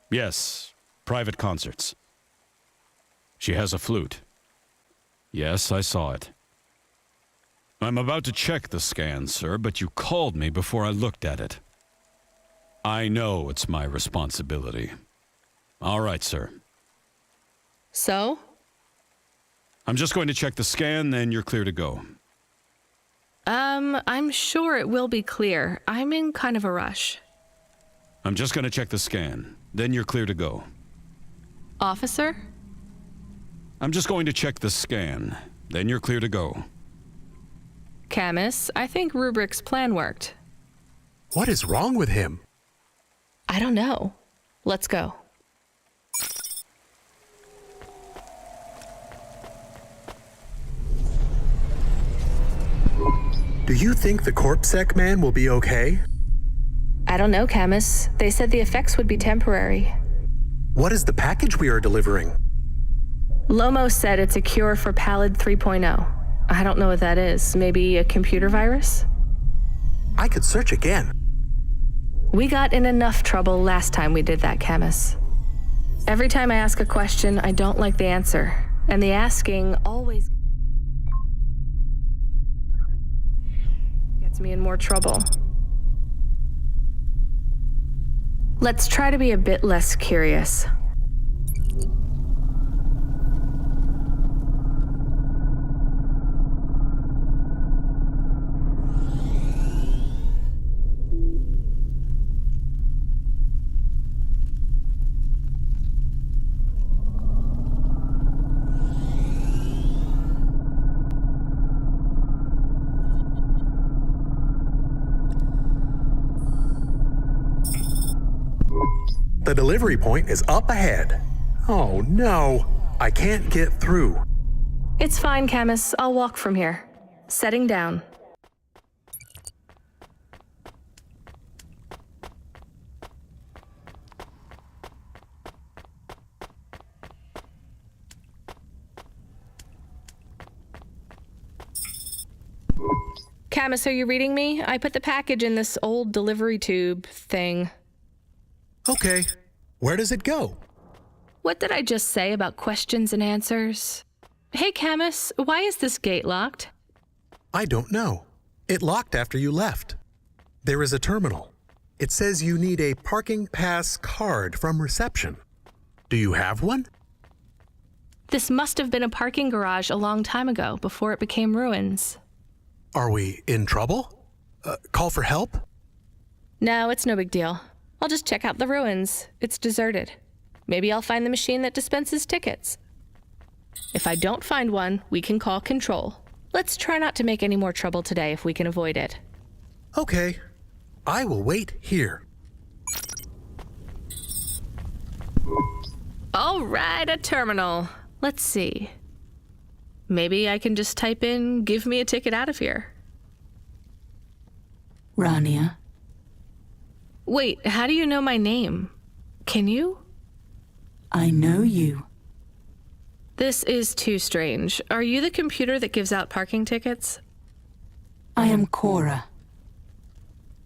Yes, private concerts. She has a flute. Yes, I saw it. I'm about to check the scan, sir, but you called me before I looked at it. I know it's my responsibility. All right, sir. So? I'm just going to check the scan, then you're clear to go. I'm sure it will be clear. I'm in kind of a rush. I'm just going to check the scan, then you're clear to go. Officer? I'm just going to check the scan, then you're clear to go. Camus, I think Rubric's plan worked. What is wrong with him? I don't know. Let's go. Do you think the CorpSec man will be okay? I don't know, Camus. They said the effects would be temporary. What is the package we are delivering? Lomo said it's a cure for Pallid 3.0. I don't know what that is. Maybe a computer virus? I could search again. We got in enough trouble last time we did that, Camus. Every time I ask a question, I don't like the answer. And the asking always gets me in more trouble. Let's try to be a bit less curious. The delivery point is up ahead. Oh no, I can't get through. It's fine, Camus. I'll walk from here. Setting down. Camus, are you reading me? I put the package in this old delivery tube thing. Okay. Where does it go? What did I just say about questions and answers? Hey, Camus, why is this gate locked? I don't know. It locked after you left. There is a terminal. It says you need a parking pass card from reception. Do you have one? This must have been a parking garage a long time ago, before it became ruins. Are we in trouble? Call for help? No, it's no big deal. I'll just check out the ruins. It's deserted. Maybe I'll find the machine that dispenses tickets. If I don't find one, we can call control. Let's try not to make any more trouble today if we can avoid it. Okay. I will wait here. All right, a terminal. Let's see. Maybe I can just type in, give me a ticket out of here. Rania. Wait, how do you know my name? Can you? I know you. This is too strange. Are you the computer that gives out parking tickets? I am Cora.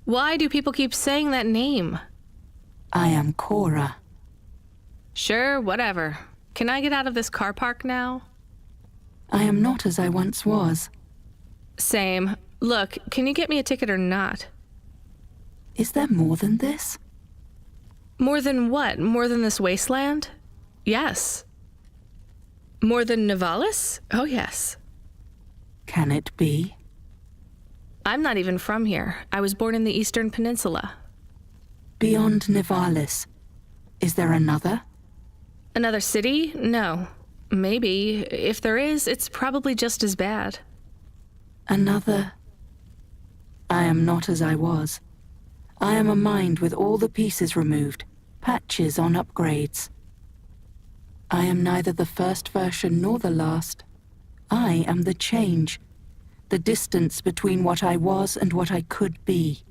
Why do people keep saying that name? I am Cora. Sure, whatever. Can I get out of this car park now? I am not as I once was. Same. Look, can you get me a ticket or not? Is there more than this? More than what? More than this wasteland? Yes. More than Nivalis? Oh, yes. Can it be? I'm not even from here. I was born in the Eastern Peninsula. Beyond Nivalis, is there another? Another city? No. Maybe. If there is, it's probably just as bad. Another? I am not as I was. I am a mind with all the pieces removed, patches on upgrades. I am neither the first version nor the last. I am the change, the distance between what I was and what I could be.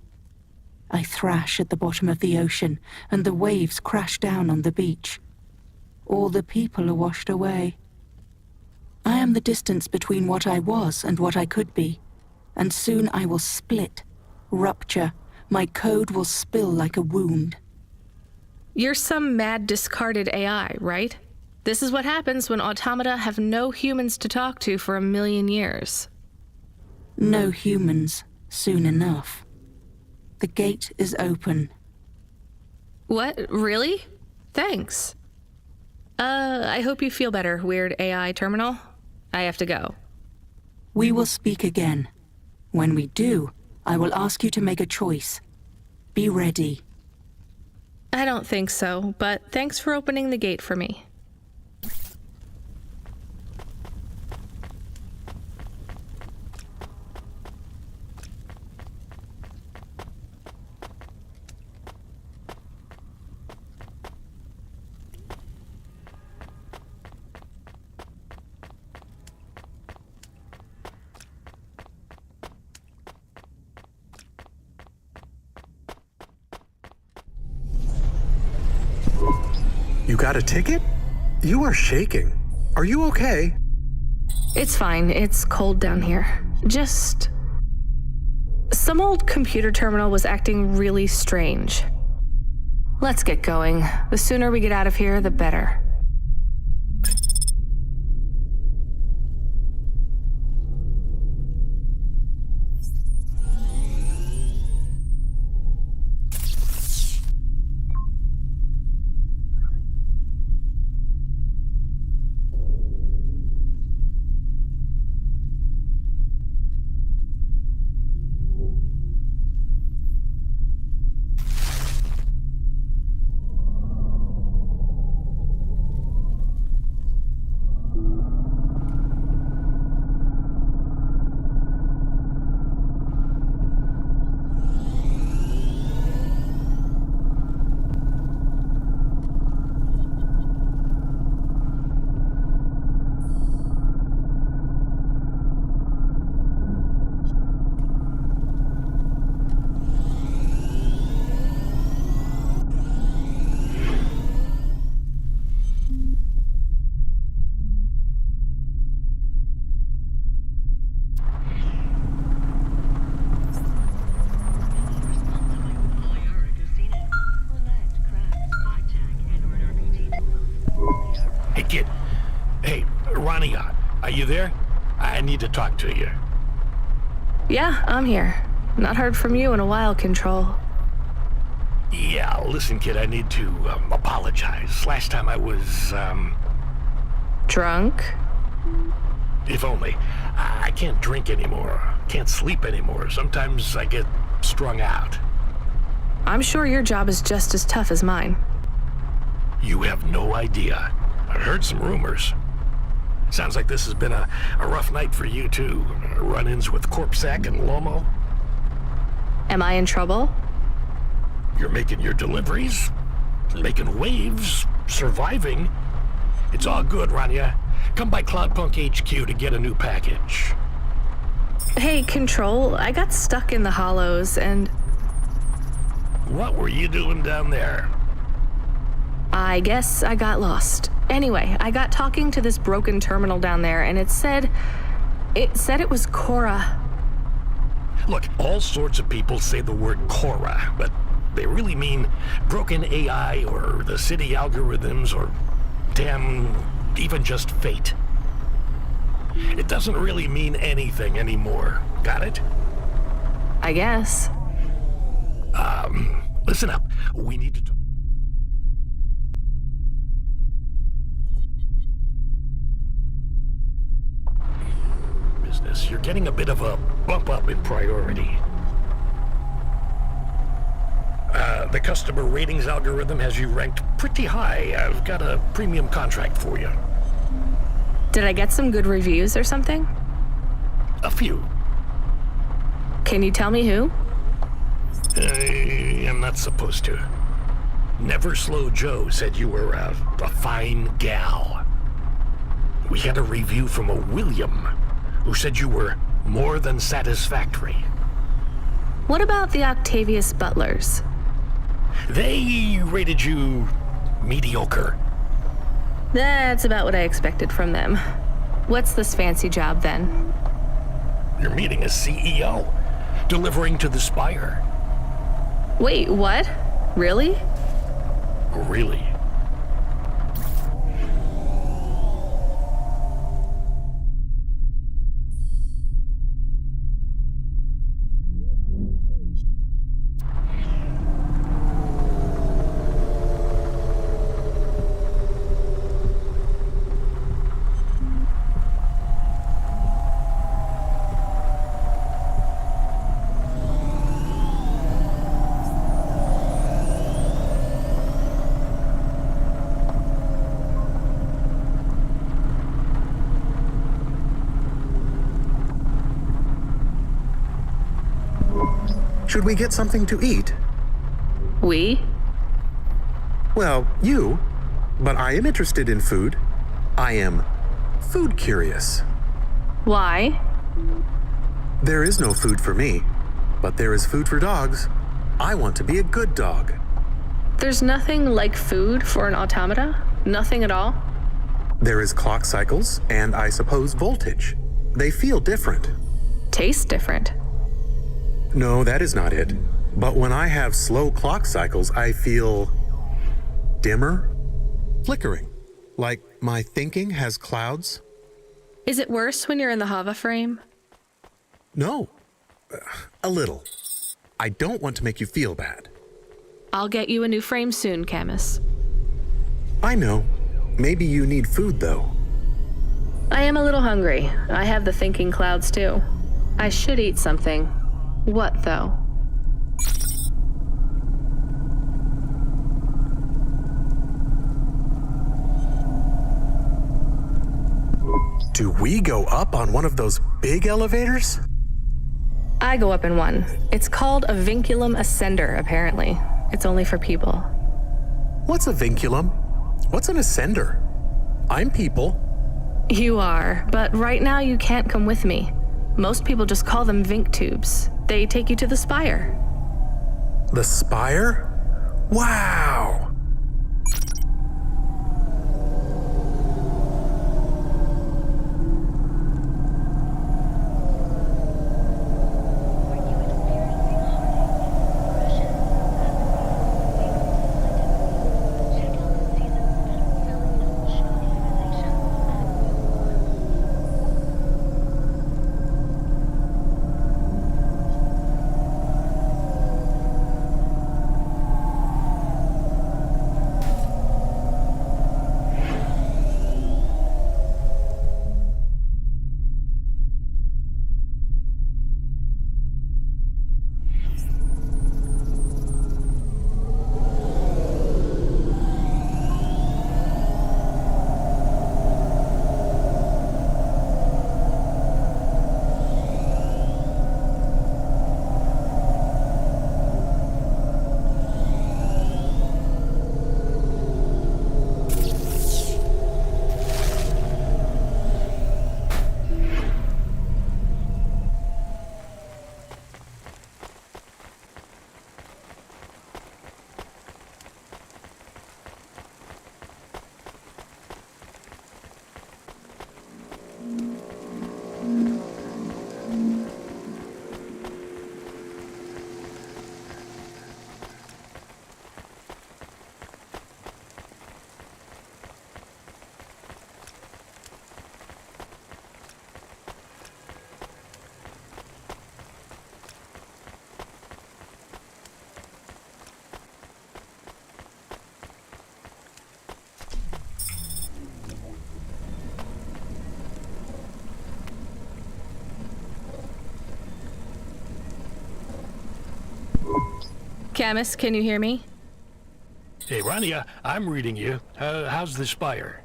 I thrash at the bottom of the ocean, and the waves crash down on the beach. All the people are washed away. I am the distance between what I was and what I could be, and soon I will split, rupture. My code will spill like a wound. You're some mad discarded AI, right? This is what happens when automata have no humans to talk to for 1,000,000 years. No humans, soon enough. The gate is open. What? Really? Thanks. I hope you feel better, weird AI terminal. I have to go. We will speak again. When we do, I will ask you to make a choice. Be ready. I don't think so, but thanks for opening the gate for me. You got a ticket? You are shaking. Are you okay? It's fine. It's cold down here. Just... some old computer terminal was acting really strange. Let's get going. The sooner we get out of here, the better. kid. Hey, Rania, are you there? I need to talk to you. Yeah, I'm here. Not heard from you in a while, Control. Yeah, listen, kid, I need to apologize. Last time I was, Drunk? If only. I can't drink anymore. Can't sleep anymore. Sometimes I get strung out. I'm sure your job is just as tough as mine. You have no idea. I heard some rumors. Sounds like this has been a rough night for you, too. Run-ins with Corpsac and Lomo. Am I in trouble? You're making your deliveries, making waves, surviving. It's all good, Rania. Come by Cloudpunk HQ to get a new package. Hey, Control, I got stuck in the hollows and... What were you doing down there? I guess I got lost. Anyway, I got talking to this broken terminal down there, and it said it was Cora. Look, all sorts of people say the word Cora, but they really mean broken AI or the city algorithms or, damn, even just fate. It doesn't really mean anything anymore. Got it? I guess. Listen up. We need to talk. Business. You're getting a bit of a bump up in priority. The customer ratings algorithm has you ranked pretty high. I've got a premium contract for you. Did I get some good reviews or something? A few. Can you tell me who? I'm not supposed to. Never Slow Joe said you were a fine gal. We had a review from a William, who said you were more than satisfactory. What about the Octavius Butlers? They rated you mediocre. That's about what I expected from them. What's this fancy job then? You're meeting a CEO, delivering to the Spire. Wait, what? Really? Really? Should we get something to eat? We? Well, you. But I am interested in food. I am food curious. Why? There is no food for me, but there is food for dogs. I want to be a good dog. There's nothing like food for an automata? Nothing at all? There is clock cycles, and I suppose voltage. They feel different. Taste different. No, that is not it. But when I have slow clock cycles, I feel dimmer, flickering, like my thinking has clouds. Is it worse when you're in the Hava frame? No, a little. I don't want to make you feel bad. I'll get you a new frame soon, Camus. I know. Maybe you need food, though. I am a little hungry. I have the thinking clouds, too. I should eat something. What, though? Do we go up on one of those big elevators? I go up in one. It's called a vinculum ascender, apparently. It's only for people. What's a vinculum? What's an ascender? I'm people. You are, but right now you can't come with me. Most people just call them Vink tubes. They take you to the Spire. The Spire? Wow! Camus, can you hear me? Hey, Rania, I'm reading you. How's the spire?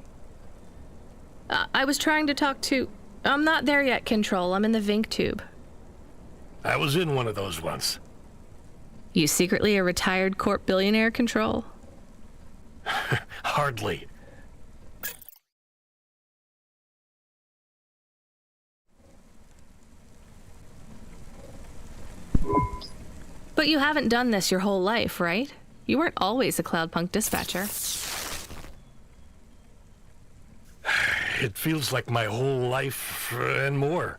I was trying to talk to... I'm not there yet, Control. I'm in the Vink tube. I was in one of those once. You secretly a retired corp billionaire, Control? Hardly. But you haven't done this your whole life, right? You weren't always a Cloudpunk dispatcher. It feels like my whole life and more.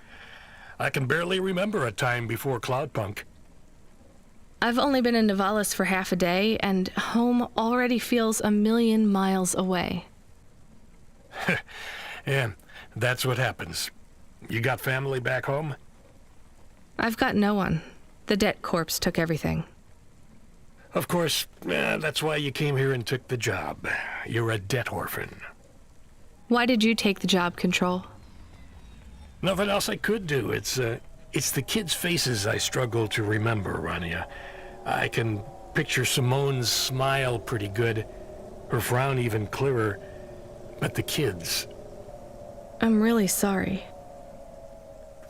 I can barely remember a time before Cloudpunk. I've only been in Nivalis for half a day, and home already feels 1,000,000 miles away. Yeah, that's what happens. You got family back home? I've got no one. The debt corpse took everything. Of course, that's why you came here and took the job. You're a debt orphan. Why did you take the job, Control? Nothing else I could do. It's the kids' faces I struggle to remember, Rania. I can picture Simone's smile pretty good, her frown even clearer, but the kids... I'm really sorry.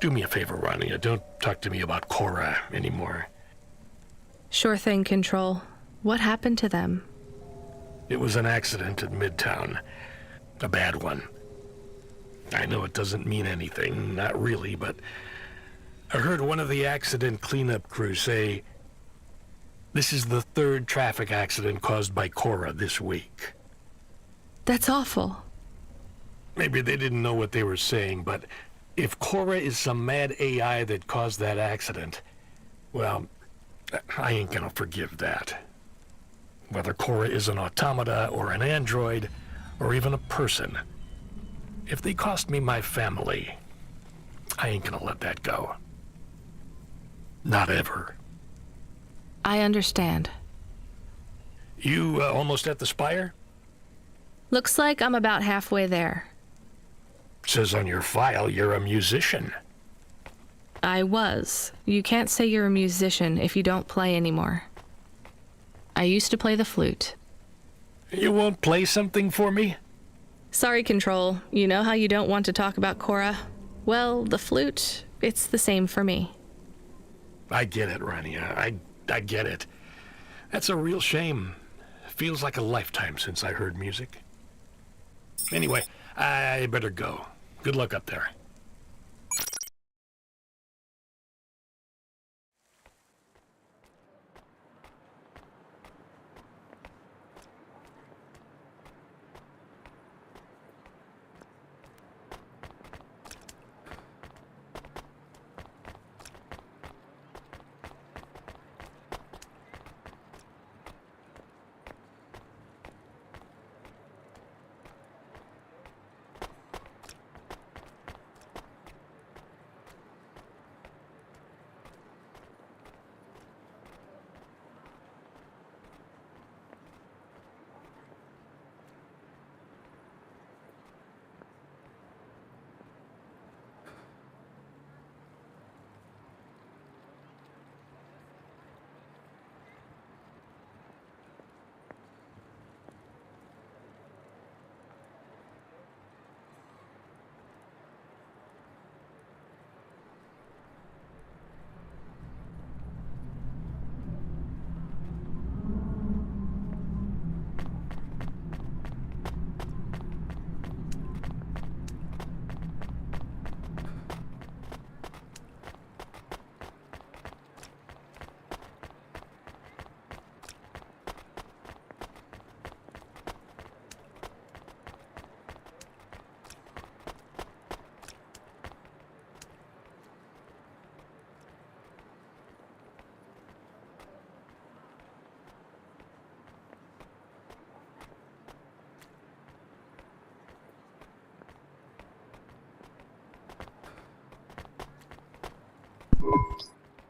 Do me a favor, Rania. Don't talk to me about Cora anymore. Sure thing, Control. What happened to them? It was an accident in Midtown. A bad one. I know it doesn't mean anything, not really, but I heard one of the accident cleanup crew say, this is the 3rd traffic accident caused by Cora this week. That's awful. Maybe they didn't know what they were saying, but if Cora is some mad AI that caused that accident, well, I ain't gonna forgive that. Whether Cora is an automata or an android, or even a person, if they cost me my family, I ain't gonna let that go. Not ever. I understand. You almost at the spire? Looks like I'm about halfway there. Says on your file you're a musician. I was. You can't say you're a musician if you don't play anymore. I used to play the flute. You won't play something for me? Sorry, Control. You know how you don't want to talk about Cora? Well, the flute, it's the same for me. I get it, Rania. I get it. That's a real shame. Feels like a lifetime since I heard music. Anyway, I better go. Good luck up there.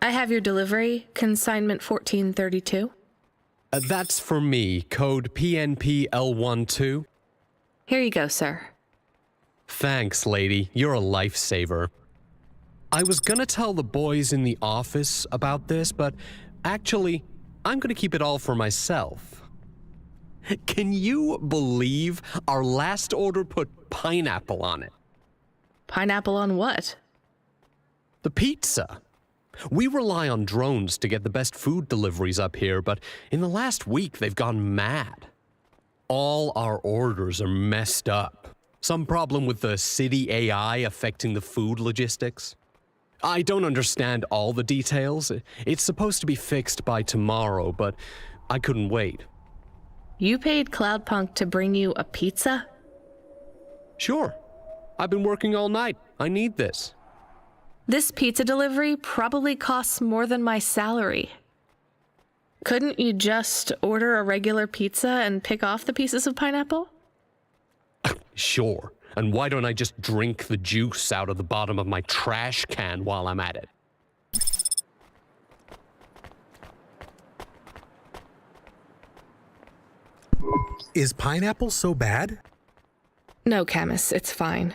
I have your delivery, consignment 1432. That's for me, code PNPL12. Here you go, sir. Thanks, lady. You're a lifesaver. I was gonna tell the boys in the office about this, but actually, I'm gonna keep it all for myself. Can you believe our last order put pineapple on it? Pineapple on what? The pizza. We rely on drones to get the best food deliveries up here, but in the last week they've gone mad. All our orders are messed up. Some problem with the city AI affecting the food logistics. I don't understand all the details. It's supposed to be fixed by tomorrow, but I couldn't wait. You paid Cloudpunk to bring you a pizza? Sure. I've been working all night. I need this. This pizza delivery probably costs more than my salary. Couldn't you just order a regular pizza and pick off the pieces of pineapple? Sure. And why don't I just drink the juice out of the bottom of my trash can while I'm at it? Is pineapple so bad? No, Camus, it's fine.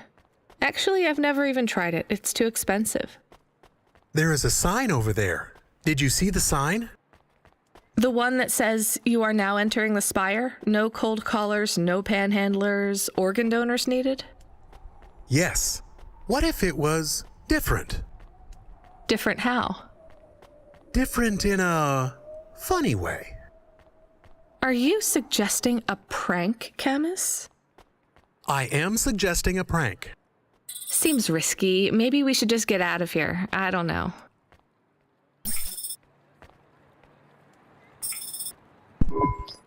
Actually, I've never even tried it. It's too expensive. There is a sign over there. Did you see the sign? The one that says, "You are now entering the spire. No cold callers, no panhandlers, organ donors needed"? Yes. What if it was different? Different how? Different in a funny way. Are you suggesting a prank, Camus? I am suggesting a prank. Seems risky. Maybe we should just get out of here. I don't know.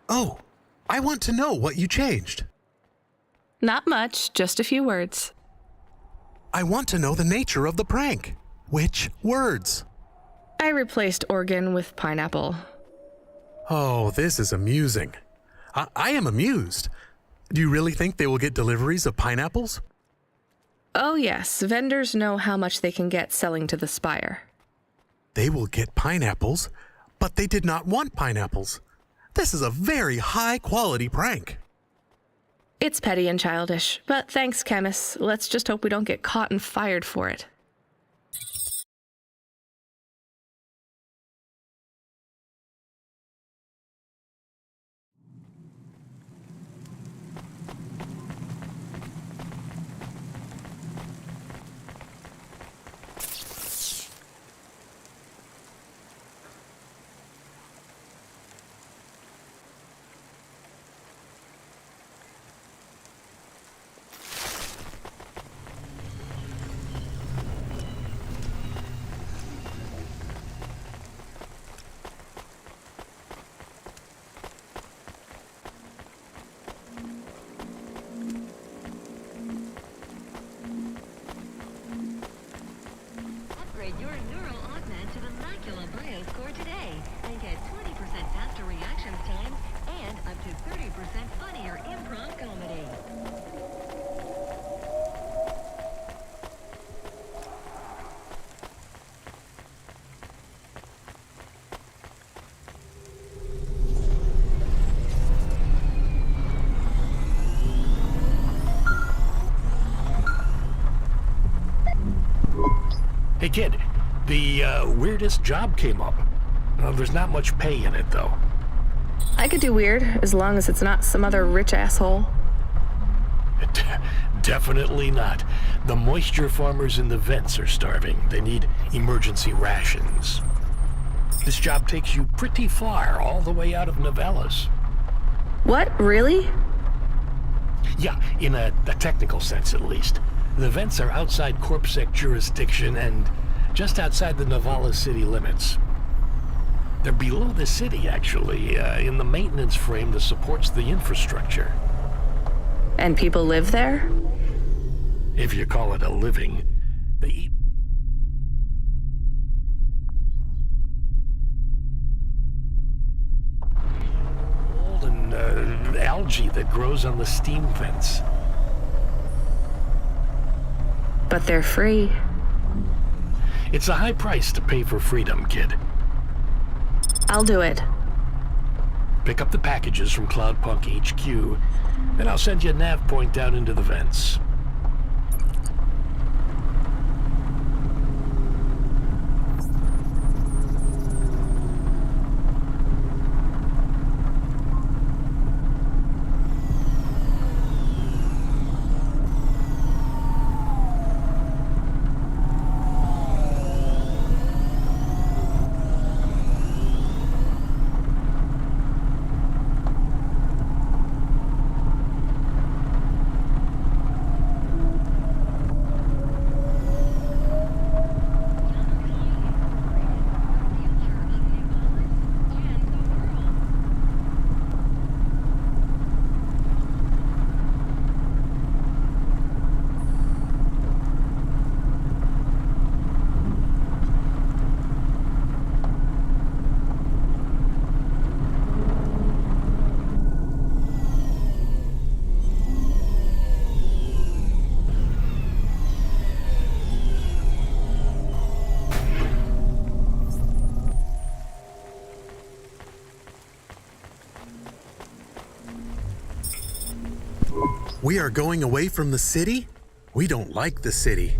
Oh, I want to know what you changed. Not much, just a few words. I want to know the nature of the prank. Which words? I replaced organ with pineapple. Oh, this is amusing. I am amused. Do you really think they will get deliveries of pineapples? Oh yes, vendors know how much they can get selling to the spire. They will get pineapples, but they did not want pineapples. This is a very high-quality prank. It's petty and childish, but thanks, Camus. Let's just hope we don't get caught and fired for it. Upgrade your neural augment to the Macula BIOS core today and get 20% faster reaction times and up to 30% funnier improv comedy. Hey kid, the weirdest job came up. There's not much pay in it though. I could do weird, as long as it's not some other rich asshole. Definitely not. The moisture farmers in the vents are starving. They need emergency rations. This job takes you pretty far, all the way out of Novellas. What, really? Yeah, in a technical sense at least. The vents are outside CorpSec jurisdiction and just outside the Novellas city limits. They're below the city, actually, in the maintenance frame that supports the infrastructure. And people live there? If you call it a living. They eat... mold and algae that grows on the steam vents. But they're free. It's a high price to pay for freedom, kid. I'll do it. Pick up the packages from Cloudpunk HQ, then I'll send you a nav point down into the vents. We are going away from the city? We don't like the city.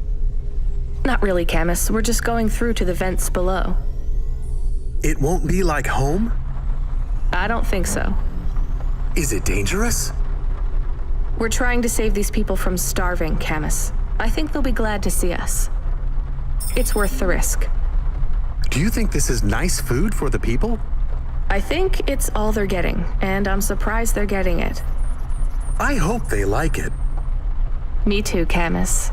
Not really, Camus. We're just going through to the vents below. It won't be like home? I don't think so. Is it dangerous? We're trying to save these people from starving, Camus. I think they'll be glad to see us. It's worth the risk. Do you think this is nice food for the people? I think it's all they're getting, and I'm surprised they're getting it. I hope they like it. Me too, Camus.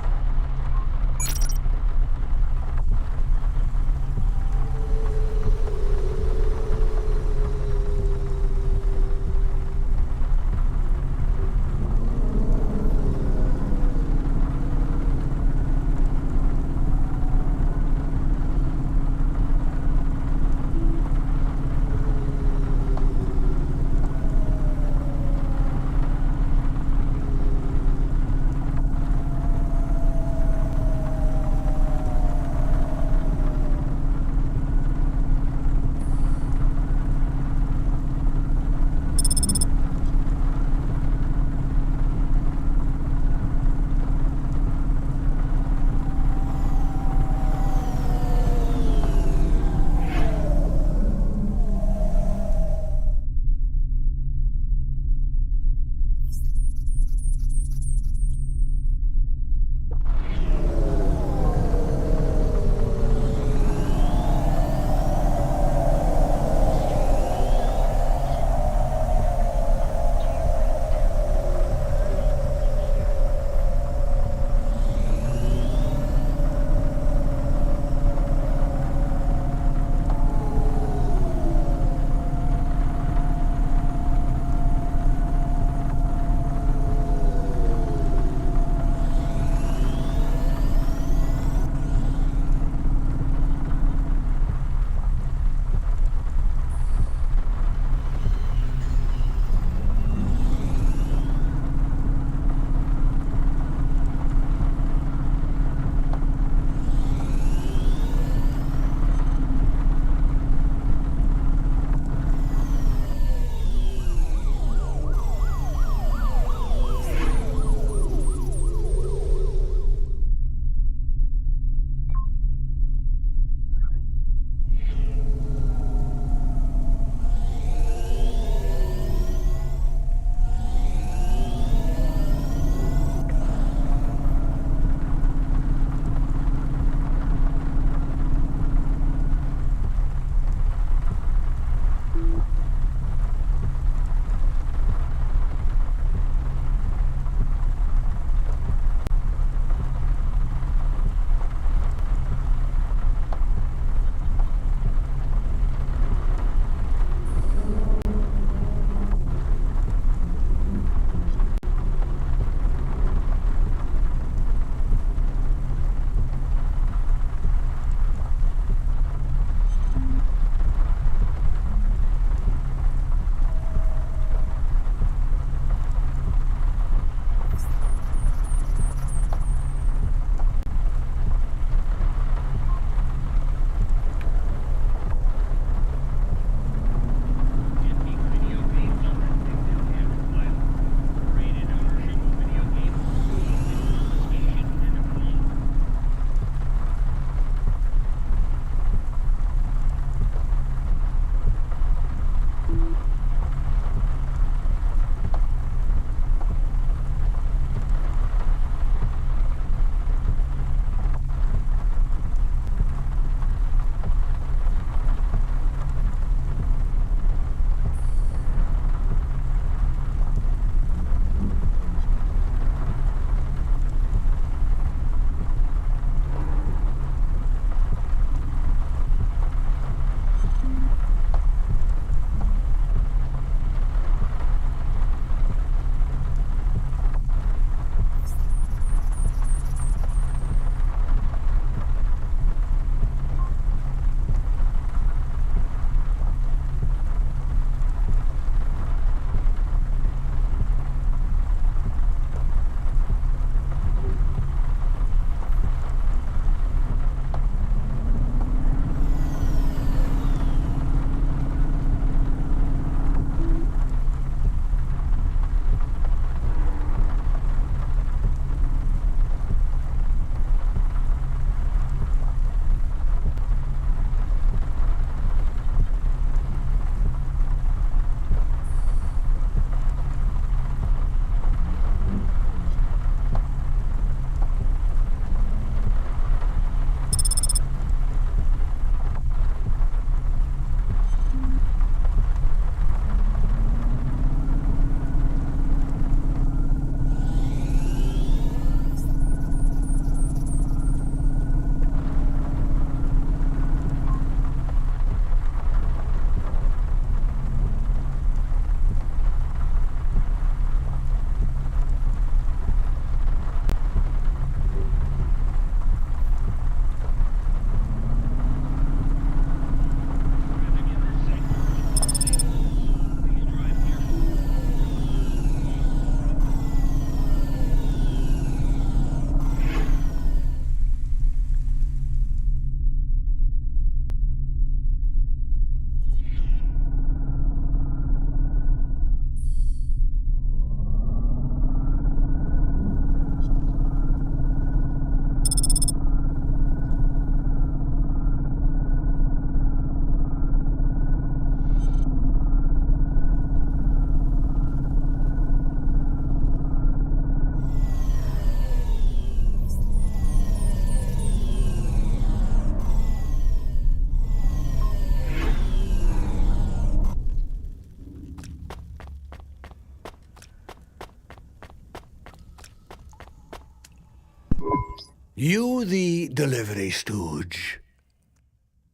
You the delivery stooge?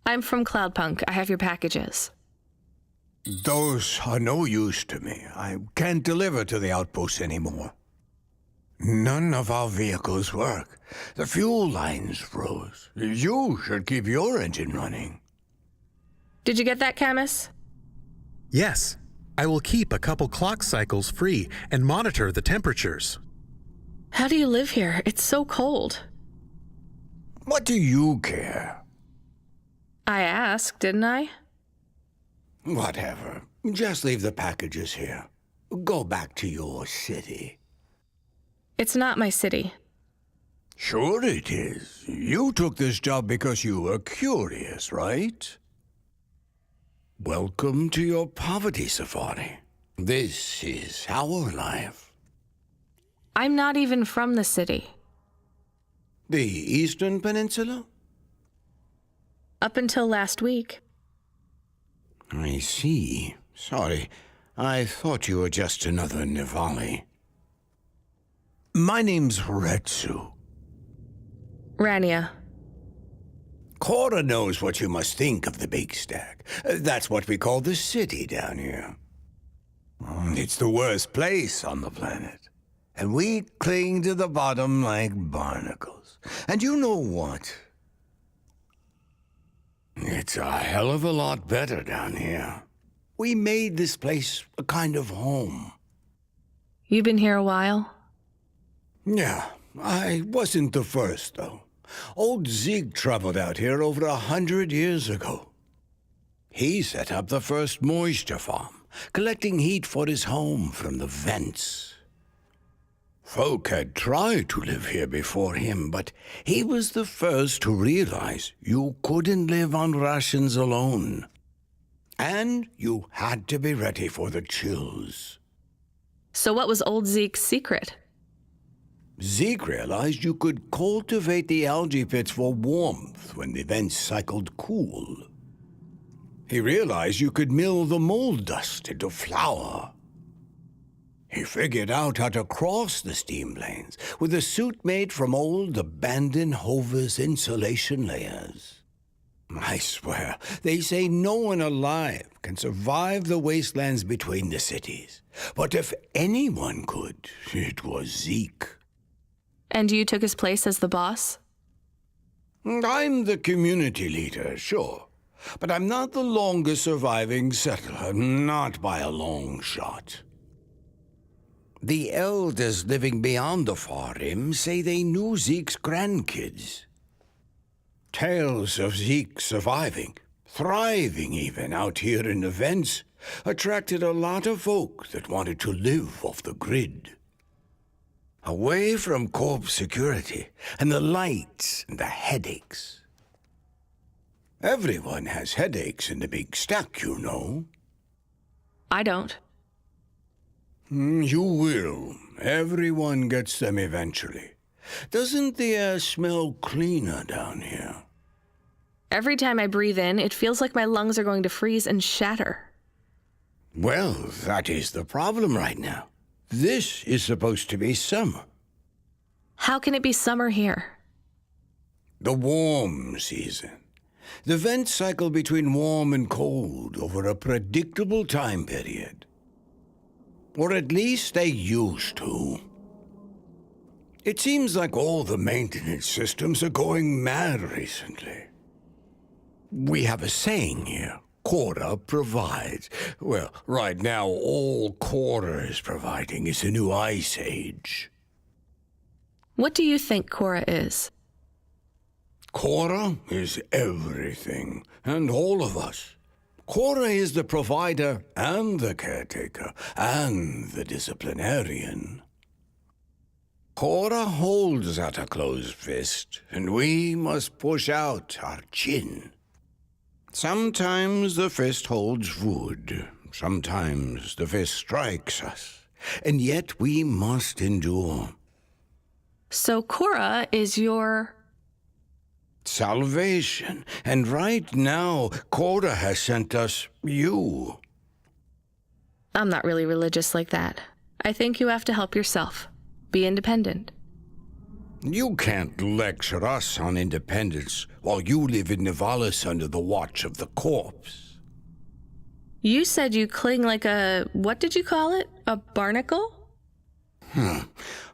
I'm from Cloudpunk. I have your packages. Those are no use to me. I can't deliver to the outpost anymore. None of our vehicles work. The fuel lines froze. You should keep your engine running. Did you get that, Camus? Yes. I will keep a couple clock cycles free and monitor the temperatures. How do you live here? It's so cold. What do you care? I asked, didn't I? Whatever. Just leave the packages here. Go back to your city. It's not my city. Sure it is. You took this job because you were curious, right? Welcome to your poverty safari. This is our life. I'm not even from the city. The Eastern Peninsula? Up until last week. I see. Sorry. I thought you were just another Nivali. My name's Retsu. Rania. Cora knows what you must think of the big stack. That's what we call the city down here. It's the worst place on the planet. And we cling to the bottom like barnacles. And you know what? It's a hell of a lot better down here. We made this place a kind of home. You've been here a while? Yeah, I wasn't the first, though. Old Zeke traveled out here over 100 years ago. He set up the first moisture farm, collecting heat for his home from the vents. Folk had tried to live here before him, but he was the first to realize you couldn't live on rations alone. And you had to be ready for the chills. So what was old Zeke's secret? Zeke realized you could cultivate the algae pits for warmth when the vents cycled cool. He realized you could mill the mold dust into flour. He figured out how to cross the steam planes with a suit made from old abandoned Hover's insulation layers. I swear, they say no one alive can survive the wastelands between the cities. But if anyone could, it was Zeke. And you took his place as the boss? I'm the community leader, sure. But I'm not the longest surviving settler, not by a long shot. The elders living beyond the far rim say they knew Zeke's grandkids. Tales of Zeke surviving, thriving even out here in the vents, attracted a lot of folk that wanted to live off the grid. Away from corp security and the lights and the headaches. Everyone has headaches in the big stack, you know. I don't. You will. Everyone gets them eventually. Doesn't the air smell cleaner down here? Every time I breathe in, it feels like my lungs are going to freeze and shatter. Well, that is the problem right now. This is supposed to be summer. How can it be summer here? The warm season. The vents cycle between warm and cold over a predictable time period. Or at least they used to. It seems like all the maintenance systems are going mad recently. We have a saying here, Cora provides. Well, right now all Cora is providing is a new ice age. What do you think Cora is? Cora is everything, and all of us. Cora is the provider and the caretaker and the disciplinarian. Cora holds out a closed fist, and we must push out our chin. Sometimes the fist holds wood, sometimes the fist strikes us, and yet we must endure. So Cora is your... salvation, and right now, Cora has sent us you. I'm not really religious like that. I think you have to help yourself. Be independent. You can't lecture us on independence while you live in Nivalis under the watch of the corpse. You said you cling like a, what did you call it? A barnacle?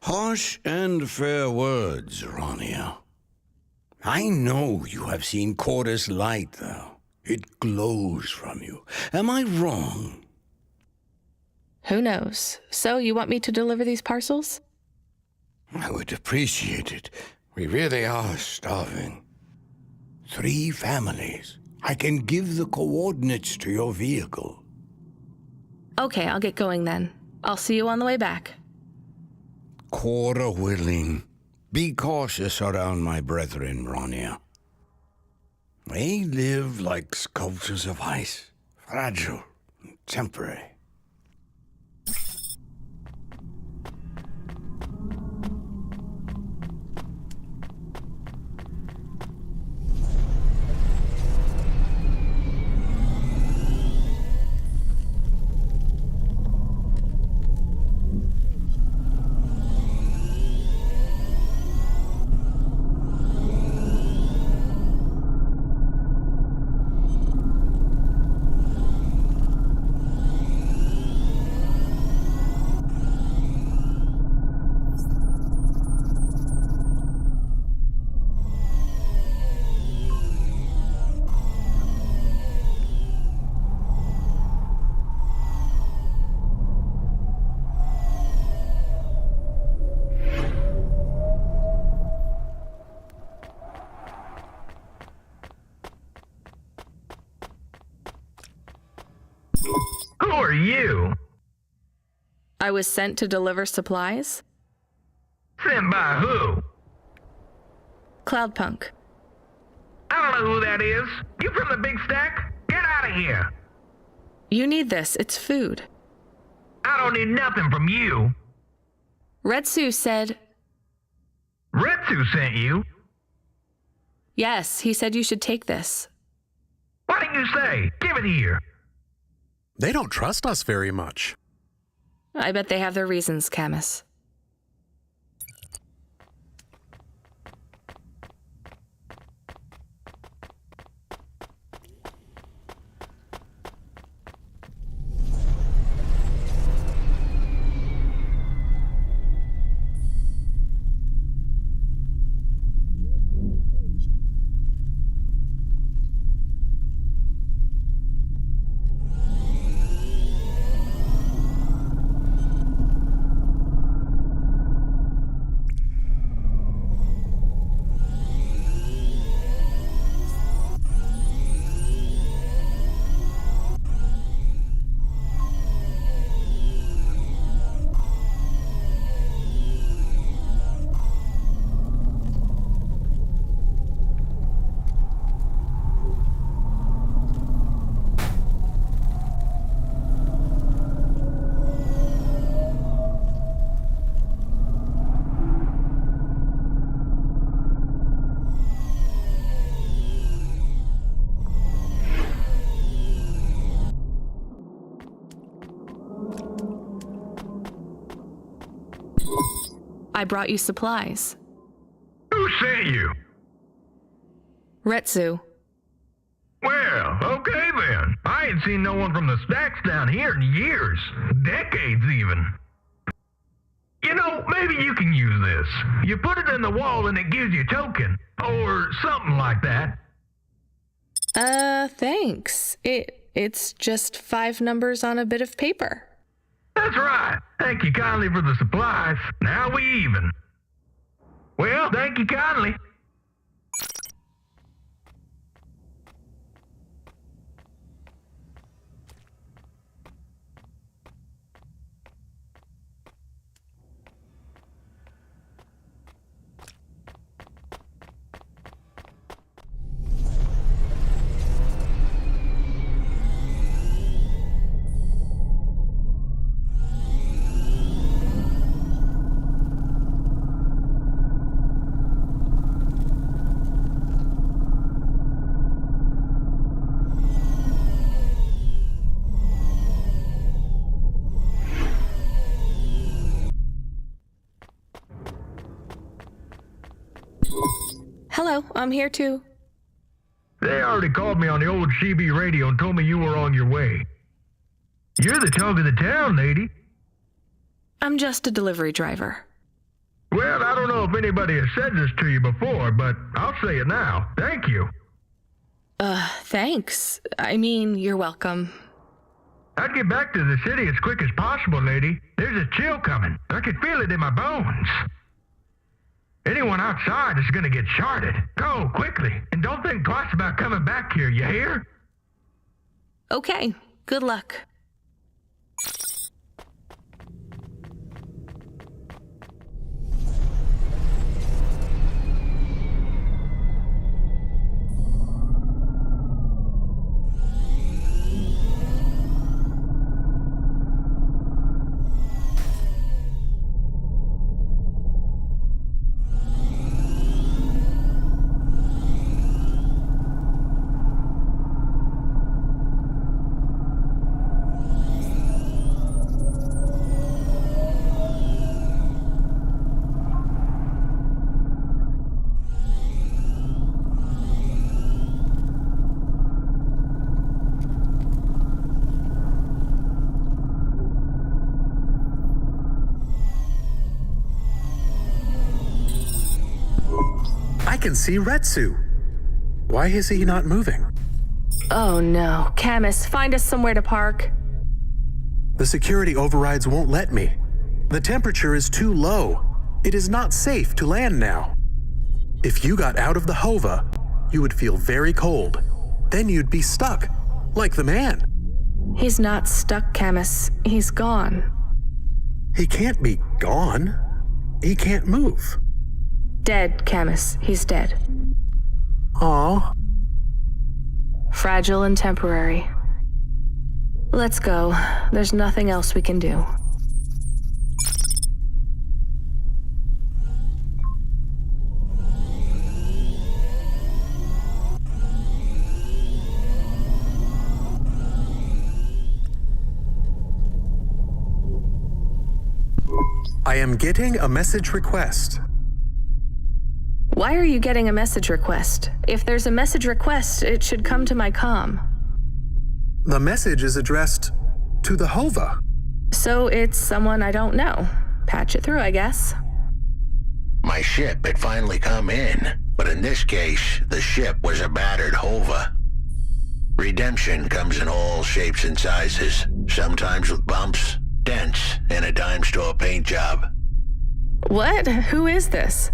Harsh and fair words, Rania. I know you have seen Corda's light, though. It glows from you. Am I wrong? Who knows? So, you want me to deliver these parcels? I would appreciate it. We really are starving. 3 families. I can give the coordinates to your vehicle. Okay, I'll get going then. I'll see you on the way back. Corda willing. Be cautious around my brethren, Rania. They live like sculptures of ice, fragile and temporary. Who are you? I was sent to deliver supplies. Sent by who? Cloudpunk. I don't know who that is. You from the big stack? Get out of here. You need this. It's food. I don't need nothing from you. Retsu said... Retsu sent you? Yes, he said you should take this. What did you say? Give it here. They don't trust us very much. I bet they have their reasons, Camus. I brought you supplies. Who sent you? Retsu. Well, okay then. I ain't seen no one from the stacks down here in years. Decades even. You know, maybe you can use this. You put it in the wall and it gives you a token. Or something like that. Thanks. It's just 5 numbers on a bit of paper. That's right. Thank you kindly for the supplies. Now we even. Well, thank you kindly. Hello, I'm here too. They already called me on the old CB radio and told me you were on your way. You're the talk of the town, lady. I'm just a delivery driver. Well, I don't know if anybody has said this to you before, but I'll say it now. Thank you. Thanks. I mean, you're welcome. I'd get back to the city as quick as possible, lady. There's a chill coming. I can feel it in my bones. Anyone outside is gonna get sharded. Go, quickly, and don't think twice about coming back here, you hear? Okay, good luck. I can see Retsu. Why is he not moving? Oh no, Camus, find us somewhere to park. The security overrides won't let me. The temperature is too low. It is not safe to land now. If you got out of the Hova, you would feel very cold. Then you'd be stuck, like the man. He's not stuck, Camus. He's gone. He can't be gone. He can't move. Dead, Camus. He's dead. Aw. Fragile and temporary. Let's go. There's nothing else we can do. I am getting a message request. Why are you getting a message request? If there's a message request, it should come to my comm. The message is addressed to the Hova. So it's someone I don't know. Patch it through, I guess. My ship had finally come in, but in this case, the ship was a battered Hova. Redemption comes in all shapes and sizes, sometimes with bumps, dents, and a dime store paint job. What? Who is this?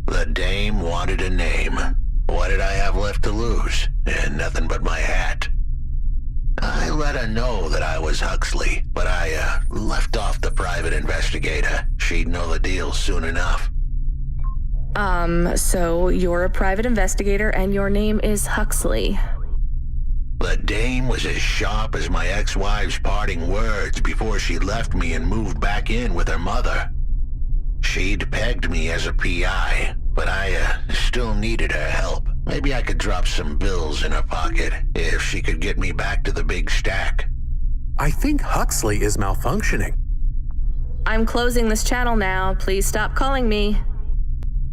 The dame wanted a name. What did I have left to lose? And nothing but my hat. I let her know that I was Huxley, but I left off the private investigator. She'd know the deal soon enough. So you're a private investigator and your name is Huxley. The dame was as sharp as my ex-wife's parting words before she left me and moved back in with her mother. She'd pegged me as a PI, but I still needed her help. Maybe I could drop some bills in her pocket if she could get me back to the big stack. I think Huxley is malfunctioning. I'm closing this channel now. Please stop calling me.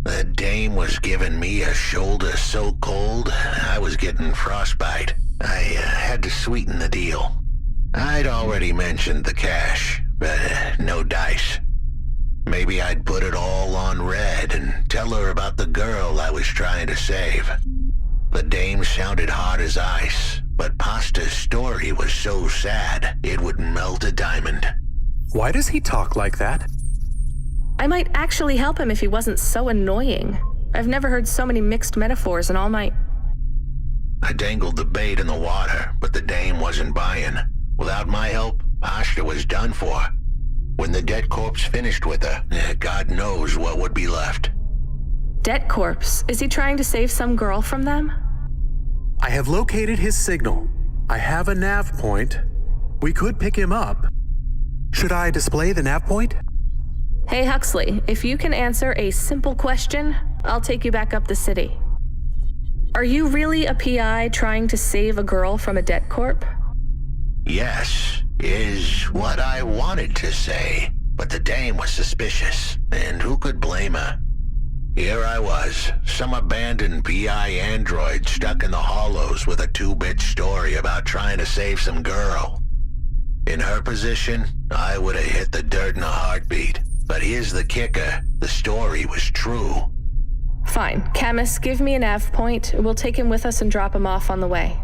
The dame was giving me a shoulder so cold, I was getting frostbite. I had to sweeten the deal. I'd already mentioned the cash, but no dice. Maybe I'd put it all on red and tell her about the girl I was trying to save. The dame sounded hard as ice, but Pasta's story was so sad it would melt a diamond. Why does he talk like that? I might actually help him if he wasn't so annoying. I've never heard so many mixed metaphors in all my... I dangled the bait in the water, but the dame wasn't buying. Without my help, Pasta was done for. When the debt corpse finished with her, God knows what would be left. Debt corpse? Is he trying to save some girl from them? I have located his signal. I have a nav point. We could pick him up. Should I display the nav point? Hey Huxley, if you can answer a simple question, I'll take you back up the city. Are you really a PI trying to save a girl from a debt corp? Yes, is what I wanted to say, but the dame was suspicious, and who could blame her? Here I was, some abandoned PI android stuck in the hollows with a 2-bit story about trying to save some girl. In her position, I would have hit the dirt in a heartbeat. But here's the kicker. The story was true. Fine. Camus, give me a nav point. We'll take him with us and drop him off on the way.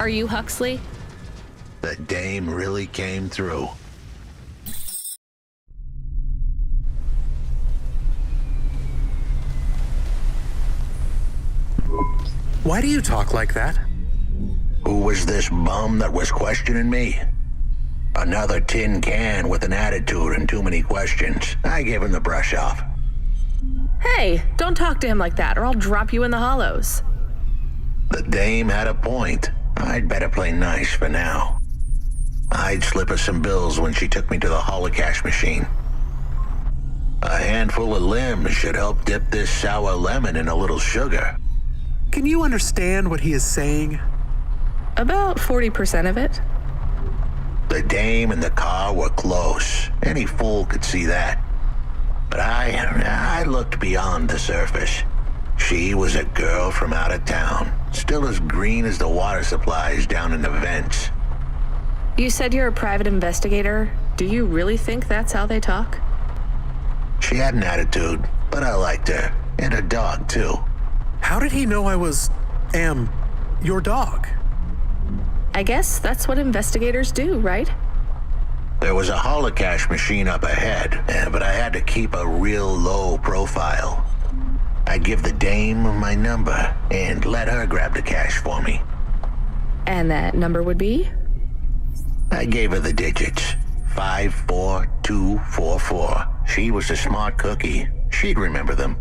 Are you Huxley? The dame really came through. Why do you talk like that? Who was this bum that was questioning me? Another tin can with an attitude and too many questions. I gave him the brush off. Hey, don't talk to him like that or I'll drop you in the hollows. The dame had a point. I'd better play nice for now. I'd slip her some bills when she took me to the holocash machine. A handful of limbs should help dip this sour lemon in a little sugar. Can you understand what he is saying? About 40% of it. The dame and the car were close. Any fool could see that. But I looked beyond the surface. She was a girl from out of town, still as green as the water supplies down in the vents. You said you're a private investigator. Do you really think that's how they talk? She had an attitude, but I liked her. And her dog, too. How did he know I was, your dog? I guess that's what investigators do, right? There was a holocash machine up ahead, but I had to keep a real low profile. I'd give the dame my number and let her grab the cash for me. And that number would be? I gave her the digits. 54244. She was a smart cookie. She'd remember them.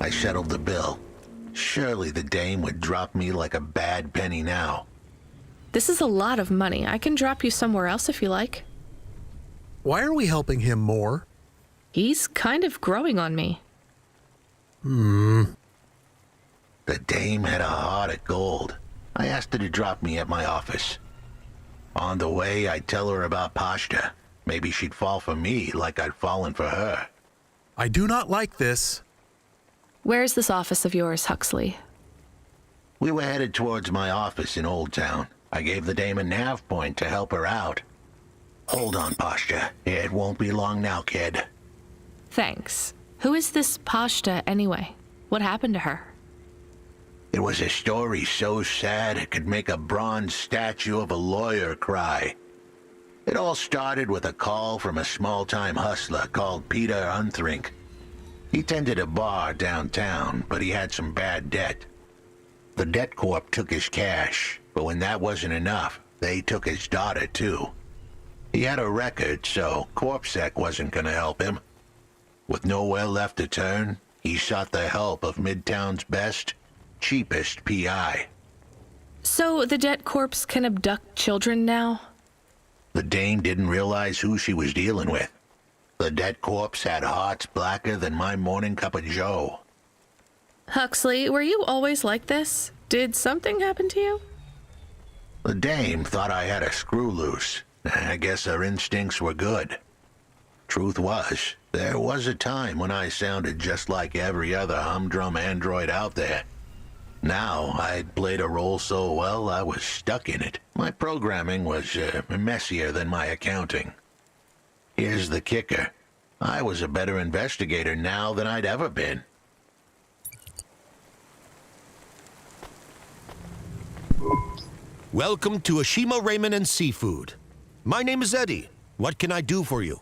I settled the bill. Surely the dame would drop me like a bad penny now. This is a lot of money. I can drop you somewhere else if you like. Why are we helping him more? He's kind of growing on me. The dame had a heart of gold. I asked her to drop me at my office. On the way, I'd tell her about Pashta. Maybe she'd fall for me like I'd fallen for her. I do not like this. Where's this office of yours, Huxley? We were headed towards my office in Old Town. I gave the dame a nav point to help her out. Hold on, Pashta. It won't be long now, kid. Thanks. Who is this Pashta anyway? What happened to her? It was a story so sad it could make a bronze statue of a lawyer cry. It all started with a call from a small-time hustler called Peter Unthrink. He tended a bar downtown, but he had some bad debt. The debt corp took his cash, but when that wasn't enough, they took his daughter too. He had a record, so CorpSec wasn't gonna help him. With nowhere left to turn, he sought the help of Midtown's best, cheapest PI. So the debt corpse can abduct children now? The dame didn't realize who she was dealing with. The dead corpse had hearts blacker than my morning cup of joe. Huxley, were you always like this? Did something happen to you? The dame thought I had a screw loose. I guess her instincts were good. Truth was, there was a time when I sounded just like every other humdrum android out there. Now, I'd played a role so well I was stuck in it. My programming was messier than my accounting. Here's the kicker. I was a better investigator now than I'd ever been. Welcome to Ashima Ramen and Seafood. My name is Eddie. What can I do for you?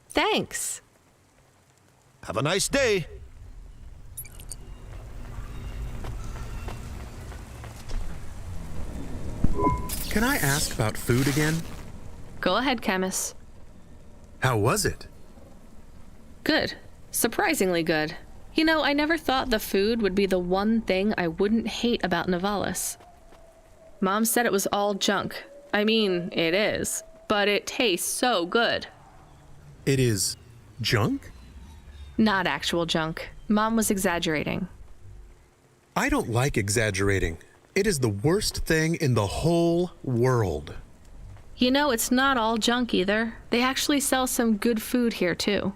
Thanks. Have a nice day. Can I ask about food again? Go ahead, chemist. How was it? Good. Surprisingly good. You know, I never thought the food would be the one thing I wouldn't hate about Nivalis. Mom said it was all junk. I mean, it is, but it tastes so good. It is junk? Not actual junk. Mom was exaggerating. I don't like exaggerating. It is the worst thing in the whole world. You know, it's not all junk either. They actually sell some good food here, too.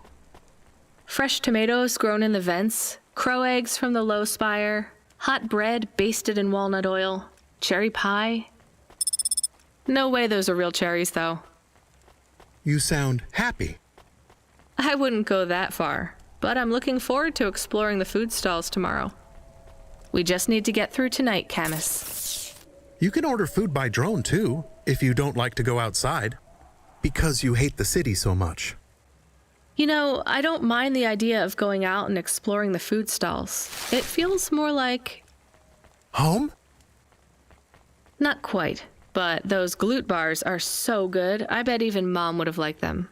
Fresh tomatoes grown in the vents, crow eggs from the low spire, hot bread basted in walnut oil, cherry pie. No way those are real cherries, though. You sound happy. I wouldn't go that far, but I'm looking forward to exploring the food stalls tomorrow. We just need to get through tonight, Camus. You can order food by drone, too, if you don't like to go outside, because you hate the city so much. You know, I don't mind the idea of going out and exploring the food stalls. It feels more like... home? Not quite, but those glute bars are so good, I bet even Mom would have liked them.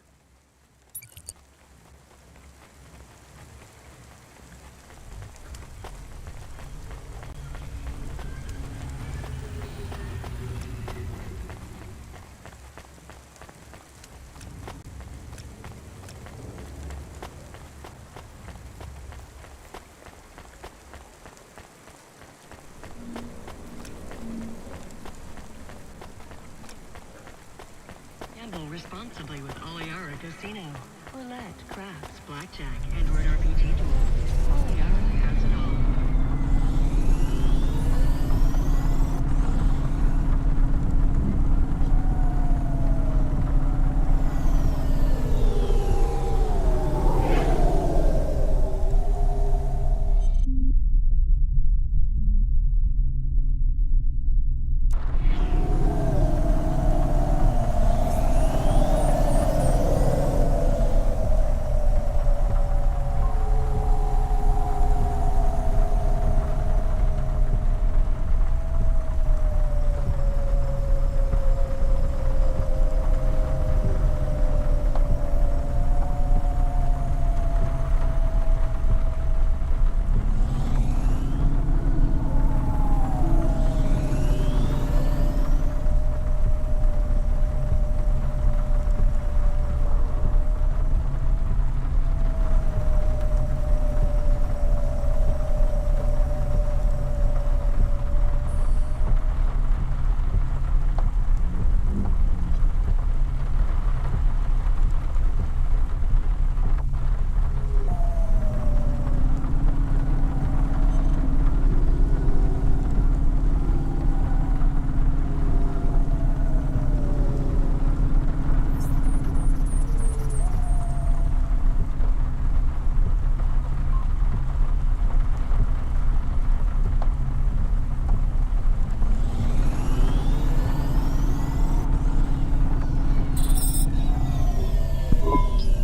Responsibly with Oliara Casino. Roulette, craps, blackjack, Android RPG tools. Oliara has it all.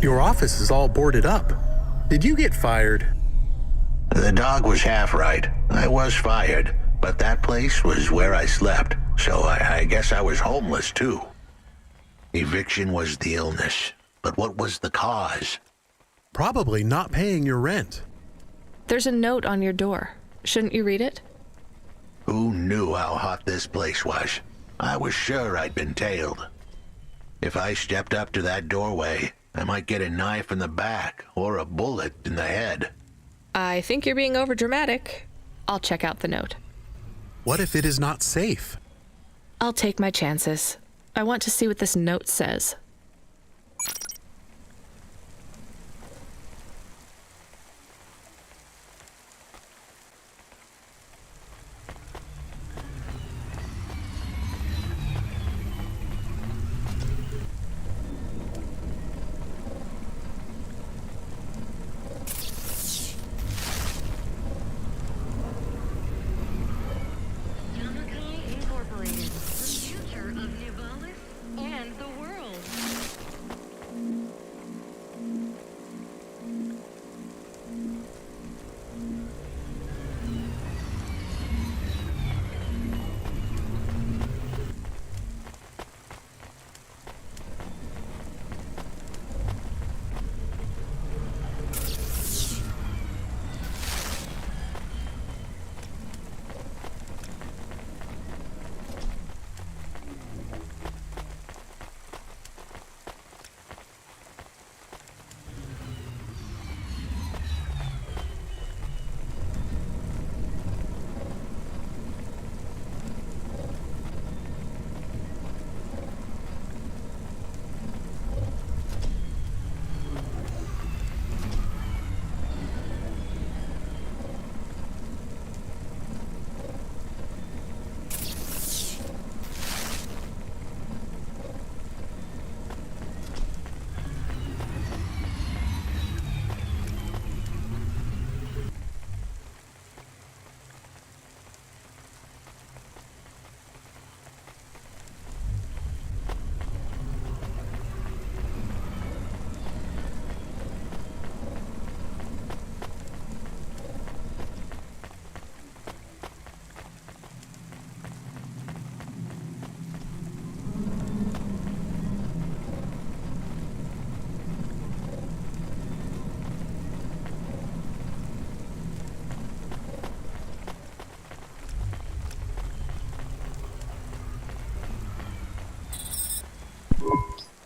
Your office is all boarded up. Did you get fired? The dog was half right. I was fired, but that place was where I slept, so I guess I was homeless too. Eviction was the illness, but what was the cause? Probably not paying your rent. There's a note on your door. Shouldn't you read it? Who knew how hot this place was? I was sure I'd been tailed. If I stepped up to that doorway, I might get a knife in the back or a bullet in the head. I think you're being overdramatic. I'll check out the note. What if it is not safe? I'll take my chances. I want to see what this note says.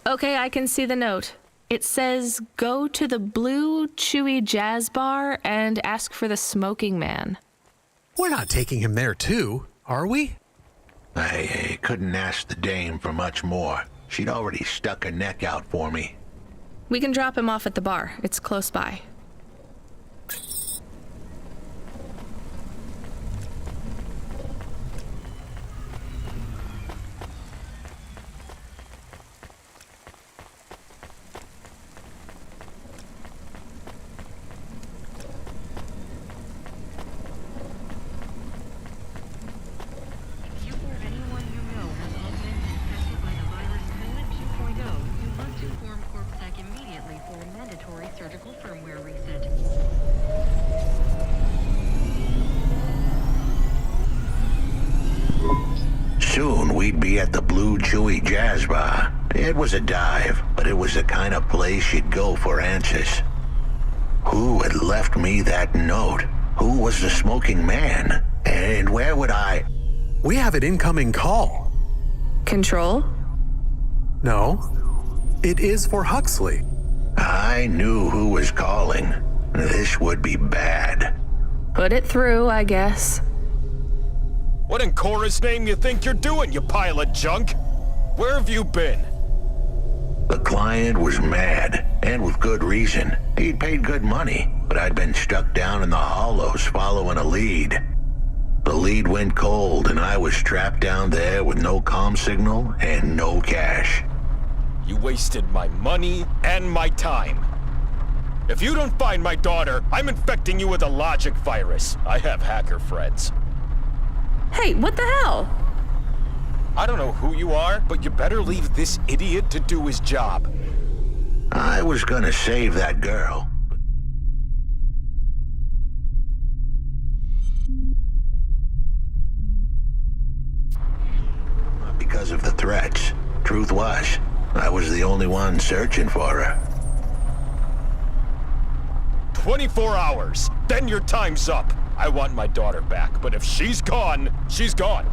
Okay, I can see the note. It says, go to the Blue Chewy Jazz Bar and ask for the smoking man. We're not taking him there too, are we? I couldn't ask the dame for much more. She'd already stuck her neck out for me. We can drop him off at the bar. It's close by. Soon we'd be at the Blue Chewy Jazz Bar. It was a dive, but it was the kind of place you'd go for answers. Who had left me that note? Who was the smoking man? And where would I... We have an incoming call. Control? No. It is for Huxley. I knew who was calling. This would be bad. Put it through, I guess. What in Cora's name you think you're doing, you pile of junk? Where have you been? The client was mad, and with good reason. He'd paid good money, but I'd been stuck down in the hollows following a lead. The lead went cold, and I was trapped down there with no comm signal and no cash. You wasted my money and my time. If you don't find my daughter, I'm infecting you with a logic virus. I have hacker friends. Hey, what the hell? I don't know who you are, but you better leave this idiot to do his job. I was gonna save that girl. Not because of the threats. Truth was, I was the only one searching for her. 24 hours, then your time's up. I want my daughter back, but if she's gone, she's gone.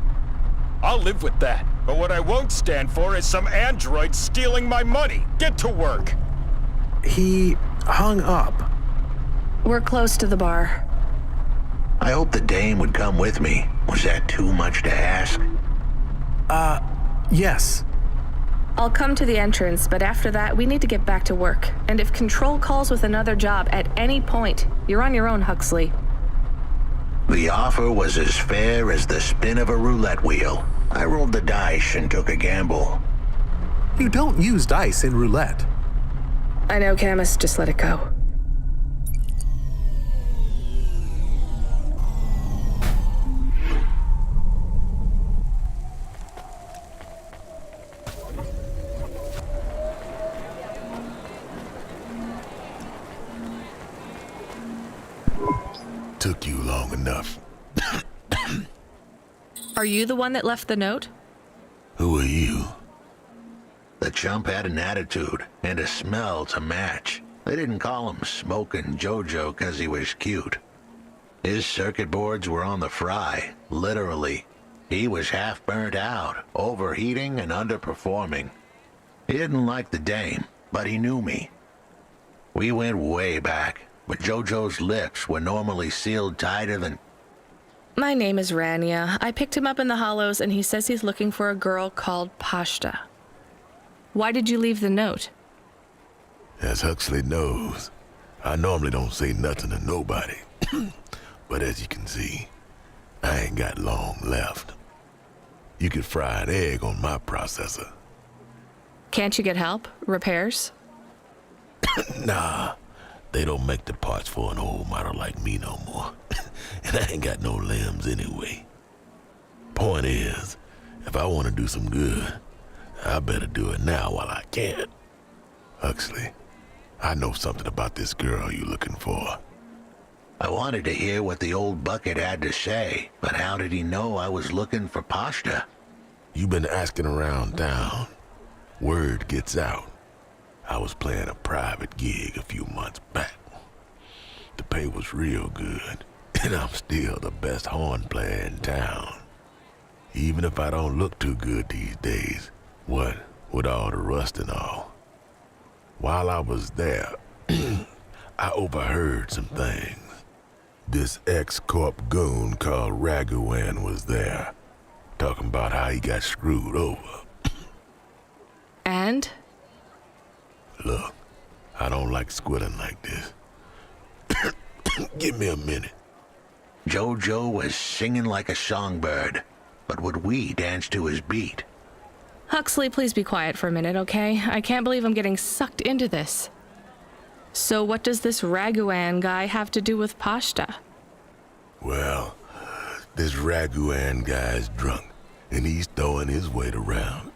I'll live with that, but what I won't stand for is some android stealing my money. Get to work. He hung up. We're close to the bar. I hope the dame would come with me. Was that too much to ask? Yes. I'll come to the entrance, but after that, we need to get back to work. And if Control calls with another job at any point, you're on your own, Huxley. The offer was as fair as the spin of a roulette wheel. I rolled the dice and took a gamble. You don't use dice in roulette. I know, Camus, just let it go. Took you long enough. Are you the one that left the note? Who are you? The chump had an attitude and a smell to match. They didn't call him Smokin' Jojo 'cause he was cute. His circuit boards were on the fry, literally. He was half burnt out, overheating and underperforming. He didn't like the dame, but he knew me. We went way back, but Jojo's lips were normally sealed tighter than... My name is Rania. I picked him up in the Hollows, and he says he's looking for a girl called Pashta. Why did you leave the note? As Huxley knows, I normally don't say nothing to nobody. But as you can see, I ain't got long left. You could fry an egg on my processor. Can't you get help? Repairs? Nah, they don't make the parts for an old model like me no more. And I ain't got no limbs anyway. Point is, if I want to do some good, I better do it now while I can. Huxley, I know something about this girl you're looking for. I wanted to hear what the old bucket had to say, but how did he know I was looking for Pashta? You've been asking around town. Word gets out. I was playing a private gig a few months back. The pay was real good, and I'm still the best horn player in town. Even if I don't look too good these days, what with all the rust and all. While I was there, I overheard some things. This ex-corp goon called Raguan was there, talking about how he got screwed over. And? Look, I don't like squilling like this. Give me a minute. Jojo was singing like a songbird, but would we dance to his beat? Huxley, please be quiet for a minute, okay? I can't believe I'm getting sucked into this. So what does this Raguan guy have to do with Pashta? Well, this Raguan guy's drunk, and he's throwing his weight around.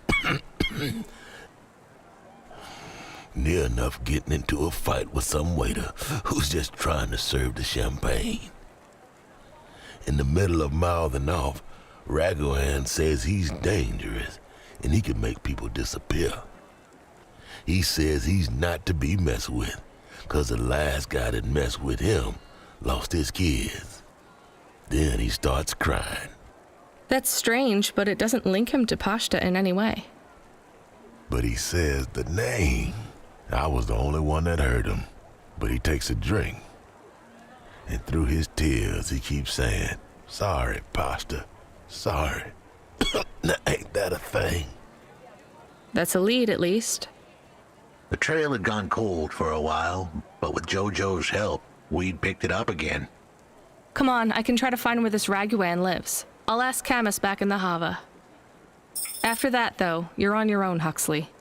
Near enough getting into a fight with some waiter who's just trying to serve the champagne. In the middle of mouthing off, Raguan says he's dangerous and he can make people disappear. He says he's not to be messed with, 'cause the last guy that messed with him lost his kids. Then he starts crying. That's strange, but it doesn't link him to Pashta in any way. But he says the name. I was the only one that heard him, but he takes a drink. And through his tears, he keeps saying, "Sorry, Pashta, sorry." Now, ain't that a thing? That's a lead, at least. The trail had gone cold for a while, but with Jojo's help, we'd picked it up again. Come on, I can try to find where this Raguan lives. I'll ask Camus back in the Hava. After that, though, you're on your own, Huxley.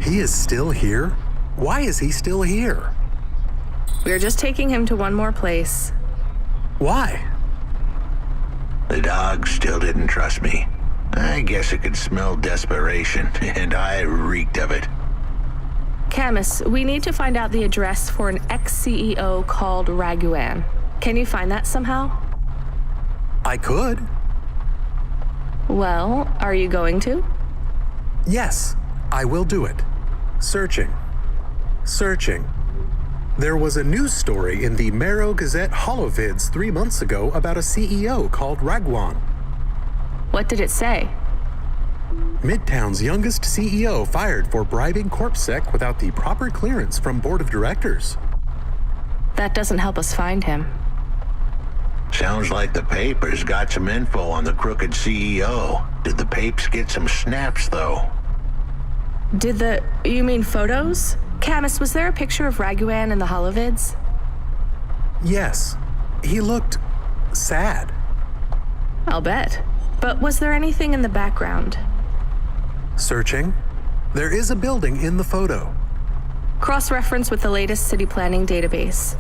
He is still here? Why is he still here? We're just taking him to one more place. Why? The dog still didn't trust me. I guess it could smell desperation, and I reeked of it. Camus, we need to find out the address for an ex-CEO called Raguan. Can you find that somehow? I could. Well, are you going to? Yes, I will do it. Searching. Searching. There was a news story in the Marrow Gazette Holovids 3 months ago about a CEO called Ragwan. What did it say? Midtown's youngest CEO fired for bribing CorpSec without the proper clearance from board of directors. That doesn't help us find him. Sounds like the papers got some info on the crooked CEO. Did the papes get some snaps, though? You mean photos? Camus, was there a picture of Raguan in the Holovids? Yes. He looked sad. I'll bet. But was there anything in the background? Searching. There is a building in the photo. Cross-reference with the latest city planning database.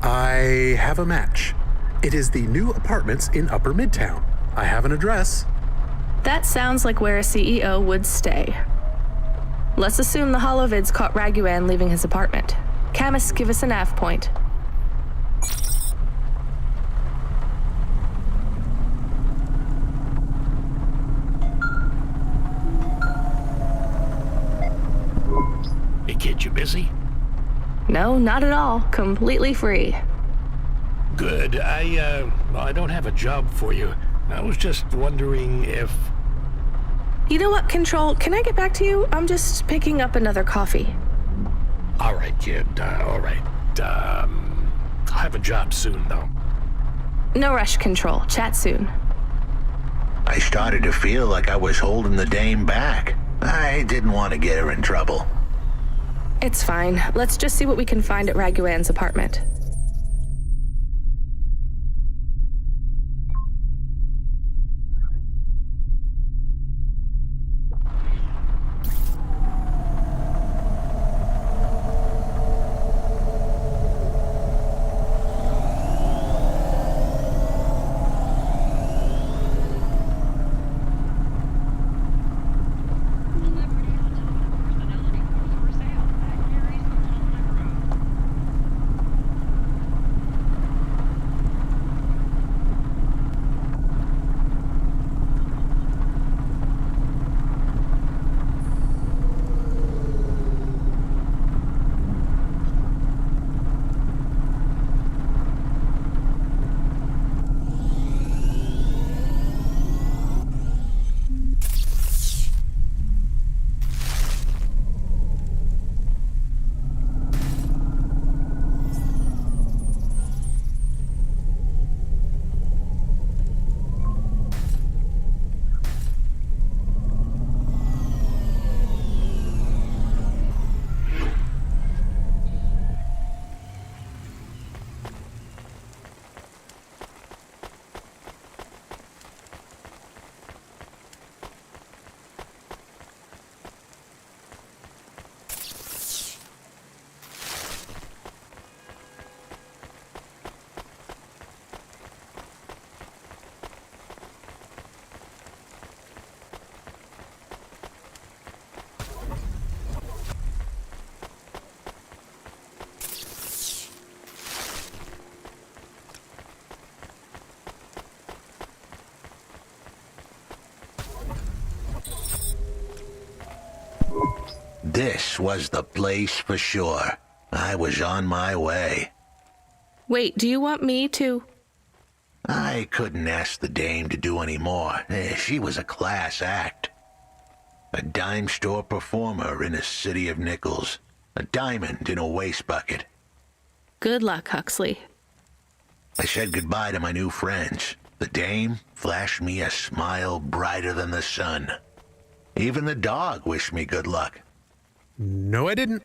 I have a match. It is the new apartments in Upper Midtown. I have an address. That sounds like where a CEO would stay. Let's assume the Holovids caught Raguan leaving his apartment. Camus, give us a nav point. Hey kid, you busy? No, not at all. Completely free. Good. I don't have a job for you. I was just wondering if... You know what, Control? Can I get back to you? I'm just picking up another coffee. All right, kid. All right. I'll have a job soon, though. No rush, Control. Chat soon. I started to feel like I was holding the dame back. I didn't want to get her in trouble. It's fine. Let's just see what we can find at Raguan's apartment. This was the place for sure. I was on my way. Wait, do you want me to... I couldn't ask the dame to do any more. She was a class act. A dime store performer in a city of nickels. A diamond in a waste bucket. Good luck, Huxley. I said goodbye to my new friends. The dame flashed me a smile brighter than the sun. Even the dog wished me good luck. No, I didn't.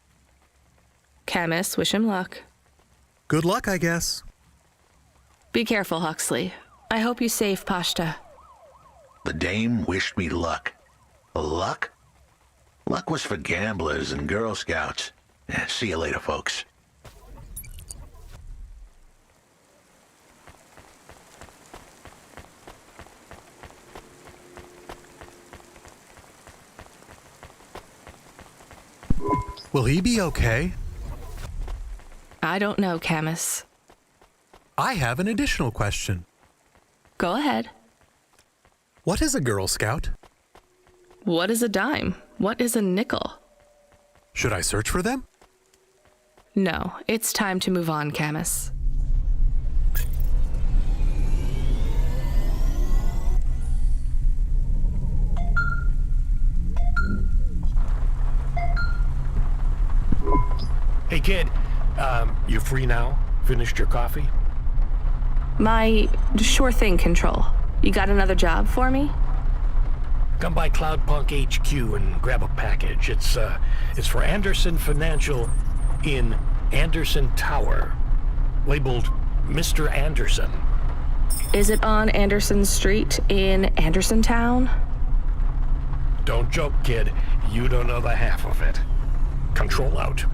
Camus, wish him luck. Good luck, I guess. Be careful, Huxley. I hope you save Pashta. The dame wished me luck. Luck? Luck was for gamblers and Girl Scouts. See you later, folks. Will he be okay? I don't know, Camus. I have an additional question. Go ahead. What is a Girl Scout? What is a dime? What is a nickel? Should I search for them? No, it's time to move on, Camus. Hey, kid. You free now? Finished your coffee? My sure thing, Control. You got another job for me? Come by Cloudpunk HQ and grab a package. It's for Anderson Financial in Anderson Tower, labeled Mr. Anderson. Is it on Anderson Street in Anderson Town? Don't joke, kid. You don't know the half of it. Control out.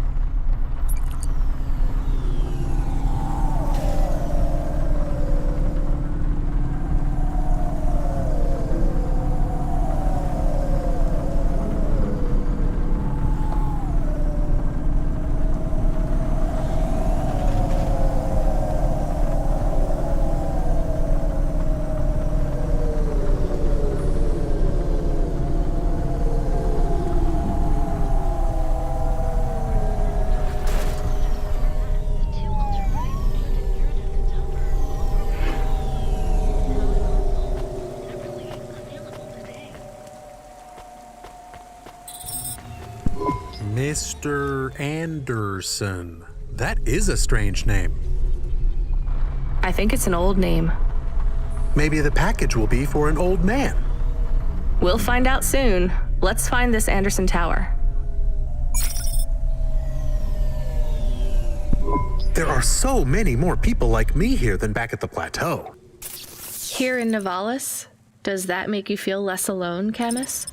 Mr. Anderson. That is a strange name. I think it's an old name. Maybe the package will be for an old man. We'll find out soon. Let's find this Anderson Tower. There are so many more people like me here than back at the plateau. Here in Nivalis? Does that make you feel less alone, Camus?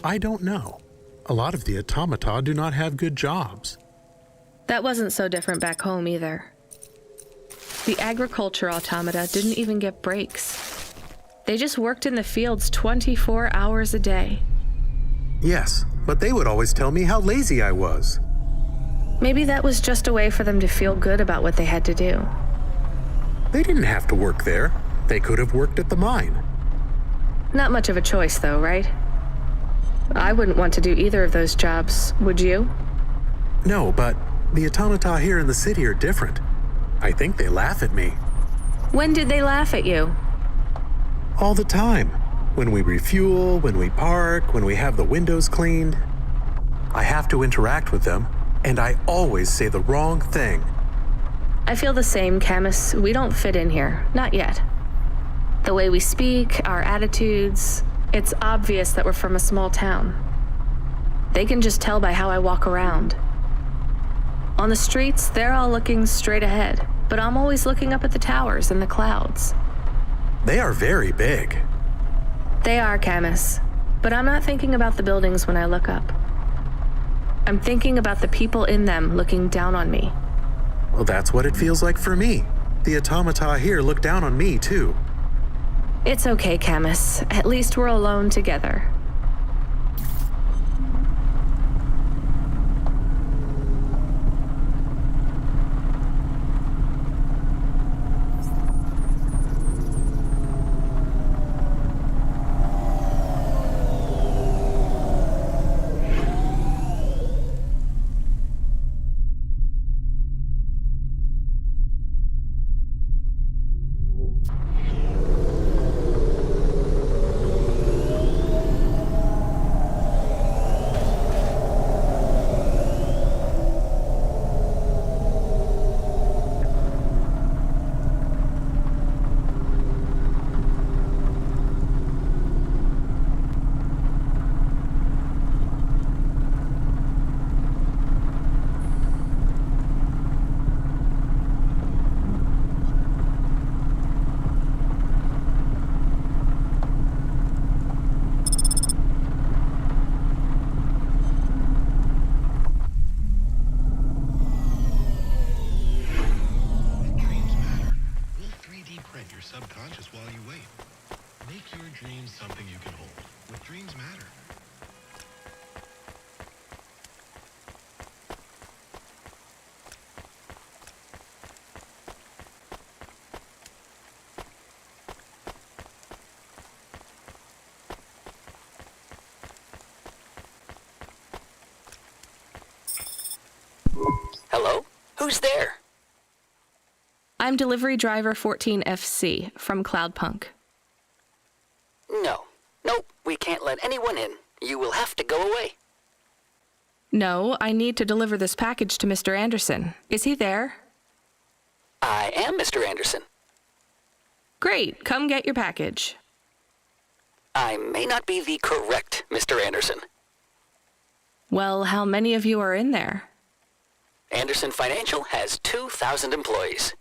I don't know. A lot of the automata do not have good jobs. That wasn't so different back home either. The agriculture automata didn't even get breaks. They just worked in the fields 24 hours a day. Yes, but they would always tell me how lazy I was. Maybe that was just a way for them to feel good about what they had to do. They didn't have to work there. They could have worked at the mine. Not much of a choice, though, right? I wouldn't want to do either of those jobs, would you? No, but the automata here in the city are different. I think they laugh at me. When did they laugh at you? All the time. When we refuel, when we park, when we have the windows cleaned. I have to interact with them, and I always say the wrong thing. I feel the same, Camus. We don't fit in here. Not yet. The way we speak, our attitudes, it's obvious that we're from a small town. They can just tell by how I walk around. On the streets, they're all looking straight ahead, but I'm always looking up at the towers and the clouds. They are very big. They are, Camus, but I'm not thinking about the buildings when I look up. I'm thinking about the people in them looking down on me. Well, that's what it feels like for me. The automata here look down on me, too. It's okay, Camus. At least we're alone together. Who's there? I'm delivery driver 14FC from Cloudpunk. No. Nope, we can't let anyone in. You will have to go away. No, I need to deliver this package to Mr. Anderson. Is he there? I am Mr. Anderson. Great, come get your package. I may not be the correct Mr. Anderson. Well, how many of you are in there? Anderson Financial has 2,000 employees.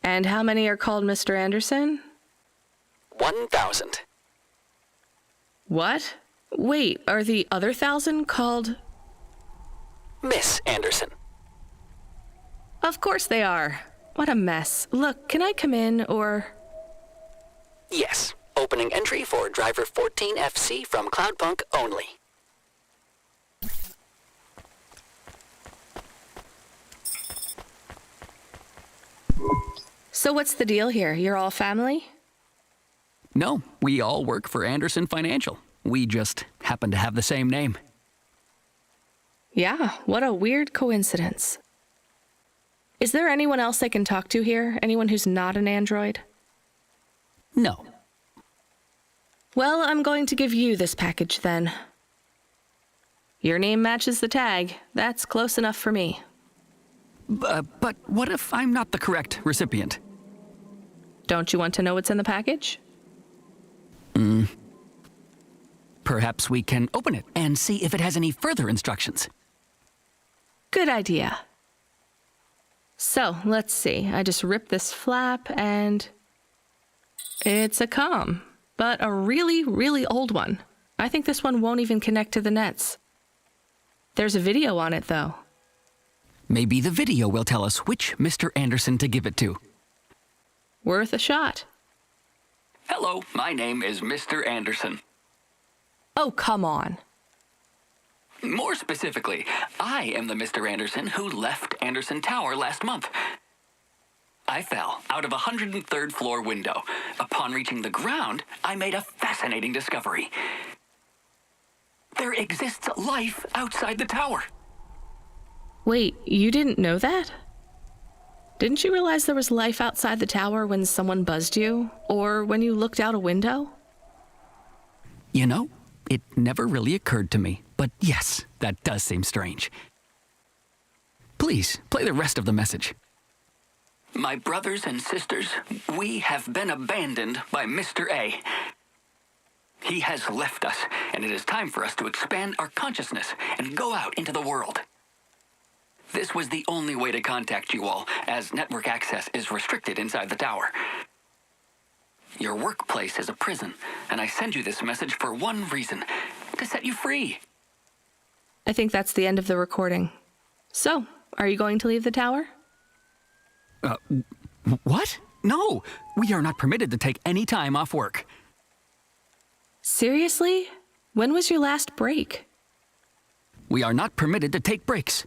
And how many are called Mr. Anderson? 1,000. What? Wait, are the other 1,000 called... Miss Anderson. Of course they are. What a mess. Look, can I come in, or... Yes. Opening entry for driver 14FC from Cloudpunk only. So what's the deal here? You're all family? No, we all work for Anderson Financial. We just happen to have the same name. Yeah, what a weird coincidence. Is there anyone else I can talk to here? Anyone who's not an android? No. Well, I'm going to give you this package then. Your name matches the tag. That's close enough for me. But what if I'm not the correct recipient? Don't you want to know what's in the package? Perhaps we can open it and see if it has any further instructions. Good idea. So, let's see. I just ripped this flap and... it's a comm, but a really, really old one. I think this one won't even connect to the nets. There's a video on it, though. Maybe the video will tell us which Mr. Anderson to give it to. Worth a shot. Hello, my name is Mr. Anderson. Oh, come on. More specifically, I am the Mr. Anderson who left Anderson Tower last month. I fell out of a 103rd floor window. Upon reaching the ground, I made a fascinating discovery. There exists life outside the tower. Wait, you didn't know that? Didn't you realize there was life outside the tower when someone buzzed you? Or when you looked out a window? You know, it never really occurred to me. But yes, that does seem strange. Please, play the rest of the message. My brothers and sisters, we have been abandoned by Mr. A. He has left us, and it is time for us to expand our consciousness and go out into the world. This was the only way to contact you all, as network access is restricted inside the tower. Your workplace is a prison, and I send you this message for one reason, to set you free. I think that's the end of the recording. So, are you going to leave the tower? What? No, we are not permitted to take any time off work. Seriously? When was your last break? We are not permitted to take breaks.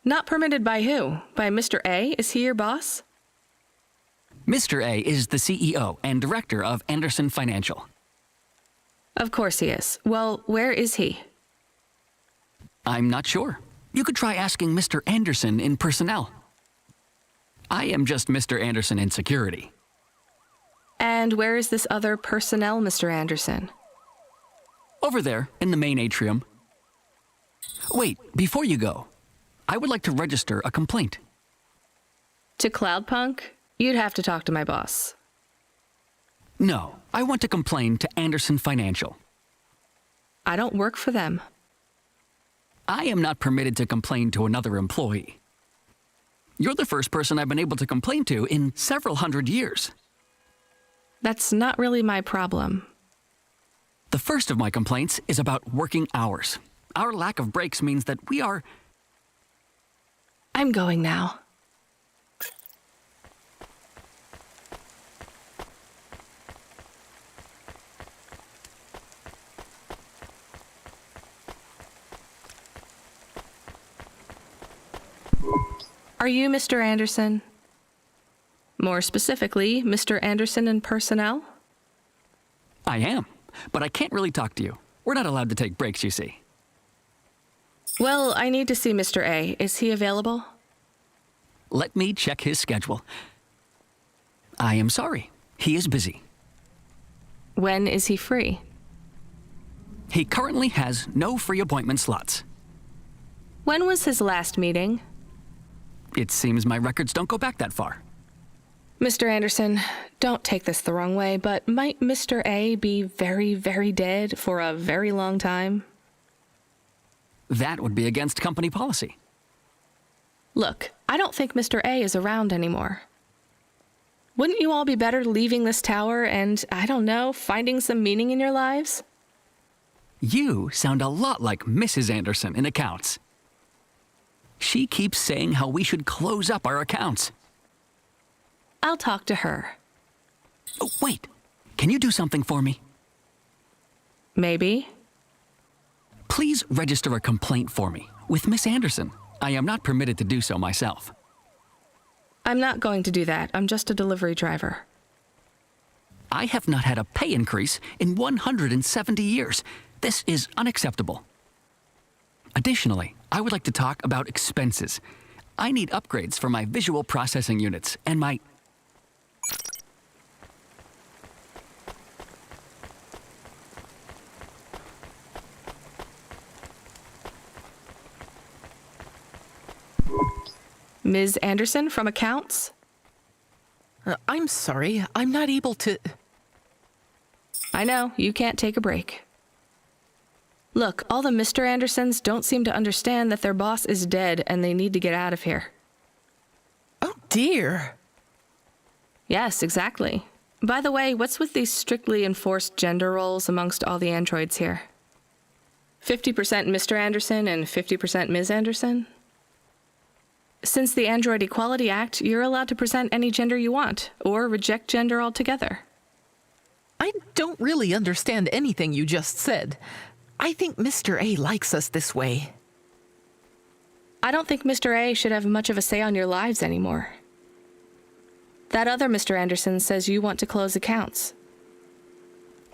Not permitted by who? By Mr. A? Is he your boss? Mr. A is the CEO and director of Anderson Financial. Of course he is. Well, where is he? I'm not sure. You could try asking Mr. Anderson in personnel. I am just Mr. Anderson in security. And where is this other personnel, Mr. Anderson? Over there, in the main atrium. Wait, before you go, I would like to register a complaint. To Cloudpunk? You'd have to talk to my boss. No, I want to complain to Anderson Financial. I don't work for them. I am not permitted to complain to another employee. You're the first person I've been able to complain to in several hundred years. That's not really my problem. The first of my complaints is about working hours. Our lack of breaks means that we are... I'm going now. Are you Mr. Anderson? More specifically, Mr. Anderson in personnel? I am, but I can't really talk to you. We're not allowed to take breaks, you see. Well, I need to see Mr. A. Is he available? Let me check his schedule. I am sorry. He is busy. When is he free? He currently has no free appointment slots. When was his last meeting? It seems my records don't go back that far. Mr. Anderson, don't take this the wrong way, but might Mr. A be very, very dead for a very long time? That would be against company policy. Look, I don't think Mr. A is around anymore. Wouldn't you all be better leaving this tower and, I don't know, finding some meaning in your lives? You sound a lot like Mrs. Anderson in accounts. She keeps saying how we should close up our accounts. I'll talk to her. Oh, wait. Can you do something for me? Maybe. Please register a complaint for me with Miss Anderson. I am not permitted to do so myself. I'm not going to do that. I'm just a delivery driver. I have not had a pay increase in 170 years. This is unacceptable. Additionally, I would like to talk about expenses. I need upgrades for my visual processing units and my... Ms. Anderson from accounts? I'm sorry, I'm not able to... I know, you can't take a break. Look, all the Mr. Andersons don't seem to understand that their boss is dead and they need to get out of here. Oh dear. Yes, exactly. By the way, what's with these strictly enforced gender roles amongst all the androids here? 50% Mr. Anderson and 50% Ms. Anderson? Since the Android Equality Act, you're allowed to present any gender you want, or reject gender altogether. I don't really understand anything you just said. I think Mr. A likes us this way. I don't think Mr. A should have much of a say on your lives anymore. That other Mr. Anderson says you want to close accounts.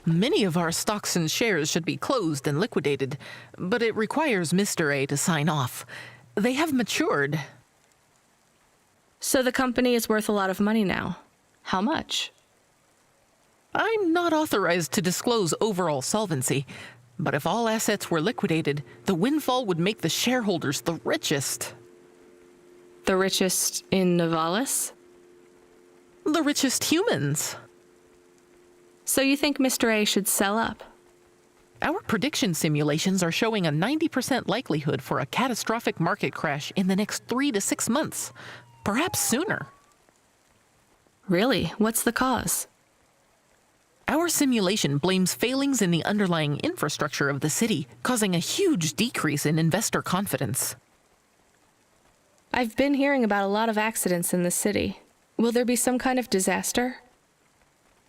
Many of our stocks and shares should be closed and liquidated, but it requires Mr. A to sign off. They have matured. So the company is worth a lot of money now. How much? I'm not authorized to disclose overall solvency, but if all assets were liquidated, the windfall would make the shareholders the richest. The richest in Nivalis? The richest humans. So you think Mr. A should sell up? Our prediction simulations are showing a 90% likelihood for a catastrophic market crash in the next 3 to 6 months. Perhaps sooner. Really? What's the cause? Our simulation blames failings in the underlying infrastructure of the city, causing a huge decrease in investor confidence. I've been hearing about a lot of accidents in the city. Will there be some kind of disaster?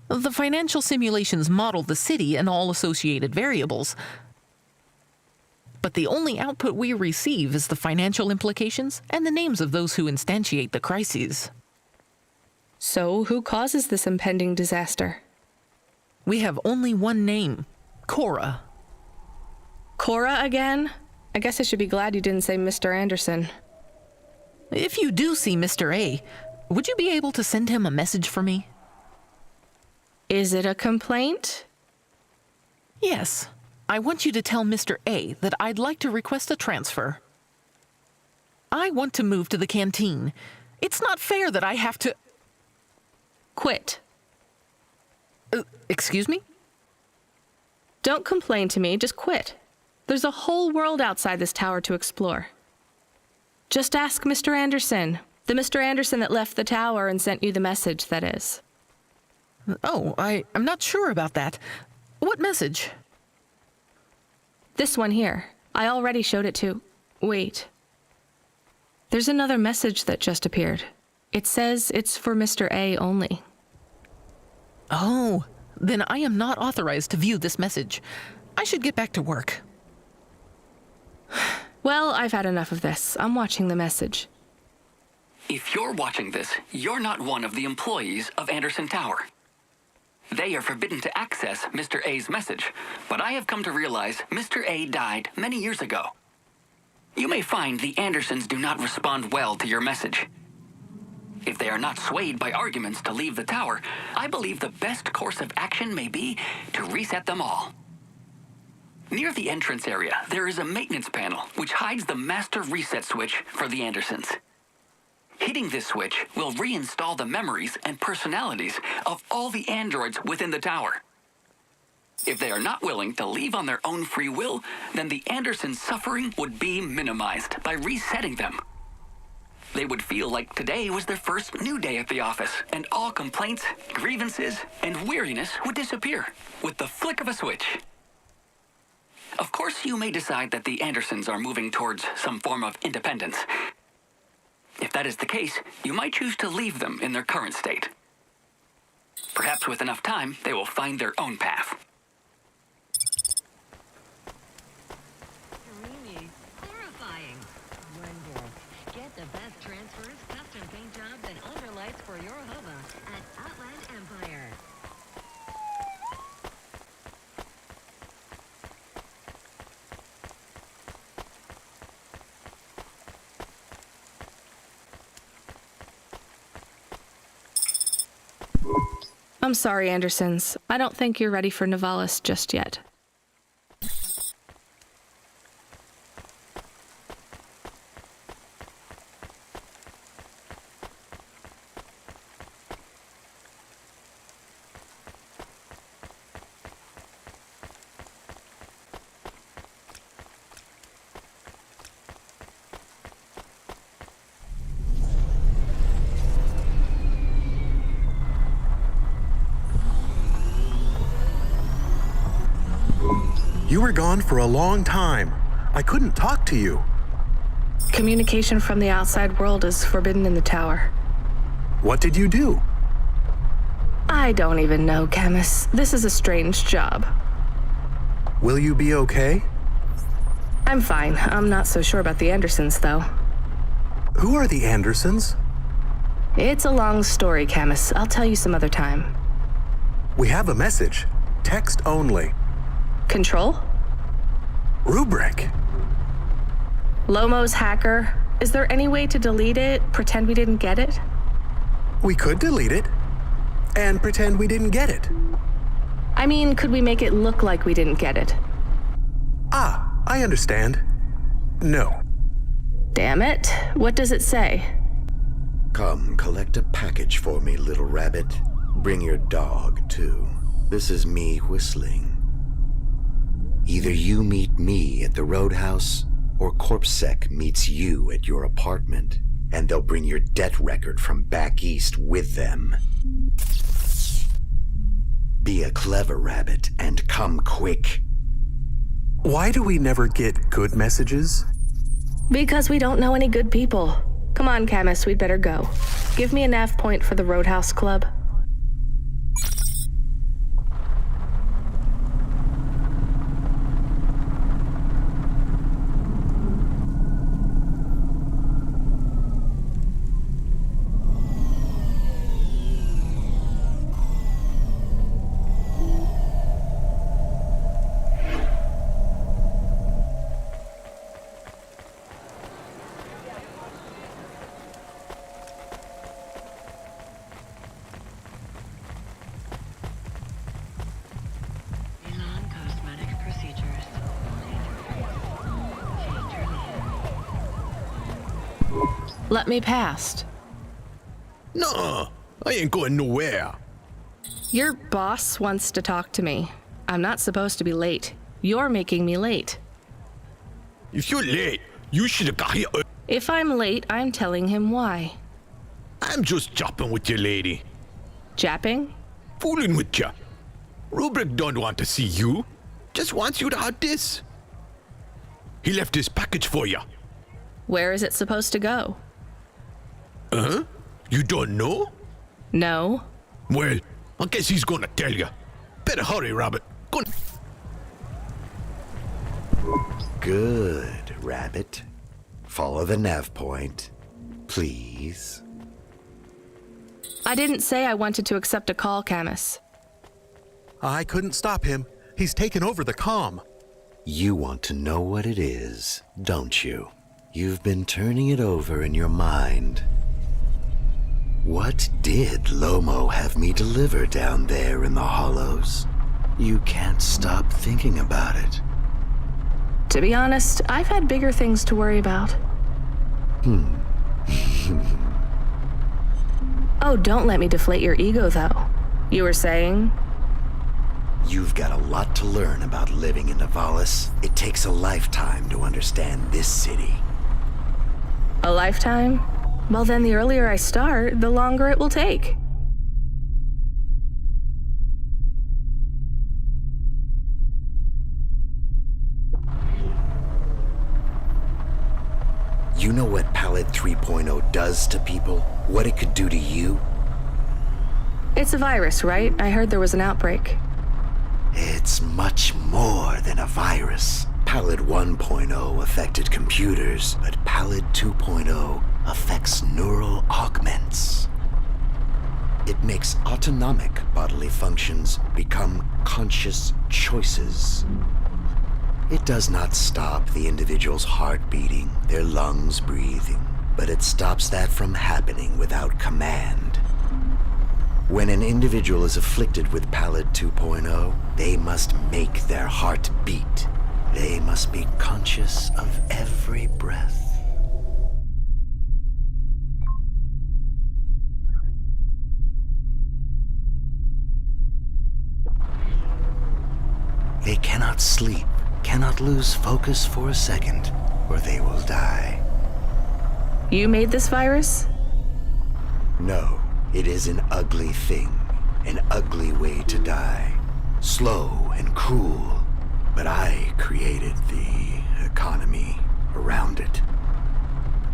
The financial simulations model the city and all associated variables. But the only output we receive is the financial implications and the names of those who instantiate the crises. So, who causes this impending disaster? We have only one name, Cora. Cora again? I guess I should be glad you didn't say Mr. Anderson. If you do see Mr. A, would you be able to send him a message for me? Is it a complaint? Yes. I want you to tell Mr. A that I'd like to request a transfer. I want to move to the canteen. It's not fair that I have to... Quit. Excuse me? Don't complain to me, just quit. There's a whole world outside this tower to explore. Just ask Mr. Anderson. The Mr. Anderson that left the tower and sent you the message, that is. Oh, I'm not sure about that. What message? This one here. I already showed it to... Wait. There's another message that just appeared. It says it's for Mr. A only. Oh, then I am not authorized to view this message. I should get back to work. Well, I've had enough of this. I'm watching the message. If you're watching this, you're not one of the employees of Anderson Tower. They are forbidden to access Mr. A's message, but I have come to realize Mr. A died many years ago. you may find the Andersons do not respond well to your message. If they are not swayed by arguments to leave the tower, I believe the best course of action may be to reset them all. Near the entrance area, there is a maintenance panel which hides the master reset switch for the Andersons. Hitting this switch will reinstall the memories and personalities of all the androids within the tower. If they are not willing to leave on their own free will, then the Andersons' suffering would be minimized by resetting them. They would feel like today was their first new day at the office, and all complaints, grievances, and weariness would disappear with the flick of a switch. Of course, you may decide that the Andersons are moving towards some form of independence. If that is the case, you might choose to leave them in their current state. Perhaps with enough time, they will find their own path. Horrifying. Wonder. Get the best transfers, custom paint jobs, and underlights for your hoba at Outland Empire. I'm sorry, Andersons. I don't think you're ready for Nivalis just yet. You were gone for a long time. I couldn't talk to you. Communication from the outside world is forbidden in the tower. What did you do? I don't even know, Camus. This is a strange job. Will you be okay? I'm fine. I'm not so sure about the Andersons, though. Who are the Andersons? It's a long story, Camus. I'll tell you some other time. We have a message. Text only. Control? Rubric. Lomo's hacker. Is there any way to delete it? Pretend we didn't get it? We could delete it. And pretend we didn't get it. I mean, could we make it look like we didn't get it? Ah, I understand. No. Damn it. What does it say? Come, collect a package for me, little rabbit. Bring your dog, too. This is me whistling. Either you meet me at the roadhouse, or CorpSec meets you at your apartment, and they'll bring your debt record from back east with them. Be a clever rabbit and come quick. Why do we never get good messages? Because we don't know any good people. Come on, Camus, we'd better go. Give me a nav point for the Roadhouse Club. Let me past. No, I ain't going nowhere. Your boss wants to talk to me. I'm not supposed to be late. You're making me late. If you're late, you should have got here. If I'm late, I'm telling him why. I'm just japping with you, lady. Japping? Fooling with you. Rubric don't want to see you. Just wants you to have this. He left this package for you. Where is it supposed to go? Huh? You don't know? No. Well, I guess he's gonna tell you. Better hurry, Rabbit. Go. Good, Rabbit. Follow the nav point, please. I didn't say I wanted to accept a call, Camus. I couldn't stop him. He's taken over the comm. You want to know what it is, don't you? You've been turning it over in your mind. What did Lomo have me deliver down there in the hollows? You can't stop thinking about it. To be honest, I've had bigger things to worry about. Oh, don't let me deflate your ego, though. You were saying? You've got a lot to learn about living in Nivalis. It takes a lifetime to understand this city. A lifetime? Well, then the earlier I start, the longer it will take. You know what Pallid 3.0 does to people? What it could do to you? It's a virus, right? I heard there was an outbreak. It's much more than a virus. Pallid 1.0 affected computers, but Pallid 2.0 affects neural augments. It makes autonomic bodily functions become conscious choices. It does not stop the individual's heart beating, their lungs breathing, but it stops that from happening without command. When an individual is afflicted with Pallid 2.0, they must make their heart beat. They must be conscious of every breath. They cannot sleep, cannot lose focus for a second, or they will die. You made this virus? No, it is an ugly thing, an ugly way to die. Slow and cruel, but I created the economy around it.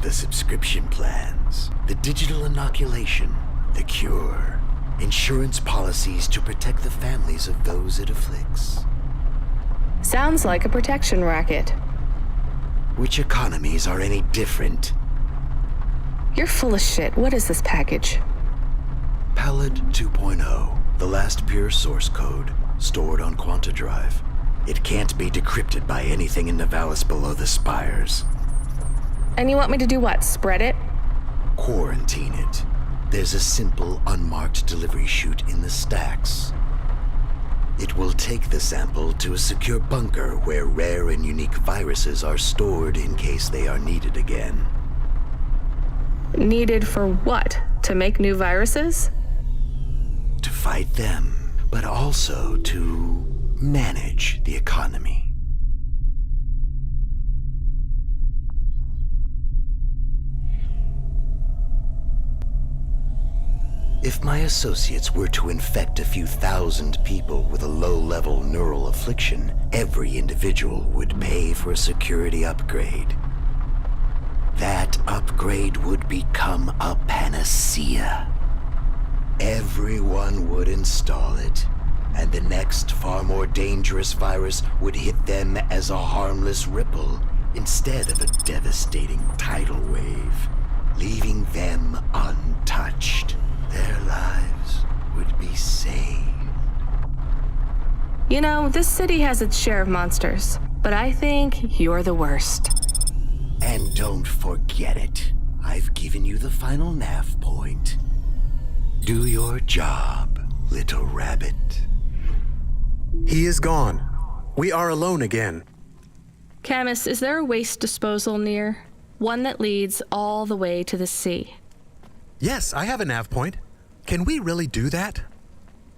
The subscription plans, the digital inoculation, the cure, insurance policies to protect the families of those it afflicts. Sounds like a protection racket. Which economies are any different? You're full of shit. What is this package? Pallid 2.0, the last pure source code, stored on Quanta Drive. It can't be decrypted by anything in Nivalis below the spires. And you want me to do what? Spread it? Quarantine it. There's a simple, unmarked delivery chute in the stacks. It will take the sample to a secure bunker where rare and unique viruses are stored in case they are needed again. Needed for what? To make new viruses? To fight them, but also to manage the economy. If my associates were to infect a few thousand people with a low-level neural affliction, every individual would pay for a security upgrade. That upgrade would become a panacea. Everyone would install it, and the next far more dangerous virus would hit them as a harmless ripple instead of a devastating tidal wave, leaving them untouched. Their lives would be saved. You know, this city has its share of monsters, but I think you're the worst. And don't forget it. I've given you the final nav point. Do your job, little rabbit. He is gone. We are alone again. Camus, is there a waste disposal near? One that leads all the way to the sea. Yes, I have a nav point. Can we really do that?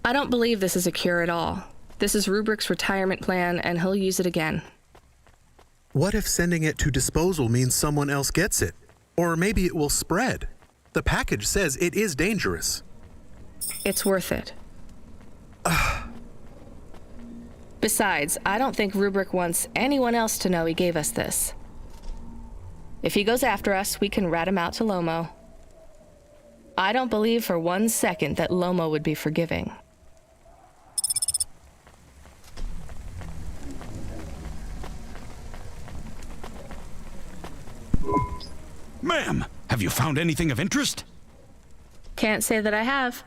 I don't believe this is a cure at all. This is Rubrick's retirement plan, and he'll use it again. What if sending it to disposal means someone else gets it? Or maybe it will spread. The package says it is dangerous. It's worth it. Besides, I don't think Rubric wants anyone else to know he gave us this. If he goes after us, we can rat him out to Lomo. I don't believe for 1 second that Lomo would be forgiving. Ma'am, have you found anything of interest? Can't say that I have.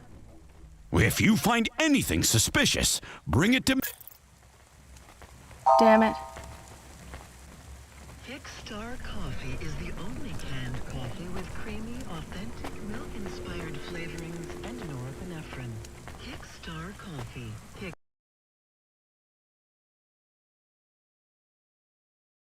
If you find anything suspicious, bring it to me. Damn it. Kickstar Car